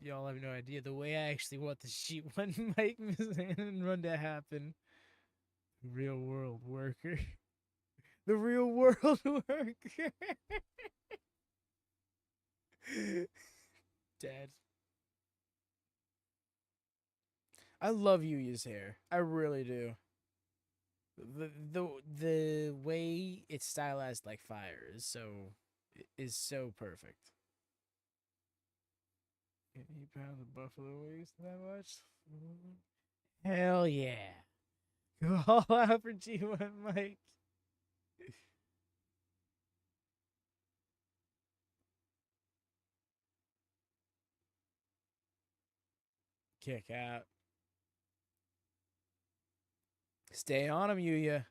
Y'all have no idea the way I actually want the G1 Mike Mizanin run to happen. Real world worker. The real world worker. Dead. I love Yuya's hair. I really do. The way it's stylized like fire is so perfect. Can you pound the buffalo wings that much? Hell yeah. Go all out for G1 Mike. Kick out. Stay on him, Yuya.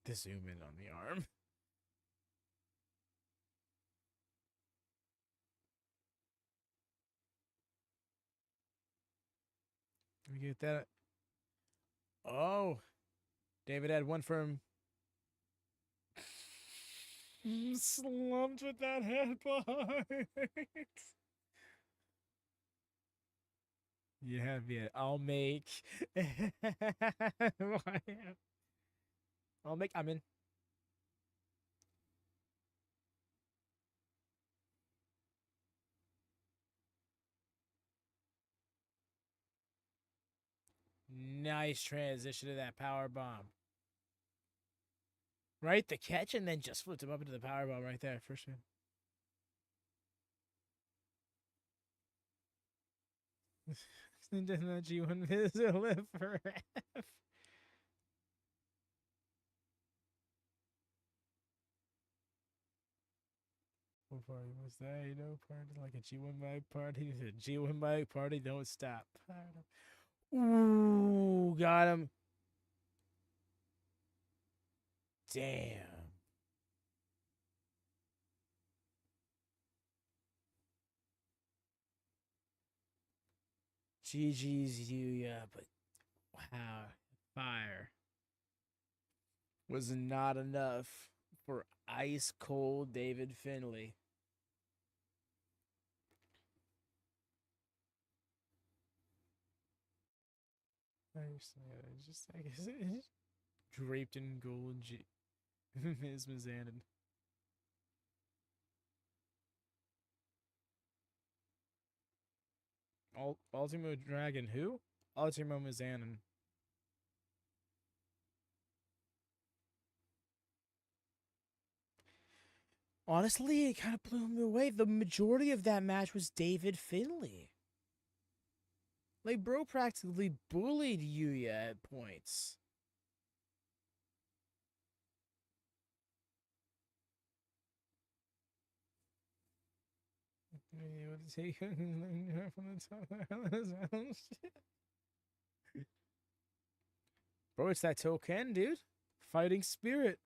The zoom in on the arm. Let me get that. Oh. David had one for him. Slumped with that headbutt. You have it. I'll make. I'm in. Nice transition to that power bomb. Right, the catch, and then just flipped him up into the power bomb right there. First one. G1 is a live for F. What party was that? You know, party like a G1 bike party. The G1 bike party don't stop. Ooh, got him. Damn. GG's Yuya, but wow, fire was not enough for ice cold David Finlay. Just Draped in gold. Ms. Mizanin. Ultimo Dragon who? Ultimo Mizanin. Honestly, it kind of blew me away. The majority of that match was David Finlay. Like, bro practically bullied Yuya at points. Bro, it's that token, dude. Fighting spirit.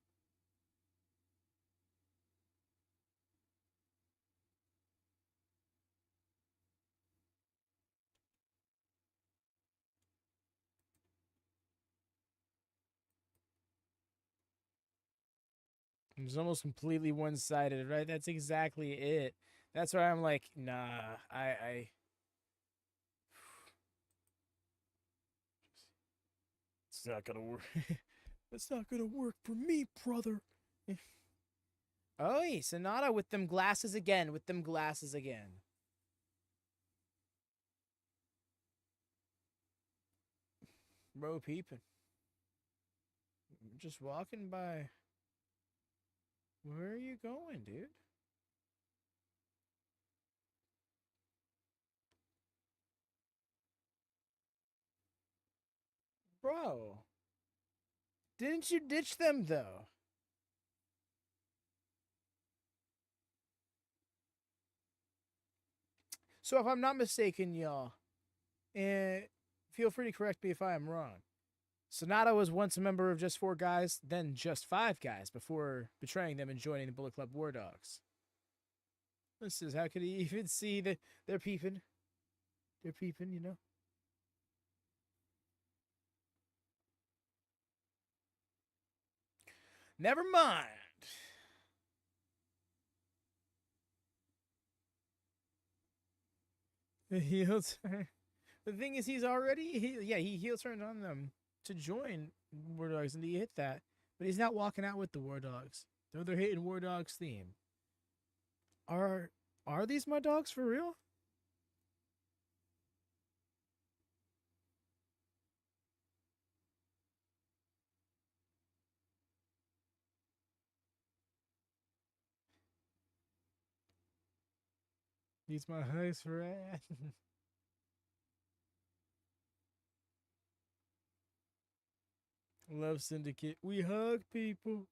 It's almost completely one-sided, right? That's exactly it. That's why I'm like, nah, it's not gonna work. It's not gonna work for me, brother. Oh, SANADA with them glasses again. Bro peeping. Just walking by. Where are you going, dude? Bro. Didn't you ditch them, though? So if I'm not mistaken, y'all, feel free to correct me if I am wrong. SANADA was once a member of just 4 guys, then just 5 guys before betraying them and joining the Bullet Club War Dogs. This is, how could he even see that they're peeping? They're peeping, you know? Never mind. The heel turn. The thing is, he's already, he heel turned on them to join War Dogs, and he hit that. But he's not walking out with the War Dogs. Though they're hitting War Dogs theme. Are these my dogs for real? He's my host for it. Love Syndicate. We hug people.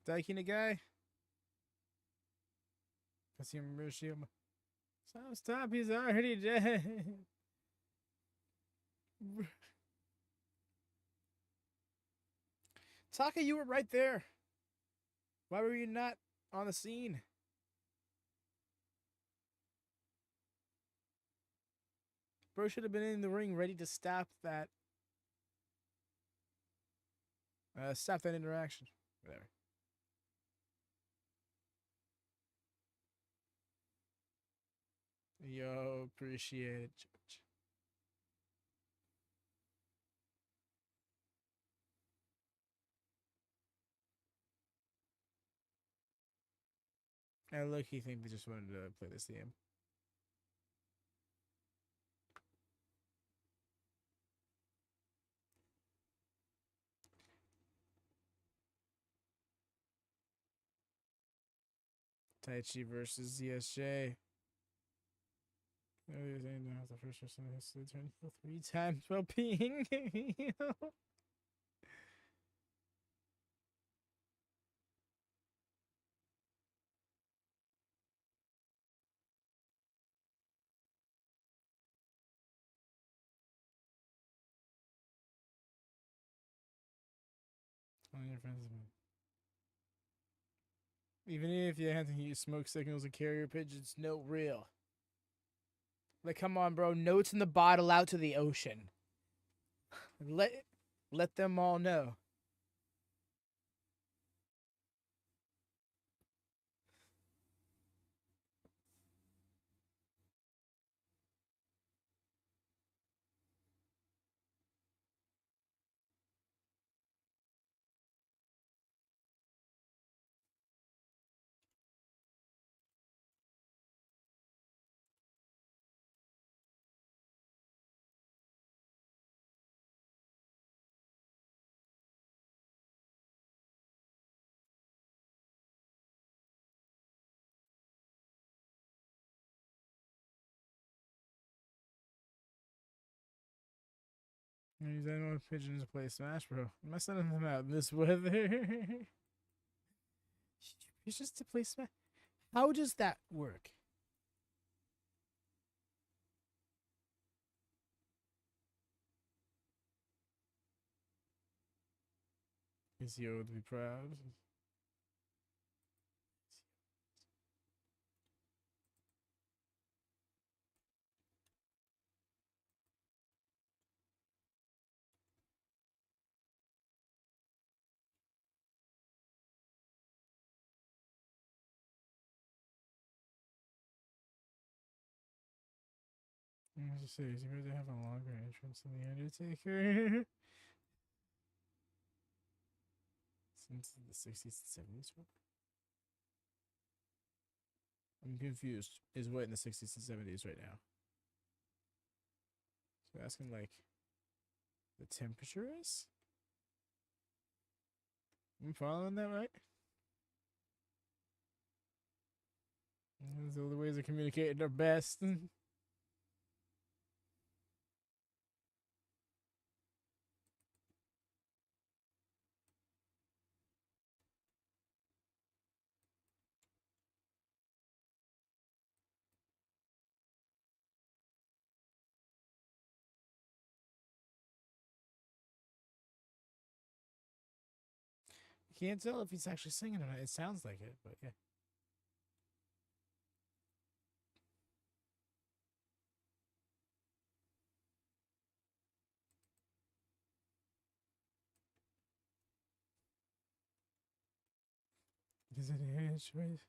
Taking a guy. I see him Hiroshi. Stop, he's already dead. Taka, you were right there. Why were you not on the scene? Bro should have been in the ring ready to stop that. Stop that interaction. Whatever. Yo, appreciate it, George. I low-key think they just wanted to play this game. Taichi versus ZSJ. The first person has to turn 3 times while peeing. On your friends. Even if you have to use smoke signals and carrier pigeons, no real. Like, come on, bro. Notes in the bottle out to the ocean. Let them all know. Use animal pigeons to play Smash, bro. Am I sending them out in this weather? Pigeons to play Smash? How does that work? Is he would be proud? I was just say, is he going to have a longer entrance than the Undertaker? Since the 60s and 70s? I'm confused. Is what in the 60s and 70s right now? So asking like the temperature is? I'm following that right? Those are the ways of communicating are best. You can't tell if he's actually singing or not. It sounds like it, but yeah. Is it a choice?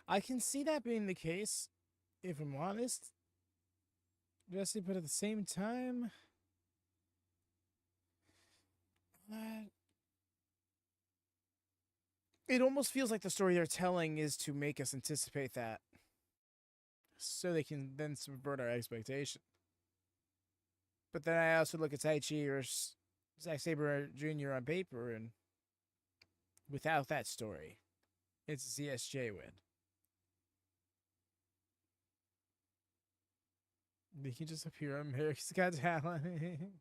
I can see that being the case, if I'm honest. Jesse, but at the same time, it almost feels like the story they're telling is to make us anticipate that, so they can then subvert our expectation. But then I also look at Taichi or Zack Sabre Jr. on paper, and without that story, it's a CSJ win. They can just appear on America's Got Talent.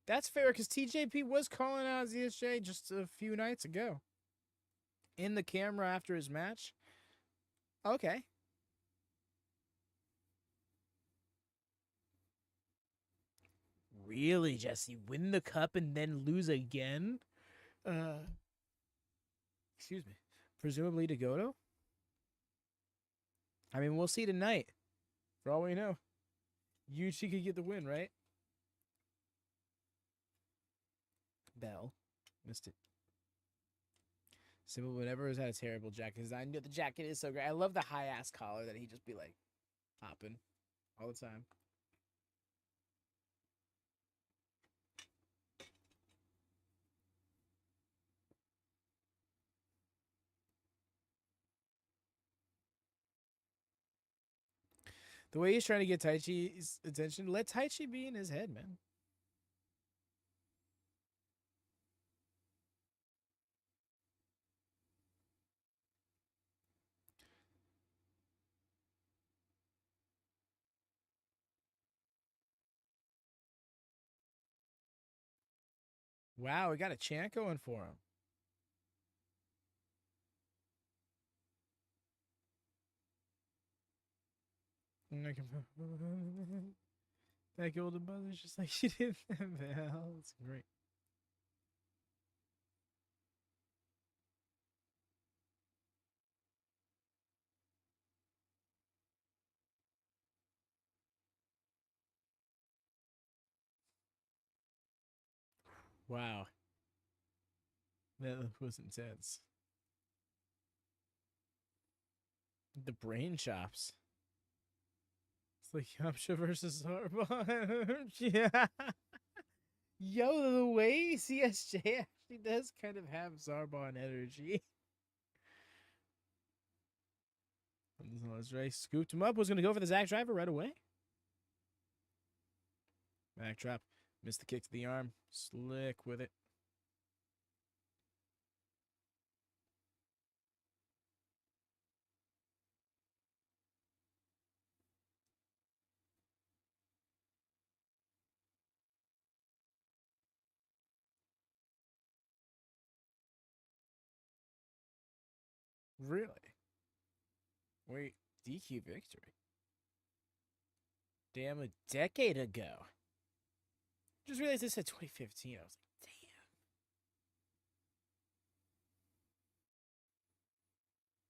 That's fair, because TJP was calling out ZSJ just a few nights ago. In the camera after his match. Okay. Really, Jesse? Win the cup and then lose again? Excuse me. Presumably to Goto? I mean, we'll see tonight. For all we know. Yuchi could get the win, right? Bell. Missed it. Simple whatever has had a terrible jacket design. The jacket is so great. I love the high ass collar that he just be like hopping all the time. The way he's trying to get Taichi's attention, let Taichi be in his head, man. Wow, we got a chant going for him. That golden buzz just like she did that bell. It's great. Wow. That was intense. The brain chops. like Yamcha versus Zarbon. Yeah. Yo, the way CSJ actually does kind of have Zarbon energy. Let's Ray scooped him up. Was going to go for the Zack Driver right away. Back drop. Missed the kick to the arm. Slick with it. Really? Wait, DQ victory? Damn, a decade ago. Just realized this said 2015. I was like,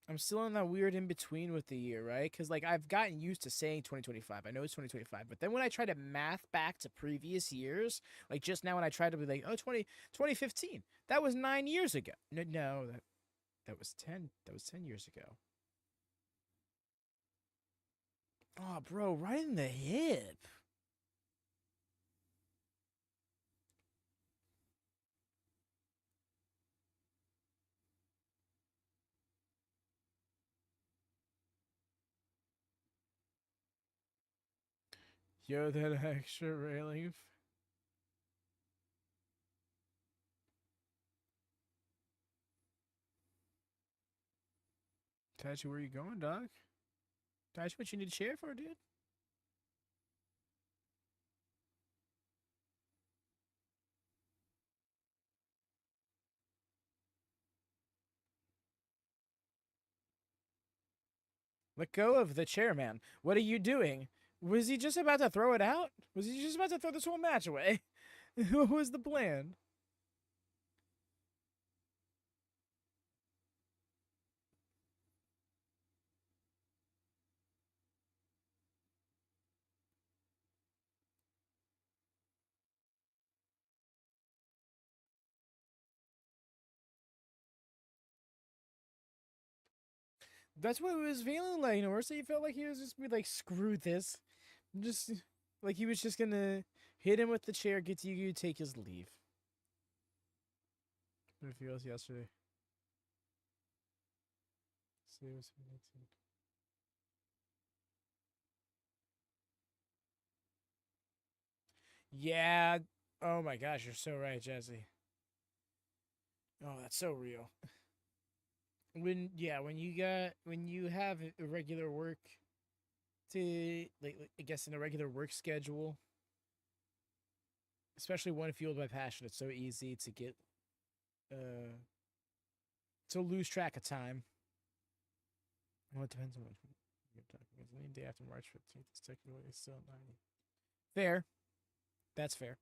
damn. I'm still in that weird in between with the year, right? Because like I've gotten used to saying 2025. I know it's 2025, but then when I try to math back to previous years, like just now when I tried to be like, oh, 2015, that was 9 years ago. No, that was 10. That was 10 years ago. Oh, bro, right in the hip. Yo, that extra railing. Tachi, where you going, dog? Tachi, what you need to cheer for, dude? Let go of the chairman. What are you doing? Was he just about to throw it out? Was he just about to throw this whole match away? What was the plan? That's what it was feeling like. Or so you felt like he was just be like, screw this. Just like he was just gonna hit him with the chair, get to you, take his leave. What it feels yesterday. See what's Yeah. Oh my gosh, you're so right, Jesse. Oh, that's so real. When when you have irregular work to like I guess in a regular work schedule, especially one fueled by passion, it's so easy to get uh to lose track of time. Well, it depends on what you're talking about. The day after March 15th is technically still 90. Fair. That's fair.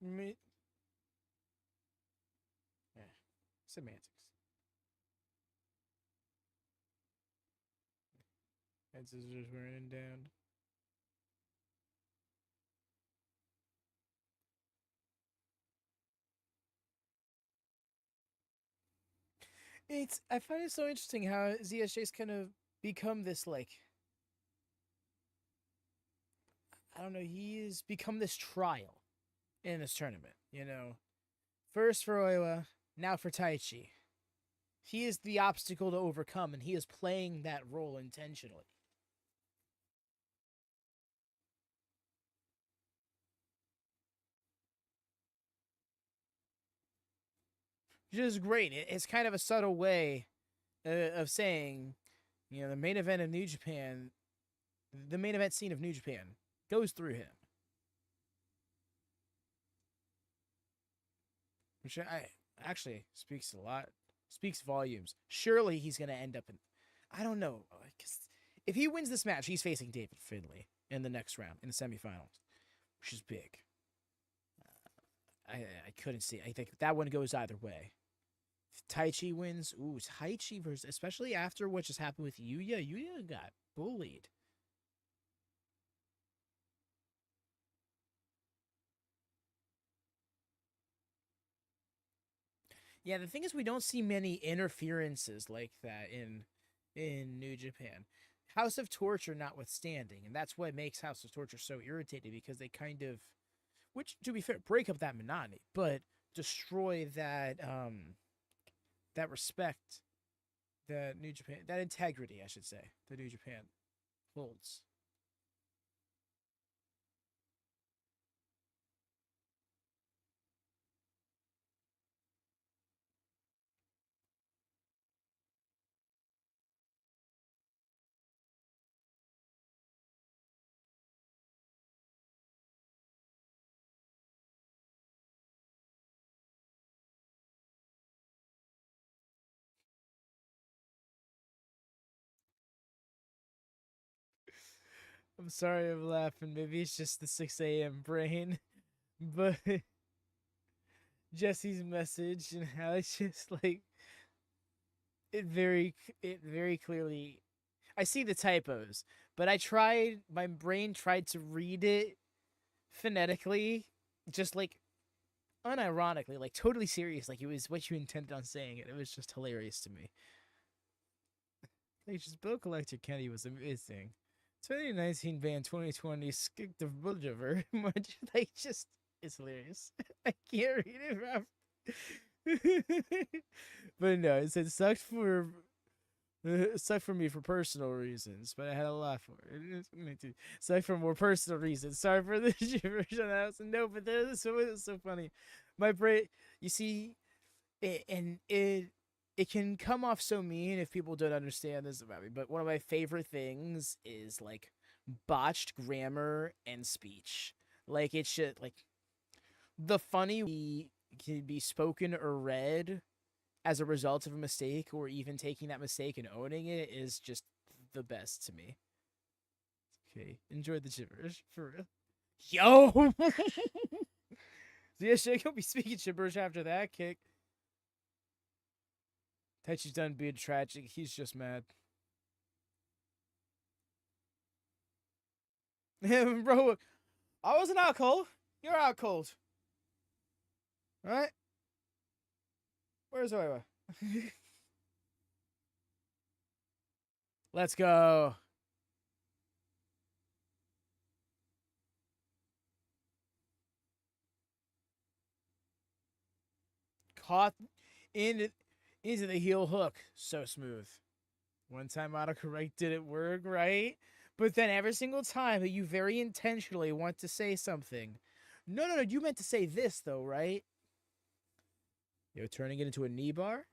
Me, yeah, semantics. Head scissors wearing down. It's I find it so interesting how ZSJ's kind of become this like I don't know, he's become this trial in this tournament, you know. First for Oiwa, now for Taichi. He is the obstacle to overcome, and he is playing that role intentionally. Which is great. It's kind of a subtle way of saying, you know, the main event of New Japan, the main event scene of New Japan goes through him. Which I actually speaks a lot, speaks volumes. Surely he's going to end up in, I don't know, because if he wins this match, he's facing David Finlay in the next round in the semifinals, which is big. I couldn't see. I think that one goes either way. If Taichi wins, ooh, Taichi versus, especially after what just happened with Yuya. Yuya got bullied. Yeah, the thing is, we don't see many interferences like that in New Japan. House of Torture notwithstanding, and that's what makes House of Torture so irritating because they kind of, which to be fair, break up that monotony, but destroy that respect that New Japan, that integrity, I should say, that New Japan holds. I'm sorry I'm laughing. Maybe it's just the 6 a.m. brain, but Jesse's message and how it's just like it very clearly. I see the typos, but my brain tried to read it phonetically, just like unironically, like totally serious, like it was what you intended on saying it. It was just hilarious to me. Like, just Bill Collector Kenny was amazing. 2019 band 2020 skipped the budget very much. Like, just, it's hilarious. I can't read it, but no, it sucked for it sucked for me for personal reasons, but I had a lot for it. It sucked for more personal reasons. Sorry for the gibberish on that. No, but this was so funny. My brain, you see, it can come off so mean if people don't understand this about me. But one of my favorite things is like botched grammar and speech. Like it should like the funny can be spoken or read as a result of a mistake, or even taking that mistake and owning it is just the best to me. Okay, enjoy the gibberish for real. Yo. So yeah, Shake will be speaking gibberish after that kick. Taichi's done being tragic. He's just mad. Bro, I wasn't out cold. You're out cold. Right? Where's Oiwa? Let's go. Caught in into the heel hook. So smooth. One time autocorrect didn't work, right? But then every single time that you very intentionally want to say something. No, you meant to say this though, right? You're turning it into a knee bar.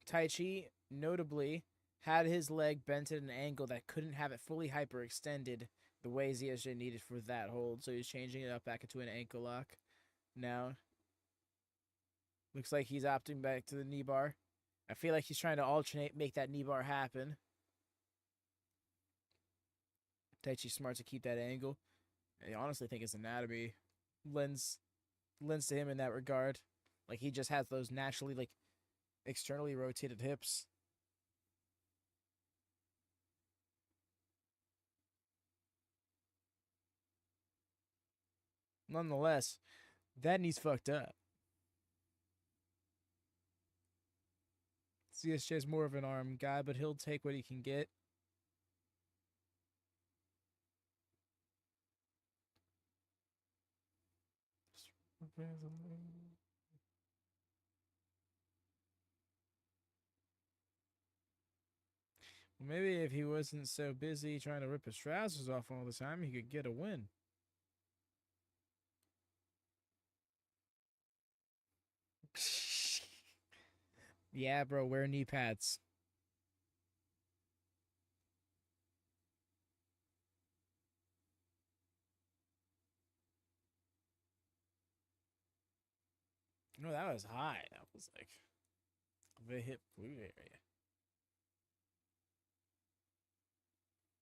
Taichi, notably, had his leg bent at an angle that couldn't have it fully hyperextended the way ZSJ needed for that hold, so he's changing it up back into an ankle lock. Now, looks like he's opting back to the knee bar. I feel like he's trying to alternate, make that knee bar happen. Taichi's smart to keep that angle. I honestly think his anatomy lends to him in that regard. Like he just has those naturally like externally rotated hips. Nonetheless, that knee's fucked up. CSJ's more of an arm guy, but he'll take what he can get. Maybe if he wasn't so busy trying to rip his trousers off all the time, he could get a win. Yeah, bro, wear knee pads. No, that was high. That was like the hip glue area.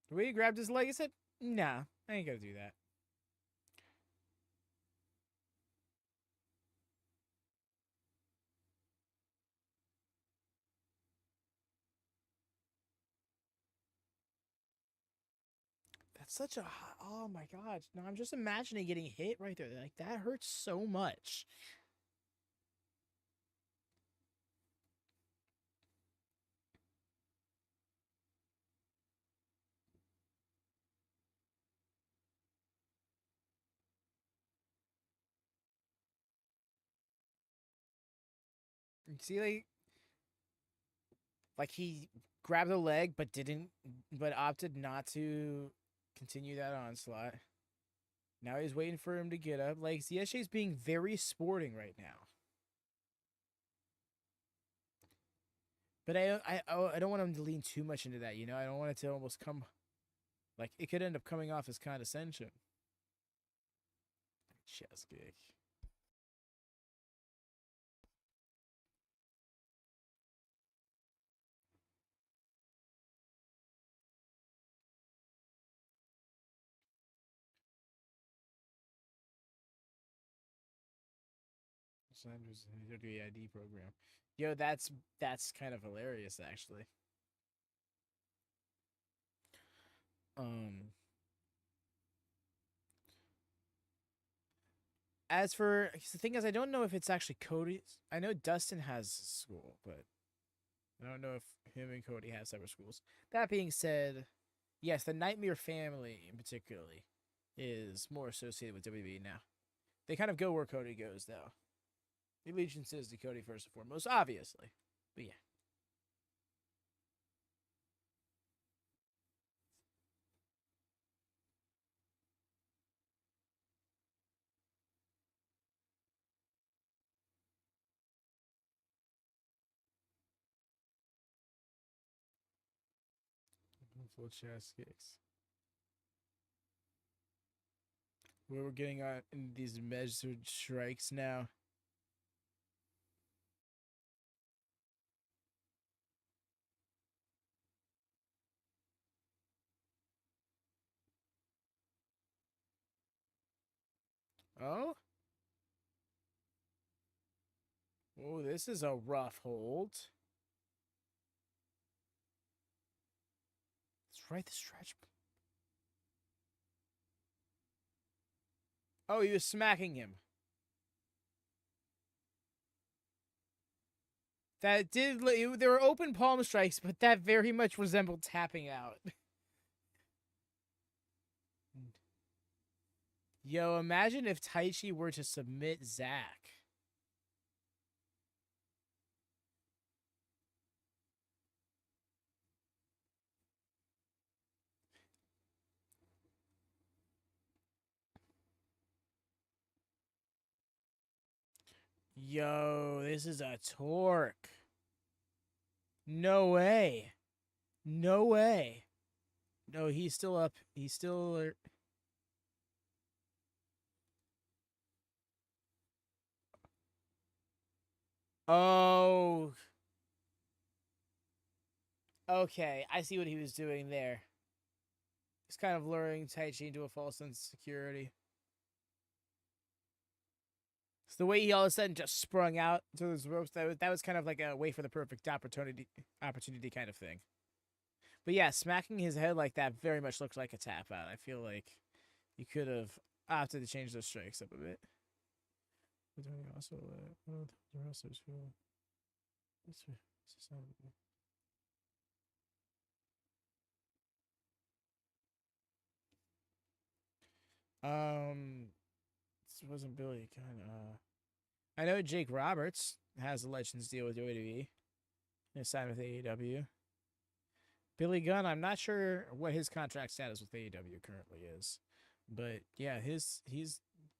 The way he grabbed his leg, he said, "Nah, I ain't gonna do that." such a oh my god. No, I'm just imagining getting hit right there. Like that hurts so much. You see, like he grabbed the leg, but opted not to continue that onslaught. Now he's waiting for him to get up. Like Ziyeshi's being very sporting right now. But I don't want him to lean too much into that. You know, I don't want it to almost come like it could end up coming off as condescension. Chest kick. Sanders WAID program. Yo, that's kind of hilarious actually. Um as for the thing is I don't know if it's actually Cody's. I know Dustin has school, but I don't know if him and Cody have separate schools. That being said, yes, the Nightmare family in particularly is more associated with WWE now. They kind of go where Cody goes though. The allegiance is to Cody first and foremost, obviously. But yeah. Full chest kicks. Where we're getting on in these measured strikes now. Oh? Oh, this is a rough hold. It's right the stretch. Oh, he was smacking him. That did. There were open palm strikes, but that very much resembled tapping out. Yo, imagine if Taichi were to submit Zack. Yo, this is a torque. No way. No way. No, he's still up. He's still. Oh. Okay, I see what he was doing there. He's kind of luring Taichi into a false sense of security. It's the way he all of a sudden just sprung out to those ropes. That was kind of like a wait for the perfect opportunity kind of thing. But yeah, smacking his head like that very much looks like a tap out. I feel like you could have opted to change those strikes up a bit. Also, the wrestlers who. This wasn't Billy Gunn. I know Jake Roberts has a Legends deal with WWE. He signed with AEW. Billy Gunn, I'm not sure what his contract status with AEW currently is, but yeah, he's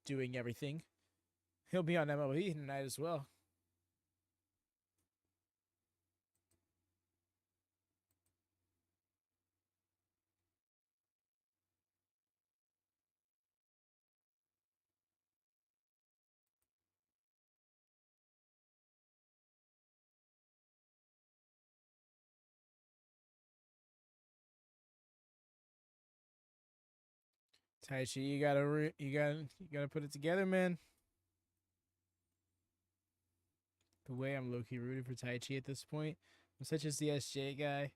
doing everything. He'll be on MLB tonight as well. Taichi, you gotta put it together, man. The way I'm low-key rooting for Taichi at this point. I'm such a CSJ guy.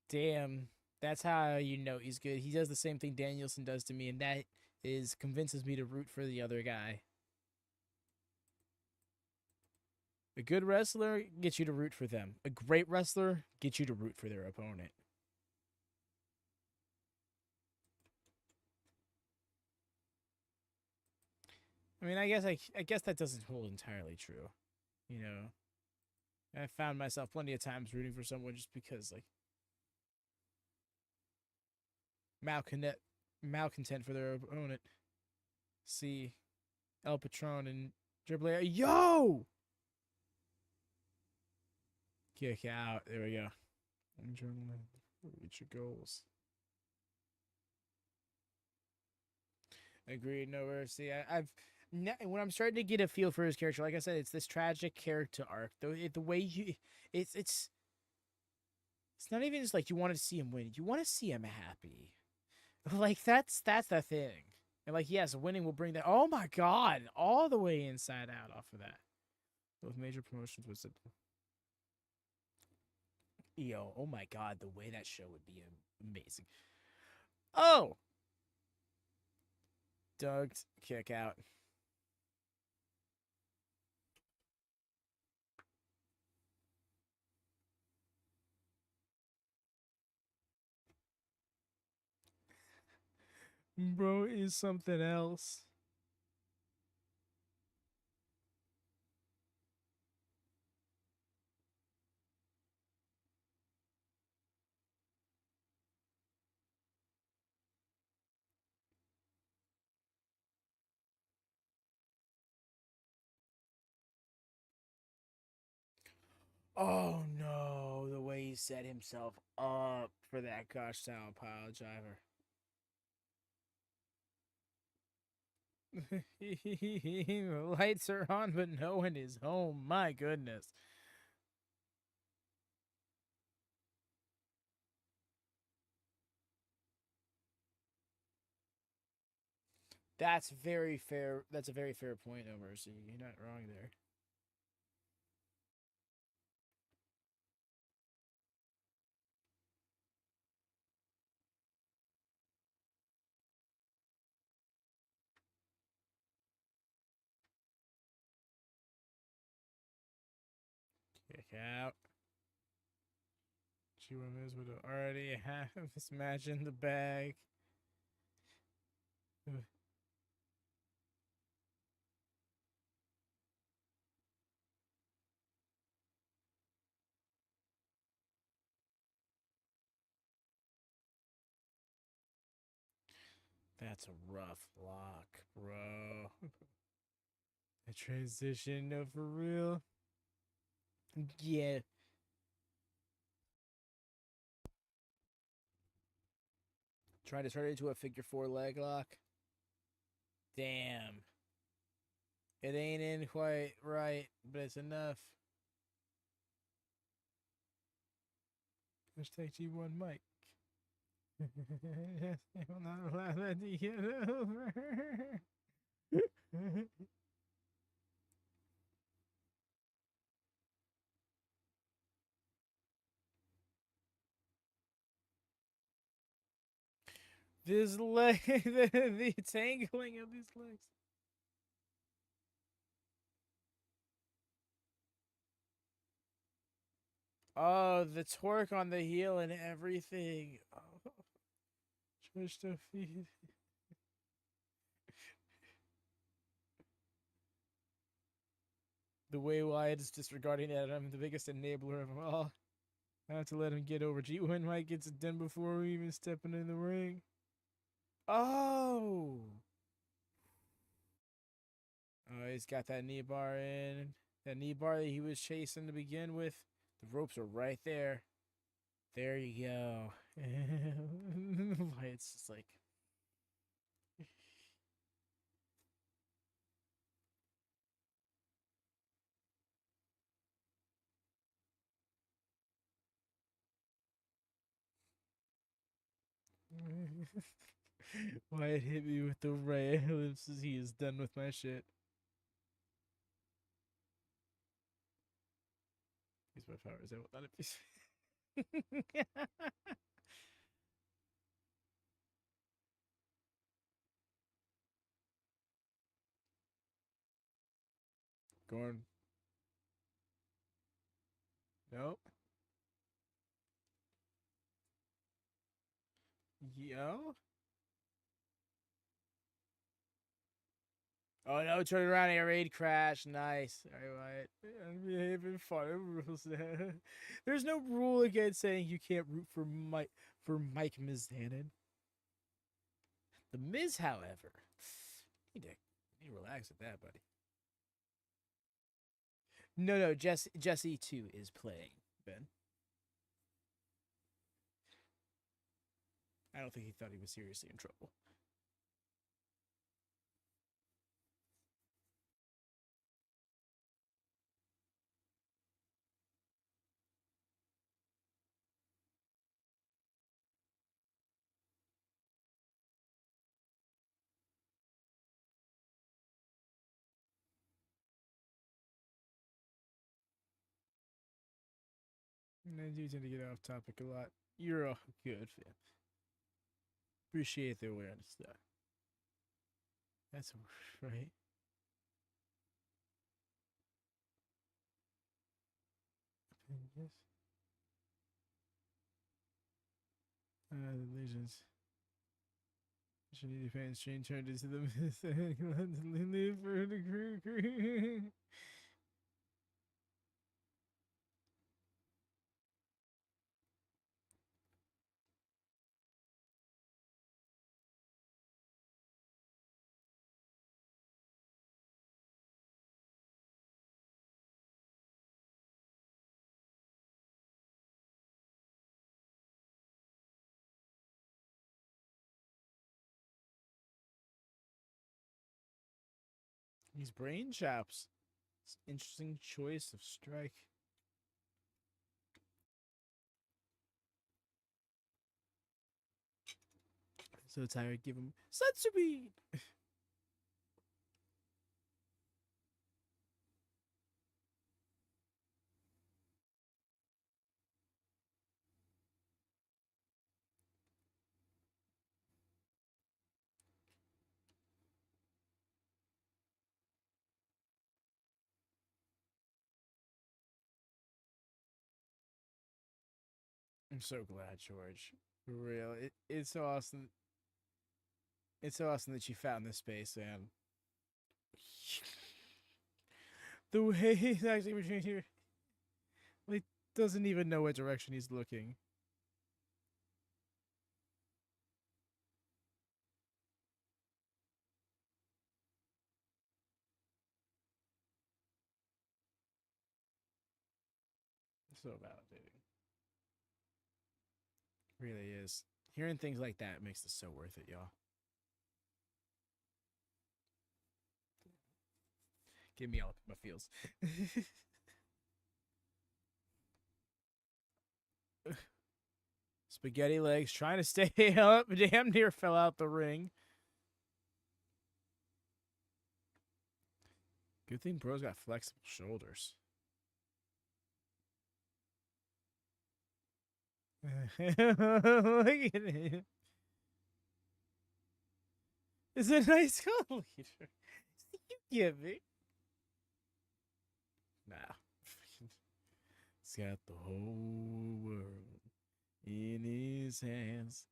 Damn. That's how you know he's good. He does the same thing Danielson does to me, and that is convinces me to root for the other guy. A good wrestler gets you to root for them. A great wrestler gets you to root for their opponent. I mean, I guess that doesn't hold entirely true. You know, I found myself plenty of times rooting for someone just because like malcontent malcontent for their opponent. See El Patron and Triple A. Yo! Kick out. There we go. Reach your goals. Agreed. Nowhere. See, I've when I'm starting to get a feel for his character, like I said, it's this tragic character arc. The way you, it's not even just like you want to see him win. You want to see him happy. Like that's the thing. And like yes, winning will bring that. Oh my god, all the way inside out off of that. Both major promotions was it. Yo, oh my god, the way that show would be amazing. Oh, Doug's kick out. Bro is something else. Oh no, the way he set himself up for that gosh style pile driver. The lights are on, but no one is home. My goodness. That's very fair. That's a very fair point, Omer. So you're not wrong there. Kick out. Chihuahuas would already have this match in the bag. That's a rough lock, bro. A transition, no, for real. Yeah. Trying to turn it into a figure four leg lock. Damn. It ain't in quite right, but it's enough. Hashtag G1 Mike. They will not allow that to get over. This leg, the tangling of these legs. Oh, the torque on the heel and everything. Oh, twitch the feet. The way Wyatt is disregarding that I'm the biggest enabler of them all. I have to let him get over. G1 Mike gets it done before we even stepping in the ring. Oh! Oh, he's got that knee bar in. That knee bar that he was chasing to begin with. The ropes are right there. There you go. It's just like. Wyatt hit me with the right ellipses. He is done with my shit. Use my powers. I will not abuse. Going. Nope. Yo. Oh no, turn around, air raid crash. Nice. Alright, I'm behaving fine. There's no rule against saying you can't root for Mike Mizanin. The Miz, however, need to relax with that, buddy. No, Jesse too is playing, Ben. I don't think he thought he was seriously in trouble. And I do tend to get off topic a lot. You're a good fan. Appreciate the awareness there. That's right. Yes. The legends. Should fans train turned into the myth and live for the career. These brain chops. Interesting choice of strike. So tired. Give him Satsumi. I'm so glad, George. For real. It's so awesome. It's so awesome that you found this space, man. The way he's actually between here. Like, doesn't even know what direction he's looking. So validating. Really is. Hearing things like that makes this so worth it, y'all. Give me all my feels. Spaghetti legs trying to stay up. Damn near fell out the ring. Good thing bro's got flexible shoulders. Look at him. It's a nice call leader. You give me. Nah. He's got the whole world in his hands.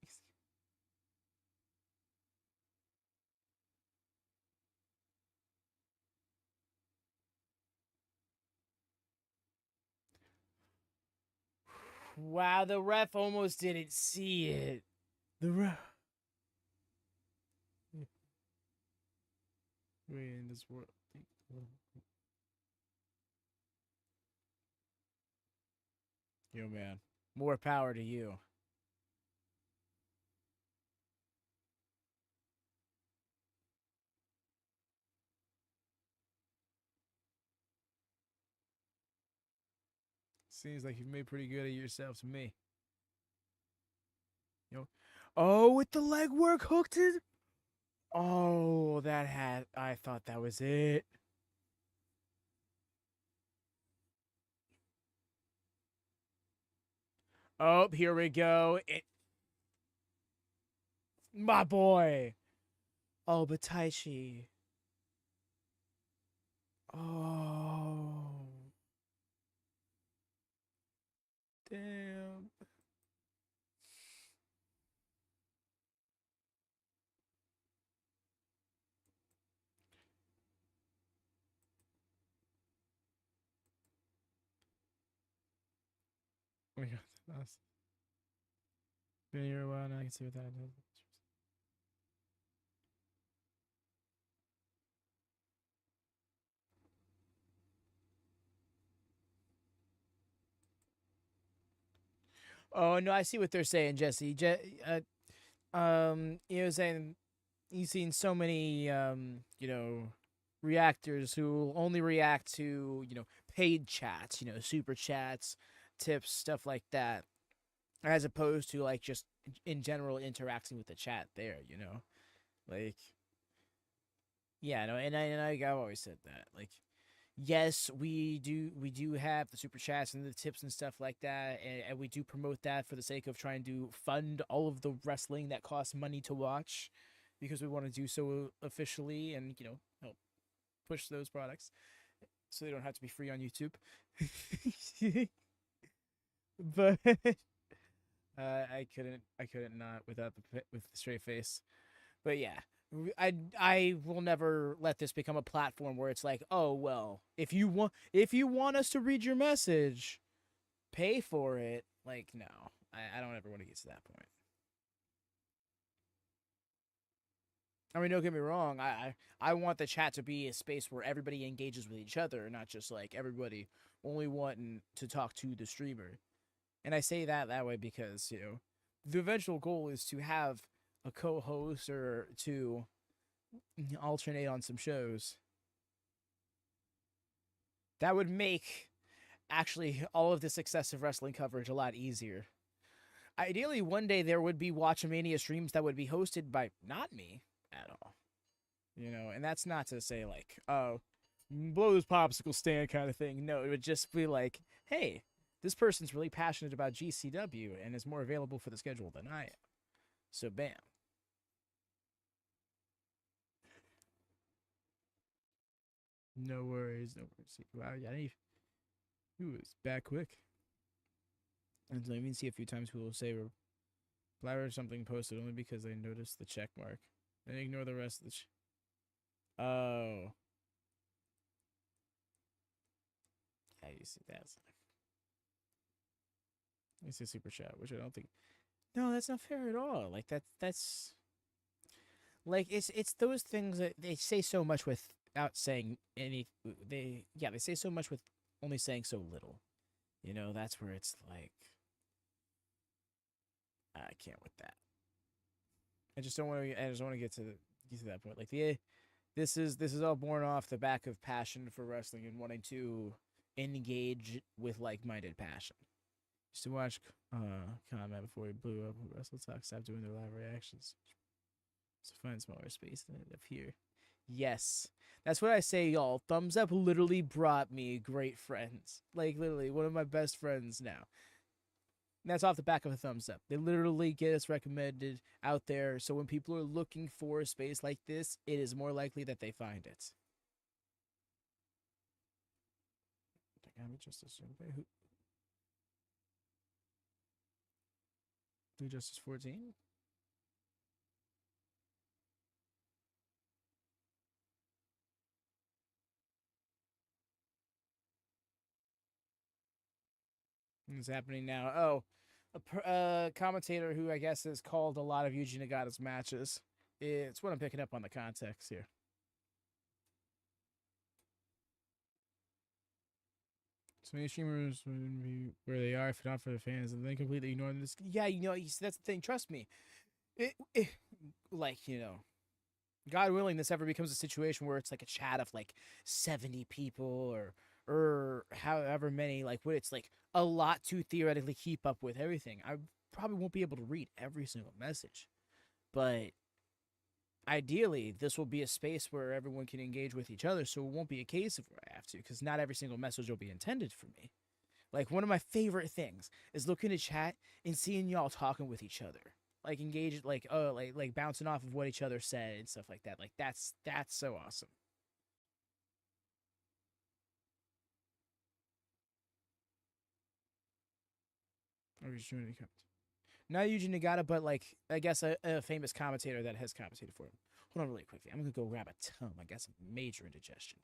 Wow, the ref almost didn't see it. The ref. We're in this world. Yo, man. More power to you. Seems like you've made pretty good of yourself to me. Yo. Oh, with the leg work hooked it. Oh, that had. I thought that was it. Oh, here we go. My boy. Oh, but Taichi. Oh. Damn. Oh my god, that's been here a while now. I can see what that is. Oh no, I see what they're saying, Jesse. Saying you've seen so many, reactors who only react to, paid chats, super chats, tips, stuff like that, as opposed to like just in general interacting with the chat there, like yeah, no, I've always said that, like yes, we do have the super chats and the tips and stuff like that, and we do promote that for the sake of trying to fund all of the wrestling that costs money to watch, because we want to do so officially and help push those products so they don't have to be free on YouTube. But I couldn't not without with the straight face. But yeah, I will never let this become a platform where it's like, oh well, if you want us to read your message, pay for it. Like no, I don't ever want to get to that point. I mean, don't get me wrong. I want the chat to be a space where everybody engages with each other, not just like everybody only wanting to talk to the streamer. And I say that way because the eventual goal is to have a co-host or to alternate on some shows. That would make actually all of this excessive wrestling coverage a lot easier. Ideally, one day there would be WatchaMania streams that would be hosted by not me at all. And that's not to say like, oh, blow this popsicle stand kind of thing. No, it would just be like, hey, this person's really passionate about GCW and is more available for the schedule than I am. So bam. No worries, no worries. Wow, yeah, he was back quick. And let me see a few times people will say reply or something posted only because they noticed the check mark. And ignore the rest of the oh. Yeah, you see that's it's a super chat, which I don't think. No, that's not fair at all. Like that's like it's those things that they say so much without saying any. They say so much with only saying so little. That's where it's like I can't with that. I just don't want to. I just want to get to that point. Like this is all born off the back of passion for wrestling and wanting to engage with like-minded passion. Used to watch comment before he blew up. Wrestle Talk stopped doing their live reactions. So find smaller space than it up here. Yes, that's what I say, y'all. Thumbs Up literally brought me great friends. Like literally, one of my best friends now. And that's off the back of a thumbs up. They literally get us recommended out there. So when people are looking for a space like this, it is more likely that they find it. Who Justice 14? What's happening now? Oh, a commentator who I guess has called a lot of Yuji Nagata's matches. It's what I'm picking up on the context here. So many streamers wouldn't be where they are if not for the fans, and they completely ignore this. Yeah, that's the thing. Trust me. Like God willing, this ever becomes a situation where it's like a chat of like 70 people or however many, like what it's like a lot to theoretically keep up with everything. I probably won't be able to read every single message, but ideally this will be a space where everyone can engage with each other, so it won't be a case of where I have to, because not every single message will be intended for me. Like one of my favorite things is looking at chat and seeing y'all talking with each other, like engaged, like like bouncing off of what each other said and stuff like that. Like that's so awesome. Or he's doing it. Not Yuji Nagata, but like I guess a famous commentator that has commentated for him. Hold on really quickly. I'm gonna go grab a tome. I got some major indigestion.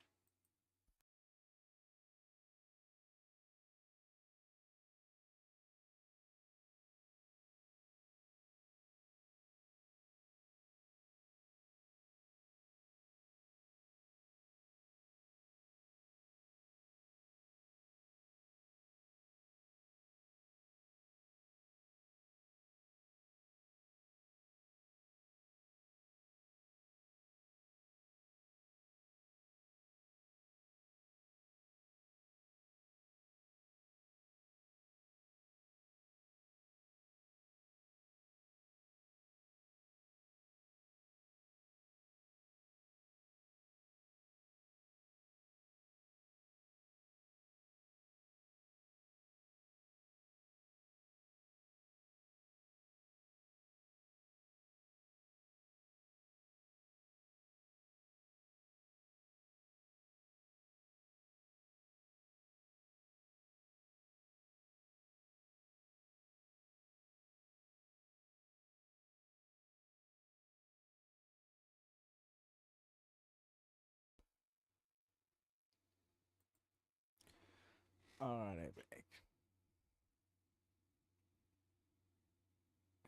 All right, back.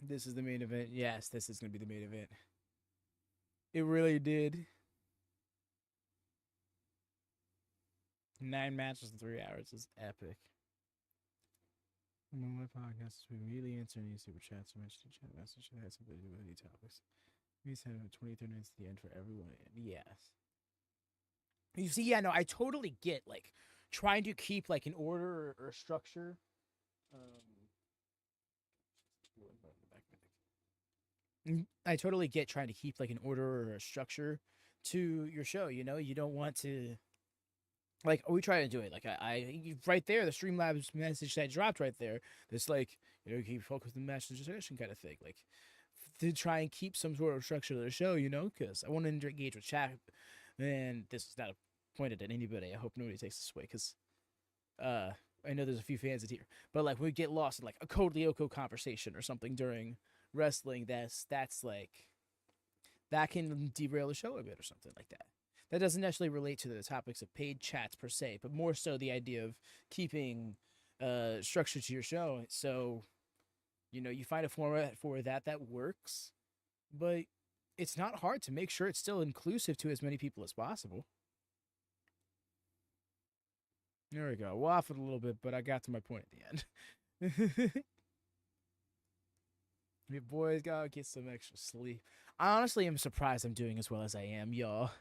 This is the main event. Yes, this is gonna be the main event. It really did. 9 matches in 3 hours is epic. On my podcast, we immediately answer any super chats or mention chat message that has something to do with any topics. We said 23 minutes at the end for everyone. Yes. You see, yeah, no, I totally get like trying to keep like an order or structure. I totally get trying to keep like an order or a structure to your show. You know, you don't want to like we try to do it. Like I right there, the Streamlabs message that dropped right there. This like keep focused on the match suggestion kind of thing. Like to try and keep some sort of structure to the show. You know, because I want to engage with chat. And this is not pointed at anybody. I hope nobody takes this way because I know there's a few fans in here, but like we get lost in like a Code Lyoko conversation or something during wrestling. That's like that can derail the show a bit or something like that. That doesn't necessarily relate to the topics of paid chats per se, but more so the idea of keeping structure to your show. So, you find a format for that works, but it's not hard to make sure it's still inclusive to as many people as possible. There we go. Waffled a little bit, but I got to my point at the end. Your boys gotta get some extra sleep. I honestly am surprised I'm doing as well as I am, y'all.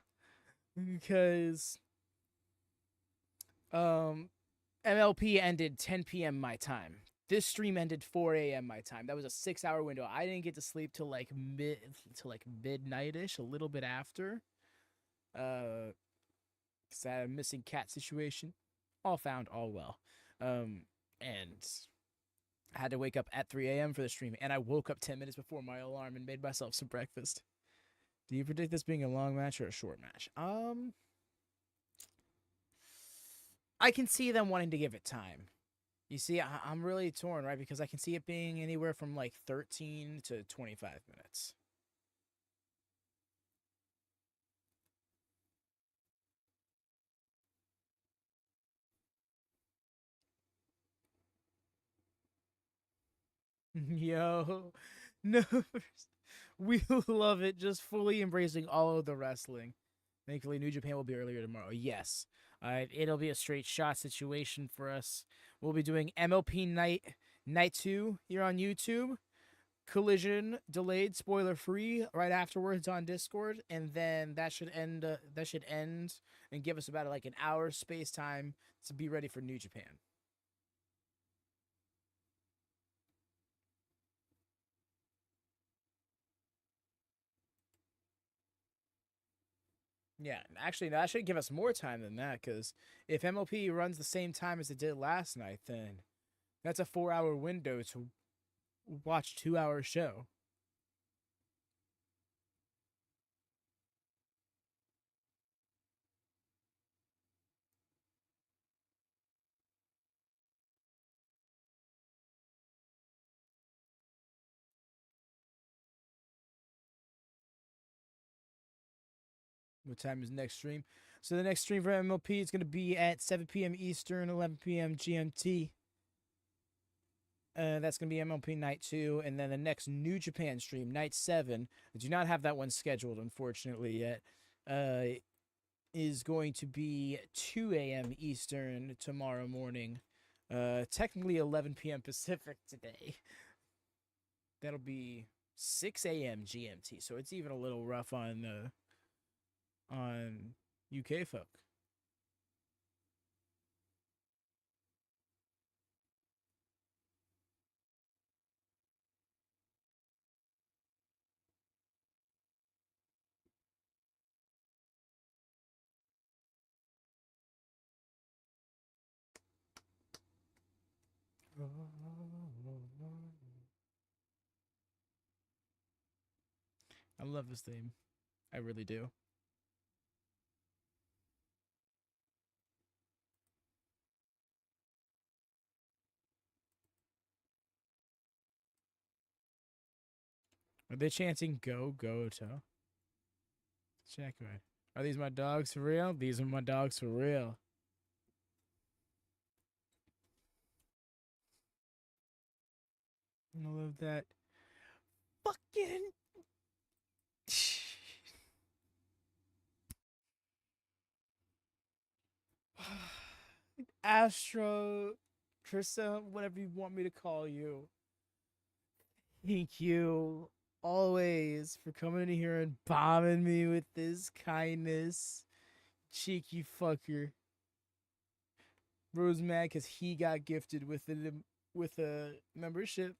Because MLP ended 10 p.m. my time. This stream ended 4 a.m. my time. That was a 6-hour window. I didn't get to sleep till like midnight-ish, a little bit after. Because I had a missing cat situation. All found, all well. And I had to wake up at 3 a.m. for the stream, and I woke up 10 minutes before my alarm and made myself some breakfast. Do you predict this being a long match or a short match? I can see them wanting to give it time. You see, I'm really torn, right? Because I can see it being anywhere from like 13 to 25 minutes. Yo, no, we love it. Just fully embracing all of the wrestling. Thankfully, New Japan will be earlier tomorrow. Yes. It'll be a straight shot situation for us. We'll be doing MLP night 2 here on YouTube. Collision delayed, spoiler free, right afterwards on Discord, and then that should end. And give us about like an hour space time to be ready for New Japan. Yeah, actually, that should give us more time than that, because if MLP runs the same time as it did last night, then that's a 4-hour window to watch 2-hour show. What time is next stream? So the next stream for MLP is going to be at 7 p.m. Eastern, 11 p.m. GMT. That's going to be MLP Night 2. And then the next New Japan stream, Night 7, I do not have that one scheduled, unfortunately, yet, is going to be 2 a.m. Eastern tomorrow morning. Technically 11 p.m. Pacific today. That'll be 6 a.m. GMT, so it's even a little rough on UK folk. I love this theme. I really do. Are they chanting "Go, go, to"? Check right. Are these my dogs for real? These are my dogs for real. I love that. Fucking. Astro, Trissa, whatever you want me to call you. Thank you always for coming in here and bombing me with this kindness. Cheeky fucker. Rose mad because he got gifted with a membership.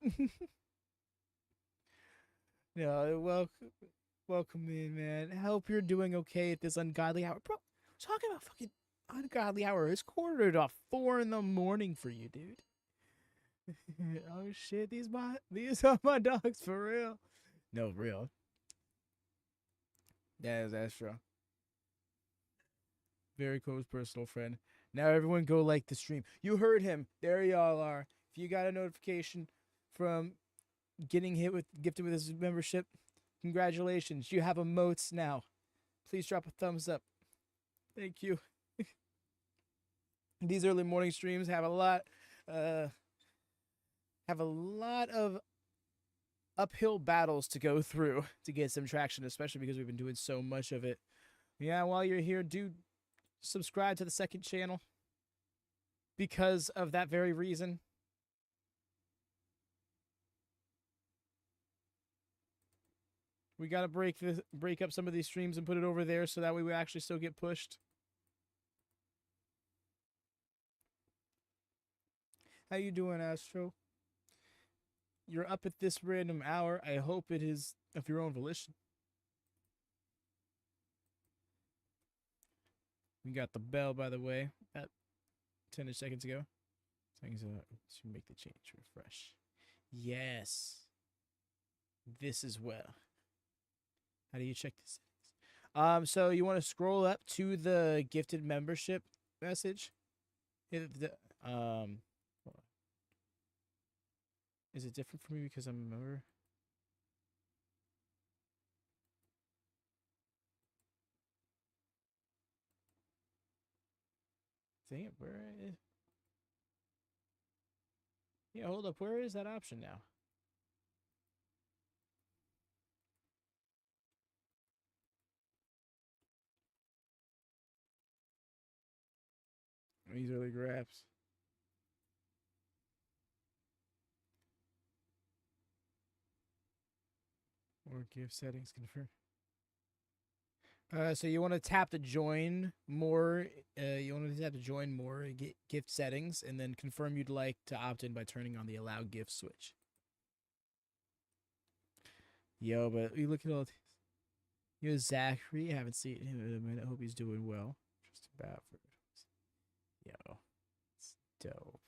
No, welcome in, man. I hope you're doing okay at this ungodly hour. Bro, talking about fucking ungodly hour. It's 3:45 in the morning for you, dude. Oh shit, these are my dogs for real. No, real. That is Astro. Very close personal friend. Now everyone go like the stream. You heard him. There y'all are. If you got a notification from getting gifted with his membership, congratulations. You have emotes now. Please drop a thumbs up. Thank you. These early morning streams have a lot of uphill battles to go through to get some traction, especially because we've been doing so much of it. Yeah, while you're here, dude, subscribe to the second channel because of that very reason. We gotta break up some of these streams and put it over there so that way we actually still get pushed. How you doing, Astro? You're up at this random hour. I hope it is of your own volition. We got the bell, by the way, at 10 seconds ago. Seconds to make the change. Refresh. Yes. This as well. How do you check this? So you want to scroll up to the gifted membership message. Is it different for me because I'm a member? Dang it, where is... Yeah, hold up. Where is that option now? These early grabs. Or gift settings confirm. So you want to tap to join more. You want to tap to join more gift settings, and then confirm you'd like to opt in by turning on the allow gift switch. Yo, but you look at all these. You know, Zachary, I haven't seen him in a minute. I hope he's doing well. Just about for. Yo, it's dope.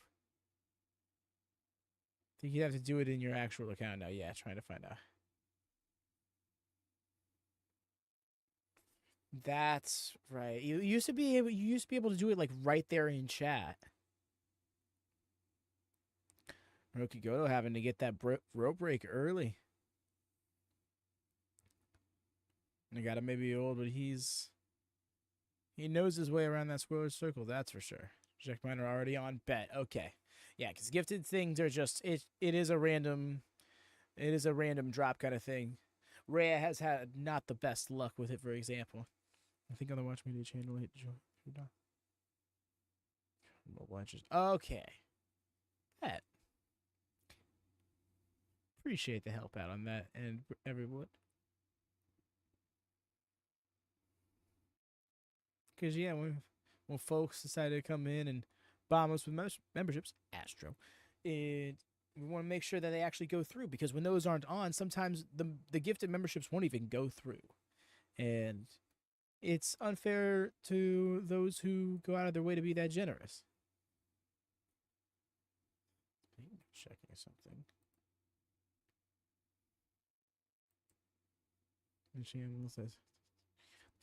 I think you have to do it in your actual account now. Yeah, trying to find out. That's right. You used to be able to do it like right there in chat. Rokigoto having to get that rope break early. I got him maybe old, but he's He knows his way around that square circle, that's for sure. Check mine are already on bet. Okay. Yeah, because gifted things are just it is a random drop kind of thing. Rhea has had not the best luck with it, for example. I think on the WatchMania channel hit okay. That. Appreciate the help out on that and everyone. Because, yeah, when folks decided to come in and bomb us with memberships, Astro, we want to make sure that they actually go through. Because when those aren't on, sometimes the gifted memberships won't even go through. And it's unfair to those who go out of their way to be that generous. Checking something. And she says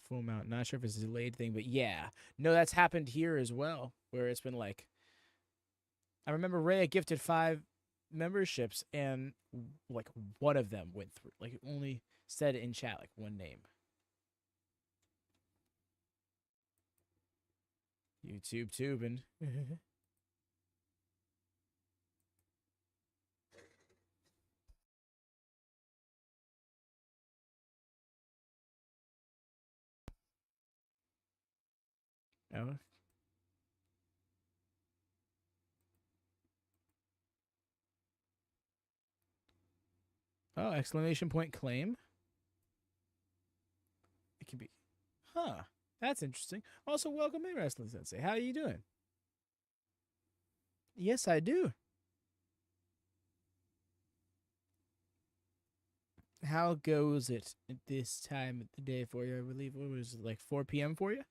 full amount. Not sure if it's a delayed thing, but yeah. No, that's happened here as well, where it's been like, I remember Rhea gifted 5 memberships, and like one of them went through. Like, it only said in chat like one name. YouTube tubing. Oh. Oh, exclamation point claim. It can be. Huh. That's interesting. Also, welcome in, Wrestling Sensei. How are you doing? Yes, I do. How goes it at this time of the day for you? I believe what was it, like 4 p.m. for you?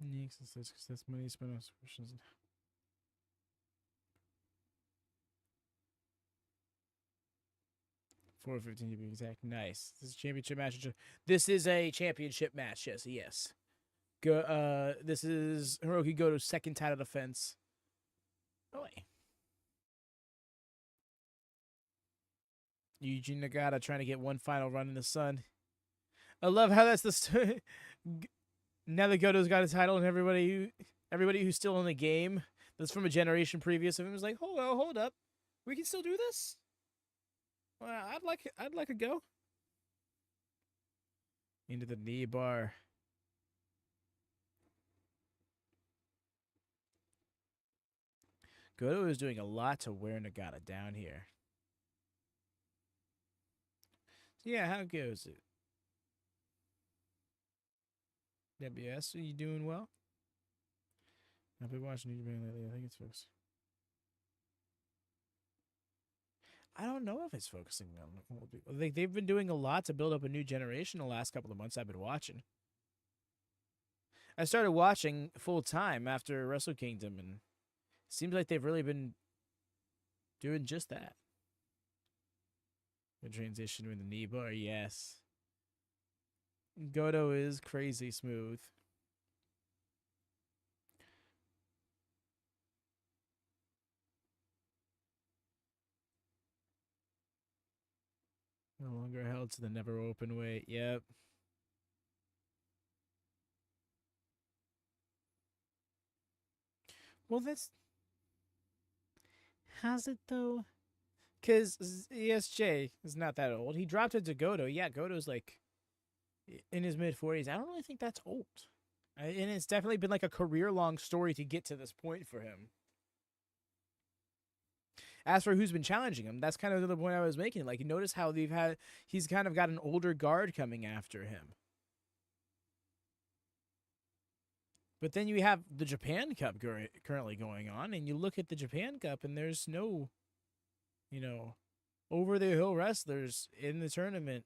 Next, because that's money spent on subscriptions. 4:15 to be exact. Nice. This is a championship match. This is a championship match. Yes, yes. This is Hiroki Goto's second title defense. Oh, wait. Yuji Nagata trying to get one final run in the sun. I love how that's the story. Now that Goto's got a title, and everybody who's still in the game that's from a generation previous of him is like, hold up, we can still do this. Well, I'd like a go. Into the knee bar. Goto is doing a lot to wear Nagata down here. So yeah, how goes it? WS, are you doing well? I've been watching New Japan lately. I think it's focused. I don't know if it's focusing on old people. They've been doing a lot to build up a new generation the last couple of months I've been watching. I started watching full time after Wrestle Kingdom, and it seems like they've really been doing just that. The transition in the knee bar, yes. Goto is crazy smooth. No longer held to the never open weight. Yep. Well, that's... Has it, though? Because ESJ is not that old. He dropped it to Goto. Yeah, Goto's like in his mid-40s. I don't really think that's old. And it's definitely been like a career-long story to get to this point for him. As for who's been challenging him, that's kind of the point I was making. Like, notice how he's kind of got an older guard coming after him. But then you have the Japan Cup currently going on, and you look at the Japan Cup, and there's no, over-the-hill wrestlers in the tournament.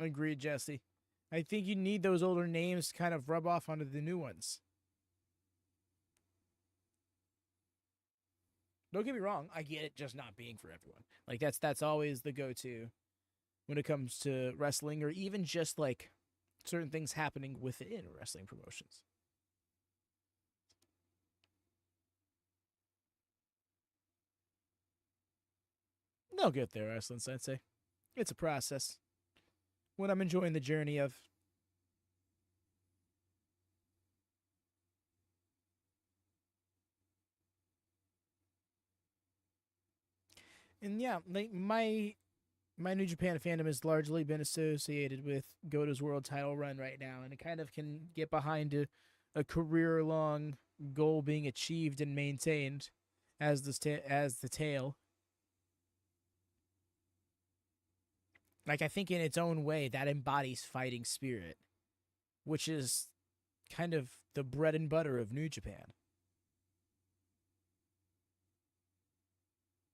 Agreed, Jesse. I think you need those older names to kind of rub off onto the new ones. Don't get me wrong, I get it just not being for everyone. Like, that's always the go-to when it comes to wrestling, or even just like certain things happening within wrestling promotions. They'll get there, Wrestling Sensei. It's a process. What I'm enjoying the journey of. And yeah, like my New Japan fandom has largely been associated with Goto's world title run right now, and it kind of can get behind a career-long goal being achieved and maintained as the tale. Like, I think in its own way that embodies fighting spirit, which is kind of the bread and butter of New Japan.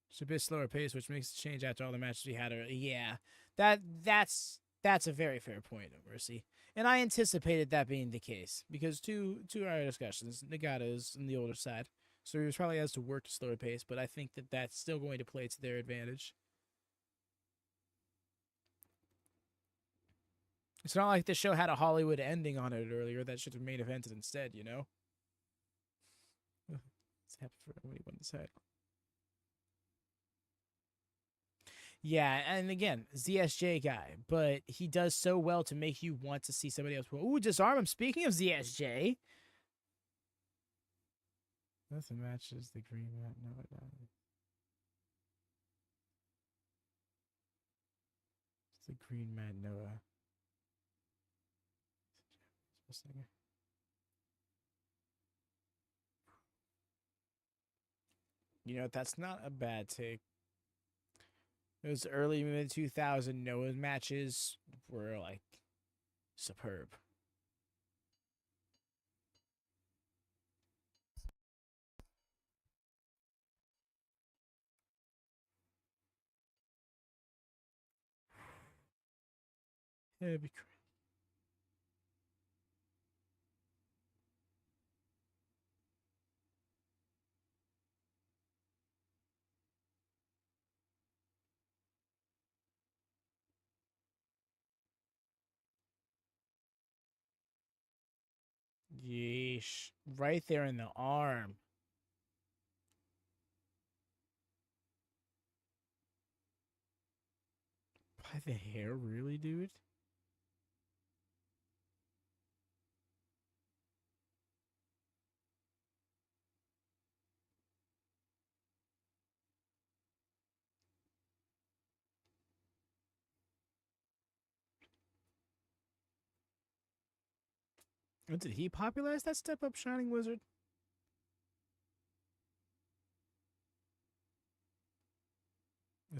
It's a bit slower pace, which makes the change after all the matches we had. Yeah, that's a very fair point, Mercy. And I anticipated that being the case because two our discussions, Nagata is on the older side, so he was probably has to work a slower pace. But I think that that's still going to play to their advantage. It's not like the show had a Hollywood ending on it earlier that should have main evented instead, you know? It's happy for everybody won this title. Yeah, and again, ZSJ guy, but he does so well to make you want to see somebody else. Ooh, disarm him. Speaking of ZSJ. Nothing matches the green mat. No, it doesn't. It's the green mat Noah. You know, that's not a bad take. Those early mid 2000 Noah matches were like superb. It'd be crazy. Yeesh. Right there in the arm. By the hair, really, dude? Did he popularize that step up Shining Wizard?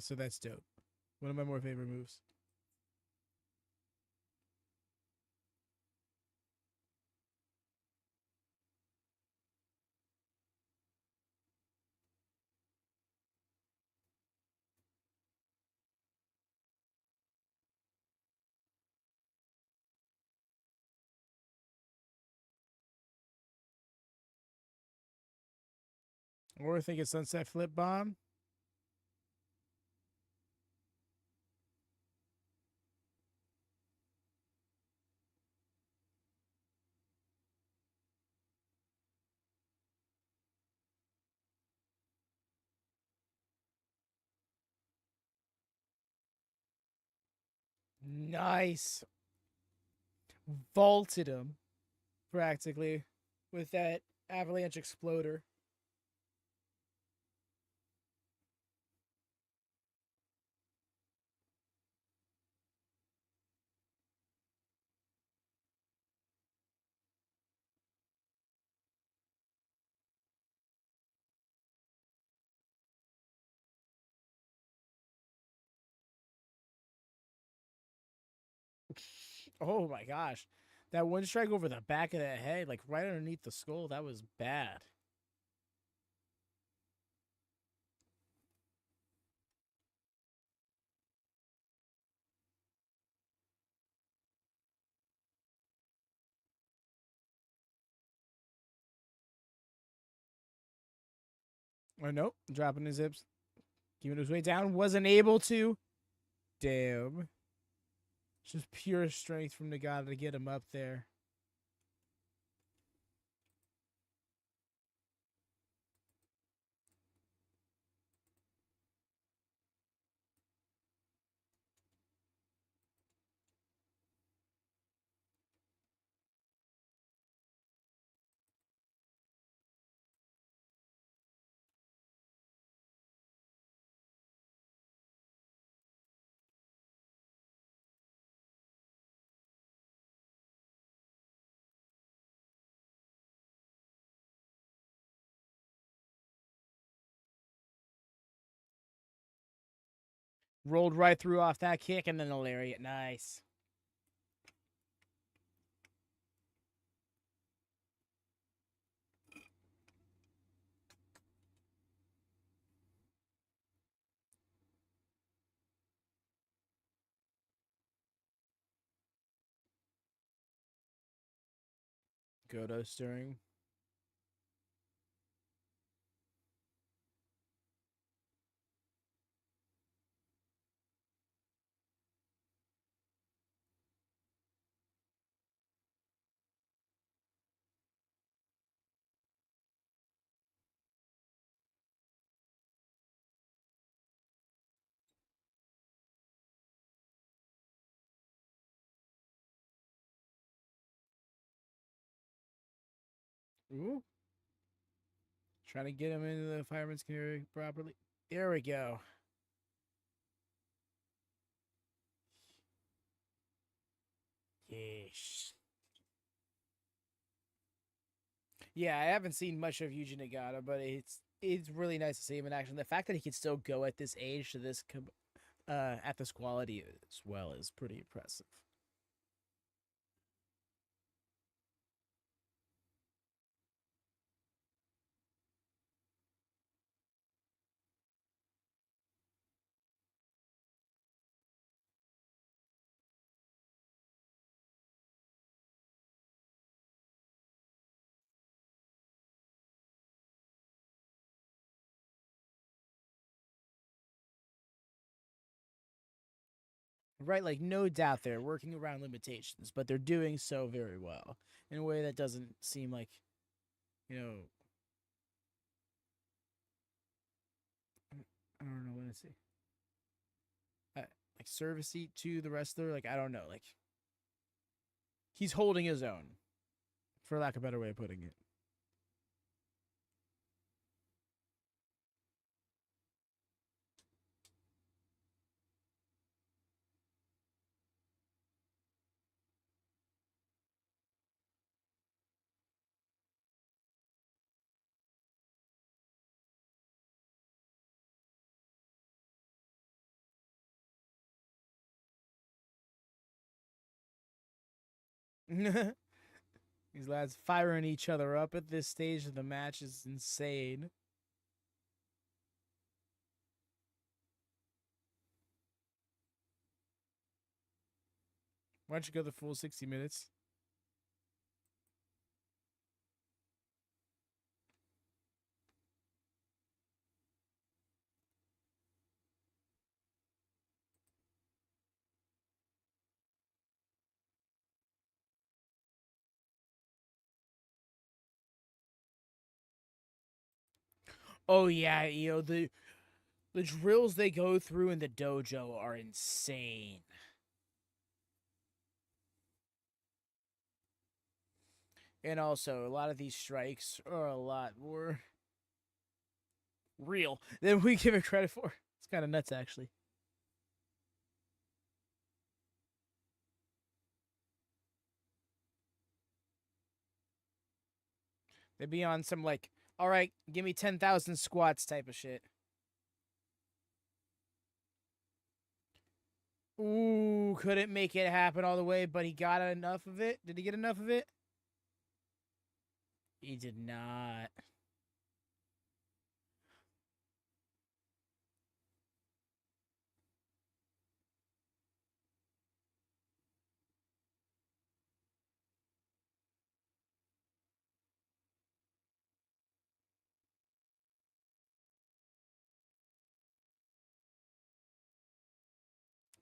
So that's dope. One of my more favorite moves. Or I think it's Sunset Flip Bomb. Nice. Vaulted him, practically, with that avalanche exploder. Oh my gosh. That one strike over the back of the head, like right underneath the skull, that was bad. Oh, nope. Dropping his hips. Keeping his way down. Wasn't able to. Damn. Just pure strength from Nagata to get him up there. Rolled right through off that kick and then the lariat. Nice. Goto stirring. Ooh. Trying to get him into the fireman's carry properly. There we go. Yes. Yeah, I haven't seen much of Yuji Nagata, but it's really nice to see him in action. The fact that he can still go at this age to this at this quality as well is pretty impressive. Right, like no doubt they're working around limitations, but they're doing so very well in a way that doesn't seem like, you know, I don't know what to say. Like servicey to the wrestler. Like I don't know. Like he's holding his own, for lack of a better way of putting it. These lads firing each other up at this stage of the match is insane. Why don't you go the full 60 minutes? Oh yeah, the drills they go through in the dojo are insane. And also, a lot of these strikes are a lot more real than we give it credit for. It's kind of nuts, actually. They'd be on some, like, all right, give me 10,000 squats type of shit. Ooh, couldn't make it happen all the way, but he got enough of it. Did he get enough of it? He did not.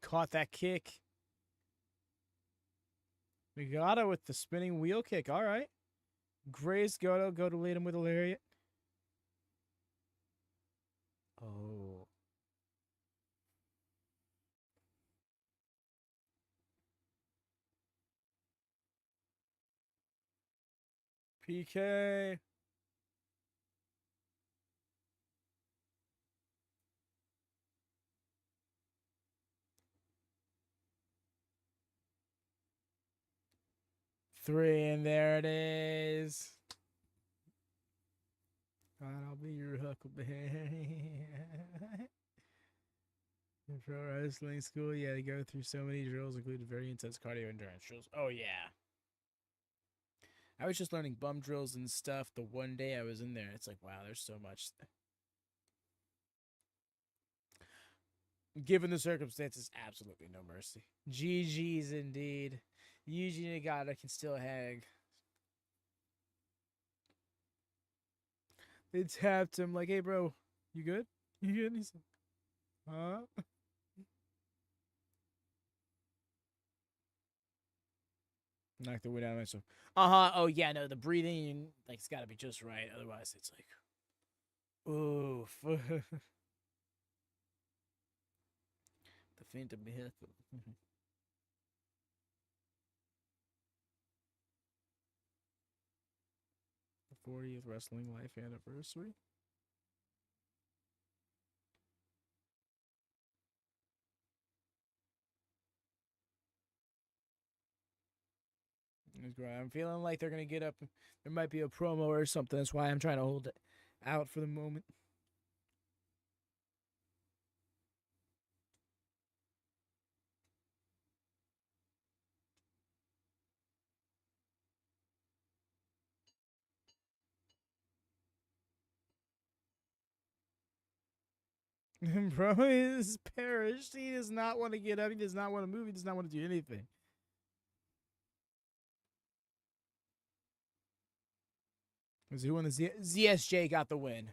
Caught that kick. Nagata with the spinning wheel kick. All right. Grazed Goto. Goto lead him with a lariat. Oh. PK. Three, and there it is. I'll be your Huckleberry. In pro wrestling school, yeah, they go through so many drills, including very intense cardio endurance drills. Oh yeah. I was just learning bum drills and stuff the one day I was in there. It's like, wow, there's so much. Given the circumstances, absolutely no mercy. GG's indeed. Yuji Nagata can still hang. They tapped him like, hey, bro, you good? You good? He said, huh? Knocked the wind out of myself. Oh, yeah, no, the breathing, like, it's got to be just right. Otherwise, it's like, oof. The Phantom Myth. The 40th Wrestling Life Anniversary. I'm feeling like they're going to get up. There might be a promo or something. That's why I'm trying to hold it out for the moment. Bro is perished. He does not want to get up. He does not want to move. He does not want to do anything. Was who won the ZSJ got the win.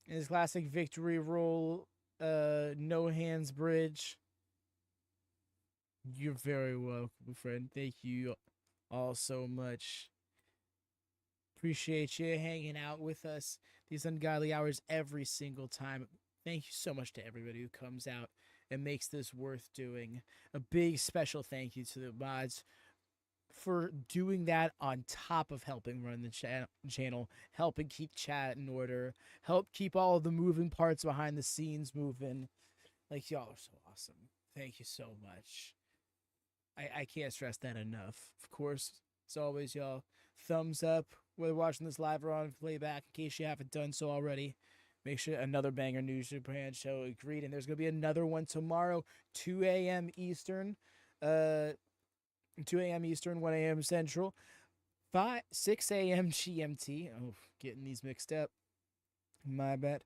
His classic victory roll, no hands bridge. You're very welcome, friend. Thank you all so much. Appreciate you hanging out with us these ungodly hours every single time. Thank you so much to everybody who comes out and makes this worth doing. A big special thank you to the mods for doing that on top of helping run the channel, helping keep chat in order, help keep all the moving parts behind the scenes moving. Like, y'all are so awesome. Thank you so much. I can't stress that enough. Of course, as always, y'all, thumbs up, whether watching this live or on playback, in case you haven't done so already. Make sure another banger New Japan show agreed, and there's going to be another one tomorrow, 2 a.m. Eastern, 2 a.m. Eastern, 1 a.m. Central, 6 a.m. GMT. Oh, getting these mixed up. My bad.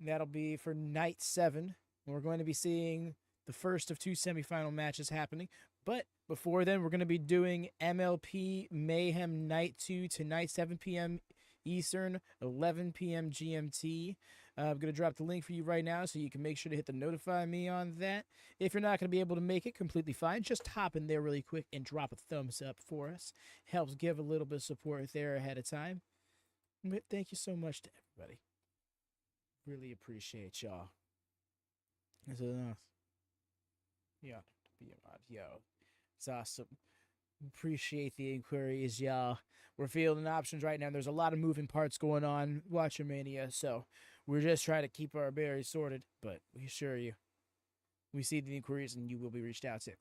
That'll be for night 7. We're going to be seeing the first of 2 semifinal matches happening. But before then, we're going to be doing MLP Mayhem Night 2 tonight, 7 p.m. Eastern, 11 p.m. GMT. I'm going to drop the link for you right now so you can make sure to hit the notify me on that. If you're not going to be able to make it, completely fine. Just hop in there really quick and drop a thumbs up for us. Helps give a little bit of support there ahead of time. But thank you so much to everybody. Really appreciate y'all. This is nice. Yeah, be a mod. Yo, it's awesome. Appreciate the inquiries, y'all. We're fielding options right now. There's a lot of moving parts going on. WatchaMania, so we're just trying to keep our berries sorted. But we assure you, we see the inquiries and you will be reached out to.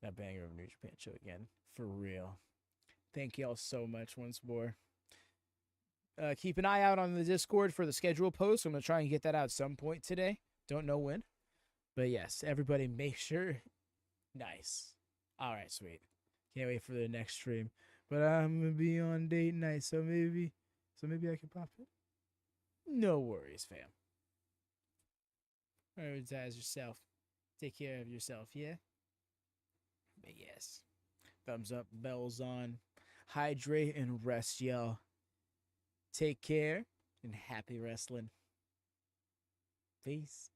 That banger of New Japan show again, for real. Thank y'all so much once more. Keep an eye out on the Discord for the schedule post. I'm gonna try and get that out some point today. Don't know when. But yes, everybody make sure. Nice. All right, sweet. Can't wait for the next stream. But I'm going to be on date night, so maybe I can pop it. No worries, fam. Prioritize yourself. Take care of yourself, yeah? But yes. Thumbs up, bells on. Hydrate and rest, y'all. Take care and happy wrestling. Peace.